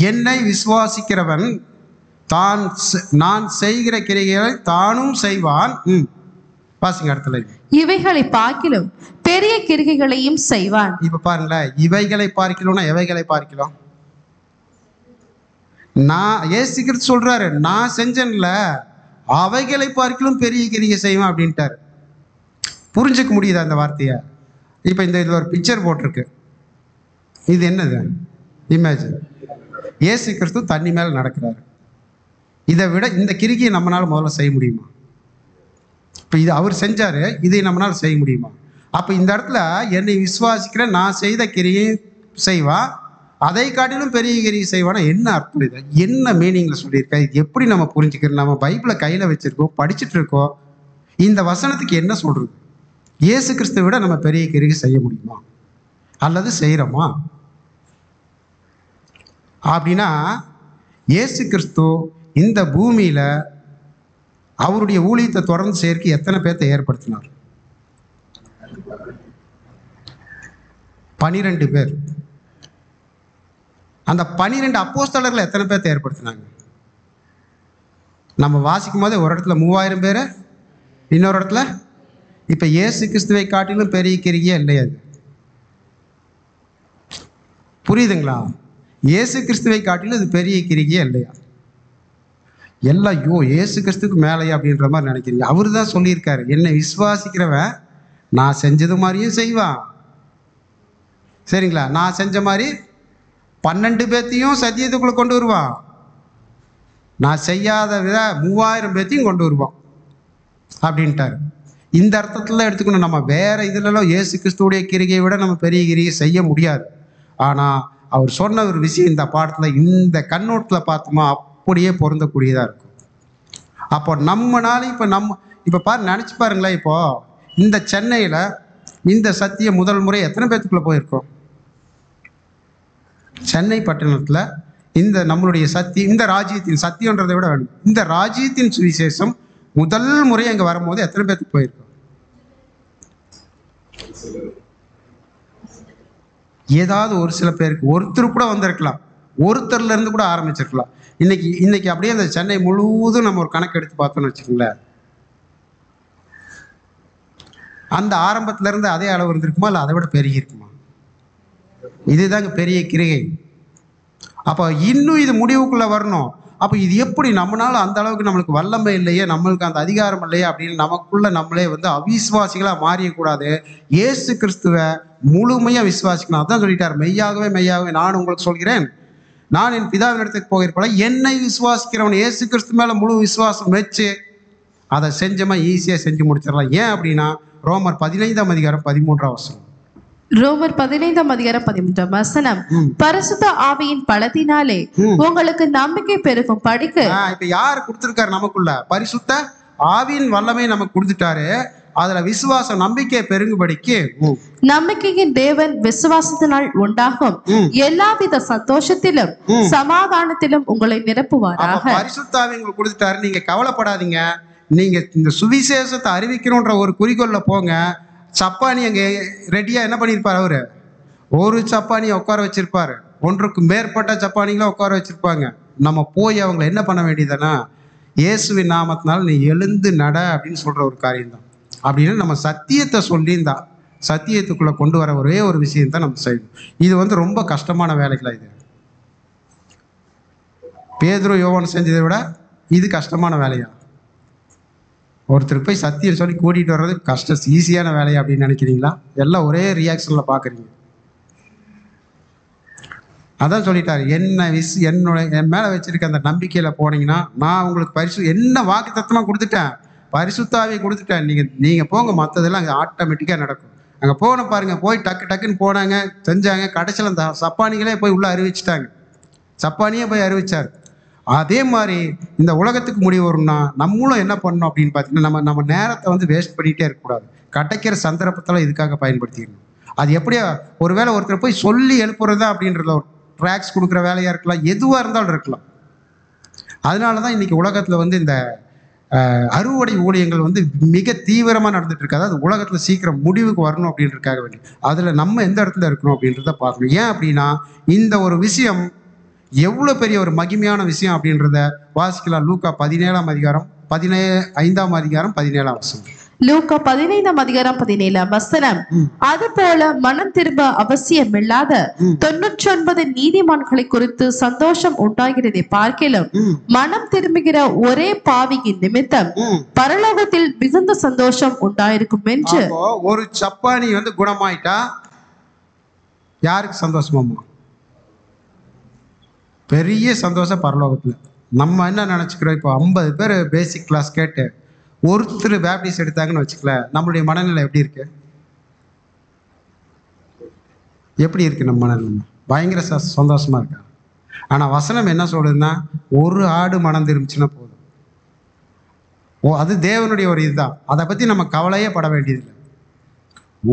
என்னை விசுவாசிக்கிறவன் நான் செய்கிற கிரியைகளை தானும் செய்வான். வாசிங்க இடத்துல. இவைகளை பார்க்கிலும் பெரிய கிரியைகளையும் செய்வான். இப்ப பாருங்களேன், இவைகளை பார்க்கணும்னா எவைகளை பார்க்கலாம்? நான் இயேசு கிறிஸ்து சொல்றாரு, நான் செஞ்சேன்ல அவைகளை பார்க்கலும் பெரிய கிரியை செய்வேன் அப்படின்ட்டாரு. புரிஞ்சுக்க முடியுது அந்த வார்த்தையை? இப்போ இதில் ஒரு பிக்சர் போட்டிருக்கு. இது என்னது? இமேஜின். இயேசு கிறிஸ்து தண்ணி மேலே நடக்கிறாரு. இதை விட இந்த கிரியை நம்மளால முதல்ல செய்ய முடியுமா? இப்போ இது அவர் செஞ்சாரு, இதை நம்மளால செய்ய முடியுமா? அப்போ இந்த இடத்துல என்னை விசுவாசிக்கிற நான் செய்த கிரியை செய்வா, அதை காட்டிலும் பெரிய கிரியை செய்வானா என்ன அர்த்தம்? இது என்ன மீனிங்ல சொல்லியிருக்கா? இது எப்படி நம்ம புரிஞ்சுக்கிறோம்? நம்ம பைபிளை கையில் வச்சிருக்கோம், படிச்சுட்டு இருக்கோம். இந்த வசனத்துக்கு என்ன சொல்றது? இயேசு கிறிஸ்துவை விட நம்ம பெரிய கிரியை செய்ய முடியுமா? அல்லது செய்கிறோமா? அப்படின்னா இயேசு கிறிஸ்து இந்த பூமியில அவருடைய ஊழியத்தை தொடர்ந்து சேர்க்க எத்தனை பேர்த்தை ஏற்படுத்தினார்? 12 பேர். அந்த 12 அப்போஸ்தலர்கள் எத்தனை பேர்த்தை ஏற்படுத்தினாங்க? நம்ம வாசிக்கும் போதே ஒரு இடத்துல 3000 பேர், இன்னொரு இடத்துல இப்ப இயேசு கிறிஸ்துவை காட்டிலும் பெரிய கிரியே இல்லையா? அது புரியுதுங்களா? இயேசு கிறிஸ்துவை காட்டிலும் இது பெரிய கிரியே இல்லையா? எல்லாம் இயேசு கிறிஸ்துக்கு மேலையா அப்படின்ற மாதிரி நினைக்கிறீங்க. அவரு தான் சொல்லியிருக்காரு, என்னை விசுவாசிக்கிறவன் நான் செஞ்சது மாதிரியும் செய்வான். சரிங்களா? நான் செஞ்ச மாதிரி 12 பேர்த்தையும் சத்தியத்துக்குள்ள கொண்டு வருவான். நான் செய்யாத வித 3000 பேர்த்தையும் கொண்டு வருவான் அப்படின்ட்டாரு. இந்த அர்த்தத்தில் எடுத்துக்கணும். நம்ம வேற இதுலலாம் இயேசு கிறிஸ்துடைய கிரிகையை விட நம்ம பெரிய கிரியை செய்ய முடியாது. ஆனால் அவர் சொன்ன ஒரு விஷயம் இந்த பாடத்தில் இந்த கண்ணோட்டத்தில் பார்த்தோமா அப்படியே பொருந்தக்கூடியதாக இருக்கும். அப்போ நம்மனால இப்போ பாரு, நினச்சி பாருங்களேன். இப்போ இந்த சென்னையில் இந்த சத்தியம் முதல் முறை எத்தனை பேர்த்துக்குள்ளே போயிருக்கோம்? சென்னை பட்டணத்தில் இந்த நம்மளுடைய இந்த ராஜ்யத்தின் சத்தியன்றதை விட வேணும், இந்த ராஜ்யத்தின் சுவிசேஷம் முதல் முறை அங்கே வரும்போது எத்தனை பேர்த்துக்கு போயிருக்கோம்? ஏதாவது ஒரு சில பேருக்கு, ஒருத்தர் கூட வந்திருக்கலாம், ஒருத்தர்ல இருந்து கூட ஆரம்பிச்சிருக்கலாம். இன்னைக்கு அப்படியே அந்த சென்னை முழுவதும் நம்ம ஒரு கணக்கு எடுத்து பார்த்தோம்னு வச்சுக்கோங்களேன், அந்த ஆரம்பத்துல இருந்து அதே அளவு இருந்திருக்குமா, இல்லை அதை விட பெருகி இருக்குமா? இதுதாங்க பெரிய கிரிகை. அப்போ இன்னும் இது முடிவுக்குள்ள வரணும். அப்போ இது எப்படி? நம்மளால அந்த அளவுக்கு நம்மளுக்கு வல்லமை இல்லையே, நம்மளுக்கு அந்த அதிகாரம் இல்லையே அப்படின்னு நமக்குள்ள நம்மளே அவிசுவாசிகளாக மாறியக்கூடாது. இயேசு கிறிஸ்துவை முழுமையாக விசுவாசிக்கணும். அதான் சொல்லிட்டார், மெய்யாகவே மெய்யாகவே நான் உங்களுக்கு சொல்கிறேன், நான் என் பிதாவின் இடத்துக்கு போகிறப்பல என்னை விசுவாசிக்கிறவன் இயேசு கிறிஸ்து மேலே முழு விசுவாசம் வச்சு அதை செஞ்சோமா ஈஸியாக செஞ்சு முடிச்சிடலாம். ஏன் அப்படின்னா ரோமர் 15ஆம் அதிகாரம் 13ஆம் வசனம். ரோமர் 15ஆம் அதிகாரம் 13ஆம் வசனம். பரிசுத்த ஆவியின் பலத்தினாலே உங்களுக்கு நம்பிக்கை பெருகும் படிக்கு. இப்ப யாரு கொடுத்திருக்காரு? நமக்குள்ள பரிசுத்த ஆவியின் வல்லமை நமக்கு கொடுத்துட்டாரு. அதுல விசுவாசம் நம்பிக்கை பெருங்குபடிக்கு நம்பிக்கையின் தேவன் விசுவாசத்தினால் உண்டாகும் எல்லாவித சந்தோஷத்திலும் சமாதானத்திலும் உங்களை நிரப்புவாராக. பரிசுத்த ஆவி உங்களுக்கு கொடுத்துட்டாரு, நீங்க கவலைப்படாதீங்க. நீங்க இந்த சுவிசேஷத்தை அறிவிக்கணும்ன்ற ஒரு குறிக்கோள்ல போங்க. சப்பானி அங்க ரெடியா என்ன பண்ணிருப்பாரு? அவரு ஒரு சப்பானியை உட்கார வச்சிருப்பாரு, ஒன்றுக்கு மேற்பட்ட சப்பானிகளை உட்கார வச்சிருப்பாங்க. நம்ம போய் அவங்களை என்ன பண்ண வேண்டியதுன்னா, இயேசுவின் நாமத்தினால் நீ எழுந்து நட அப்படின்னு சொல்ற ஒரு காரியம் தான். அப்படின்னு நம்ம சத்தியத்தை சொல்லியிருந்தா சத்தியத்துக்குள்ள கொண்டு வர ஒரே ஒரு விஷயம் தான் நம்ம செய்யணும். இது ரொம்ப கஷ்டமான வேலைகளா? இது பேதுரு யோவான் செஞ்சதை விட இது கஷ்டமான வேலையா? ஒருத்தருக்கு போய் சத்தியம் சொல்லி கூட்டிகிட்டு வர்றது கஷ்டம், ஈஸியான வேலையை அப்படின்னு நினைக்கிறீங்களா? எல்லாம் ஒரே ரியாக்ஷனில் பார்க்குறீங்க. அதான் சொல்லிட்டாரு, என் மேலே வச்சிருக்க அந்த நம்பிக்கையில் போனீங்கன்னா நான் உங்களுக்கு என்ன வாக்கு தத்தமாக கொடுத்துட்டேன், பரிசுத்தாவியை கொடுத்துட்டேன். நீங்கள் போங்க, மற்றதெல்லாம் அங்கே ஆட்டோமேட்டிக்காக நடக்கும். அங்கே போன பாருங்கள், போய் டக்குன்னு போனாங்க, செஞ்சாங்க. கடைசியில் அந்த சப்பானிகளே போய் உள்ளே அறிவிச்சிட்டாங்க. சப்பானியே போய் அறிவிச்சார். அதே மாதிரி இந்த உலகத்துக்கு முடிவு வரும்னா நம்மளும் என்ன பண்ணணும் அப்படின்னு பார்த்தீங்கன்னா, நம்ம நேரத்தை வேஸ்ட் பண்ணிகிட்டே இருக்கக்கூடாது. கிடைக்கிற சந்தர்ப்பத்தில் இதுக்காக பயன்படுத்திக்கணும். அது எப்படியா ஒருவேளை ஒருத்தர் போய் சொல்லி எழுப்புறதா அப்படின்றத ஒரு ட்ராக்ஸ் கொடுக்குற வேலையாக இருக்கலாம், எதுவாக இருந்தாலும் இருக்கலாம். அதனால தான் இன்றைக்கி உலகத்தில் இந்த அறுவடை ஊழியங்கள் மிக தீவிரமாக நடந்துட்டு இருக்கு. அதாவது உலகத்தில் சீக்கிரம் முடிவுக்கு வரணும் அப்படின்றதுக்காக வேண்டி அதில் நம்ம எந்த இடத்துல இருக்கணும் அப்படின்றத பார்க்கணும். ஏன் அப்படின்னா இந்த ஒரு விஷயம் எவ்வளோ பெரிய ஒரு மகிமையான விஷயம் அப்படின்றத வாசிக்கலாம். லூக்கா 17ஆம் அதிகாரம் 15ஆம் அதிகாரம் 17ஆம் வசனம். லூக்கா 15ஆம் அதிகாரம் 17ஆம் வசனம். அது போல மனம் திரும்ப அவசியமில்லாத 99 நீதிமான்களை குறித்து சந்தோஷம் உண்டாகிறதை பார்க்கலாம், மனம் திரும்புகிற ஒரே பாவியின் நிமித்தம் பரலோகத்தில் மிகுந்த சந்தோஷம் உண்டாயிருக்கும் என்று. ஒரு சப்பானி குணமாயிட்டா யாருக்கு சந்தோஷமாமா? பெரிய சந்தோஷம் பரலோகத்தில். நம்ம என்ன நினச்சிக்கிறோம், இப்போ 50 பேர் பேசிக் கிளாஸ் கேட்டு ஒருத்தர் பேப்டிஸ் எடுத்தாங்கன்னு வச்சுக்கல, நம்மளுடைய மனநிலை எப்படி இருக்கு? எப்படி இருக்கு நம்ம மனநிலை? பயங்கர சந்தோஷமா இருக்கா? ஆனால் வசனம் என்ன சொல்றதுன்னா, ஒரு ஆடு மனம் திரும்பிச்சுன்னா போதும். அது தேவனுடைய ஒரு இதுதான். அதை பற்றி நம்ம கவலையே பட வேண்டியதில்லை.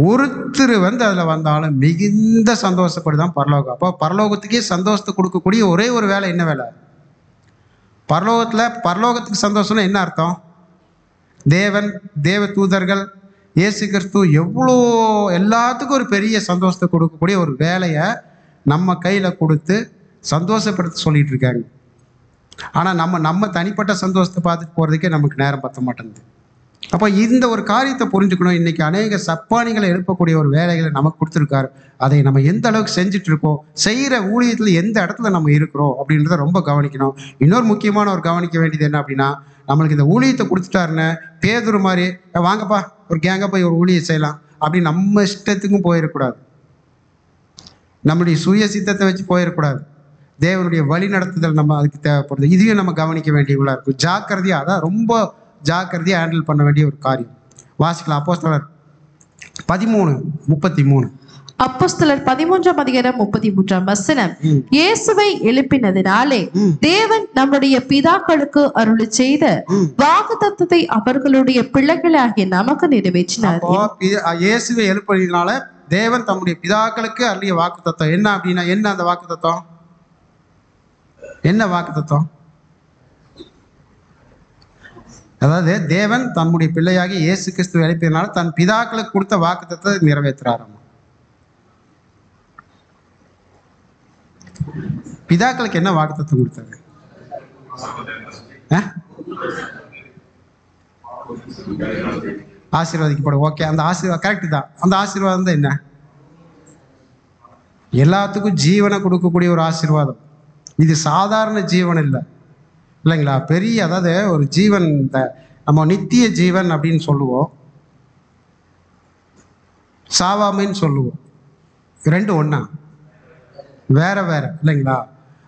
ஒருத்தர் அதில் வந்தாலும் மிகுந்த சந்தோஷப்படுதான் பரலோகம். அப்போ பரலோகத்துக்கே சந்தோஷத்தை கொடுக்கக்கூடிய ஒரே ஒரு வேலை என்ன வேலை? பரலோகத்துக்கு சந்தோஷம்னா என்ன அர்த்தம்? தேவ தூதர்கள், இயேசு கிறிஸ்து எவ்வளோ எல்லாத்துக்கும் ஒரு பெரிய சந்தோஷத்தை கொடுக்கக்கூடிய ஒரு வேலையை நம்ம கையில் கொடுத்து சந்தோஷப்படுத்த சொல்லிட்டு இருக்காங்க. ஆனால் நம்ம தனிப்பட்ட சந்தோஷத்தை பார்த்துட்டு போகிறதுக்கே நமக்கு நேரம் பத்த மாட்டேங்குது. அப்போ இந்த ஒரு காரியத்தை புரிஞ்சுக்கணும். இன்னைக்கு அநேக சப்பானிகளை எழுப்பக்கூடிய ஒரு வேலைகளை நமக்கு கொடுத்துருக்காரு. அதை நம்ம எந்த அளவுக்கு செஞ்சுட்டு இருக்கோம், செய்கிற ஊழியத்தில் எந்த இடத்துல நம்ம இருக்கிறோம் அப்படின்றத ரொம்ப கவனிக்கணும். இன்னொரு முக்கியமான ஒரு கவனிக்க வேண்டியது என்ன அப்படின்னா, நம்மளுக்கு இந்த ஊழியத்தை கொடுத்துட்டாருன்னு பேதுரு மாதிரி வாங்கப்பா ஒரு கேங்க போய் ஒரு ஊழியம் செய்யலாம் அப்படின்னு நம்ம இஷ்டத்துக்கும் போயிடக்கூடாது. நம்மளுடைய சுய சித்தத்தை வச்சு போயிடக்கூடாது. தேவனுடைய வழி நடத்துதல் நம்ம அதுக்கு தேவைப்படுது. இதையும் நம்ம கவனிக்க வேண்டியவங்களா இருக்கும். ஜாக்கிரதையாக, அதான் ரொம்ப ஜாக்கிரதையாக ஹேண்டில் பண்ண வேண்டிய ஒரு காரியம். வாசிக்கலாம். அப்போஸ்தலர் 13:33. அப்போஸ்தலர் 13ஆம் அதிகாரம் 33ஆம் வசனம். இயேசுவை எழுப்பினதினாலே தேவன் நம்முடைய பிதாக்களுக்கு அருளி செய்த வாக்குத்தத்தத்தை அவர்களுடைய பிள்ளைகளாகிய நமக்கு நிறைவேற்றினார். இயேசுவை எழுப்பினதினால தேவன் தம்முடைய பிதாக்களுக்கு அருளிய வாக்குத்தத்தம் என்ன அப்படின்னா, என்ன அந்த வாக்குத்தத்தம்? என்ன வாக்குத்தத்தம்? அதாவது தேவன் தன்னுடைய பிள்ளையாகி இயேசு கிறிஸ்துவை எழுப்பியதுனால தன் பிதாக்களுக்கு கொடுத்த வாக்குத்தத்தத்தை நிறைவேற்றுறாராம். பிதாக்களுக்கு என்ன வாக்குத்தத்தம் கொடுத்தாரு? ஆசீர்வாதிக்கப்படும். ஓகே, அந்த ஆசீர்வாதம் கரெக்ட் தான். அந்த ஆசீர்வாதம் தான் என்ன? எல்லாத்துக்கும் ஜீவனை கொடுக்கக்கூடிய ஒரு ஆசீர்வாதம். இது சாதாரண ஜீவன் இல்லை, இல்லைங்களா? பெரிய, அதாவது ஒரு ஜீவன், இந்த நம்ம நித்திய ஜீவன் அப்படின்னு சொல்லுவோம், சாவாமைன்னு சொல்லுவோம். ரெண்டு ஒன்றா? வேற வேற, இல்லைங்களா?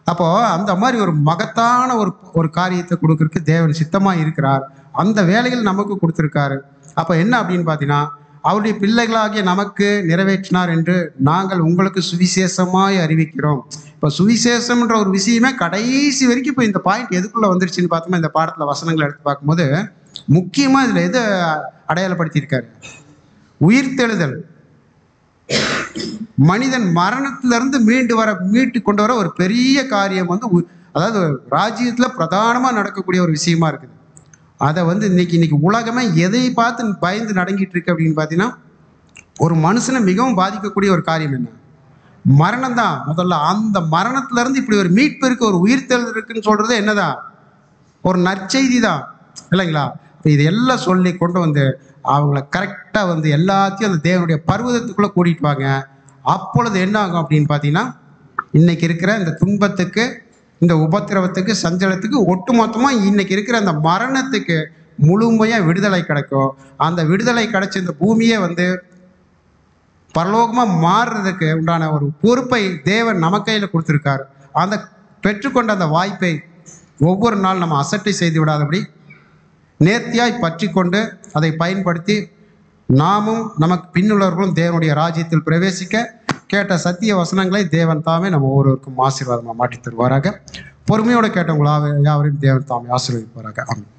அப்போ அந்த மாதிரி ஒரு மகத்தான ஒரு காரியத்தை கொடுக்கறதுக்கு தேவன் சித்தமாக இருக்கிறார். அந்த வேலைகள் நமக்கு கொடுத்துருக்காரு. அப்போ என்ன அப்படின்னு பார்த்தீங்கன்னா, அவருடைய பிள்ளைகளாகிய நமக்கு நிறைவேற்றினார் என்று நாங்கள் உங்களுக்கு சுவிசேஷமாய் அறிவிக்கிறோம். இப்போ சுவிசேஷம்ன்ற ஒரு விஷயமே கடைசி வரைக்கும் இப்போ இந்த பாயிண்ட் எதுக்குள்ளே வந்துருச்சுன்னு பார்த்தோம்னா, இந்த பாடத்தில் வசனங்களை எடுத்து பார்க்கும்போது முக்கியமாக இதில் எதை அடையாளப்படுத்தியிருக்காரு? உயிர்த்தெழுதல். மனிதன் மரணத்திலிருந்து மீட்டு கொண்டு வர ஒரு பெரிய காரியம் அதாவது ராஜ்யத்தில் பிரதானமாக நடக்கக்கூடிய ஒரு விஷயமா இருக்குது. அதை இன்னைக்கு உலகமே எதை பார்த்து பயந்து நடங்கிட்டு இருக்கு அப்படின்னு பார்த்தீங்கன்னா, ஒரு மனுஷனை மிகவும் பாதிக்கக்கூடிய ஒரு காரியம் என்ன? மரணம் தான். முதல்ல அந்த மரணத்திலிருந்து இப்படி ஒரு மீட்பு இருக்கு, ஒரு உயிர்த்தெழுதல் இருக்குன்னு சொல்றது என்னதான்? ஒரு நற்செய்தி தான், இல்லைங்களா? இப்போ இதையெல்லாம் சொல்லி கொண்டு அவங்கள கரெக்டாக எல்லாத்தையும் அந்த தேவனுடைய பர்வதத்துக்குள்ளே கூட்டிட்டு வாங்க. அப்பொழுது என்ன ஆகும் அப்படின்னு பார்த்தீங்கன்னா, இன்னைக்கு இருக்கிற இந்த துன்பத்துக்கு, இந்த உபத்திரவத்துக்கு, சஞ்சலத்துக்கு, ஒட்டுமொத்தமாக இன்னைக்கு இருக்கிற அந்த மரணத்துக்கு முழுமையாக விடுதலை கிடைக்கும். அந்த விடுதலை கிடைச்ச இந்த பூமியே வந்து பரலோகமாக மாறுறதுக்கு உண்டான ஒரு பொறுப்பை தேவன் நம்ம கையில் கொடுத்துருக்காரு. அந்த பெற்றுக்கொண்ட அந்த வாய்ப்பை ஒவ்வொரு நாள் நம்ம அசட்டை செய்து விடாதபடி நேர்த்தியாய் பற்றி கொண்டு அதை பயன்படுத்தி நாமும் நமக்கு பின்னுள்ளவர்களும் தேவனுடைய ராஜ்யத்தில் பிரவேசிக்க கேட்ட சத்திய வசனங்களை தேவன் தாமே நம்ம ஒவ்வொருவருக்கும் ஆசீர்வாதமாக மாற்றி தருவாராக. பொறுமையோடு கேட்டவங்களாக யாவரையும் தேவன் தாமே ஆசீர்வதிப்பாராக. ஆமென்.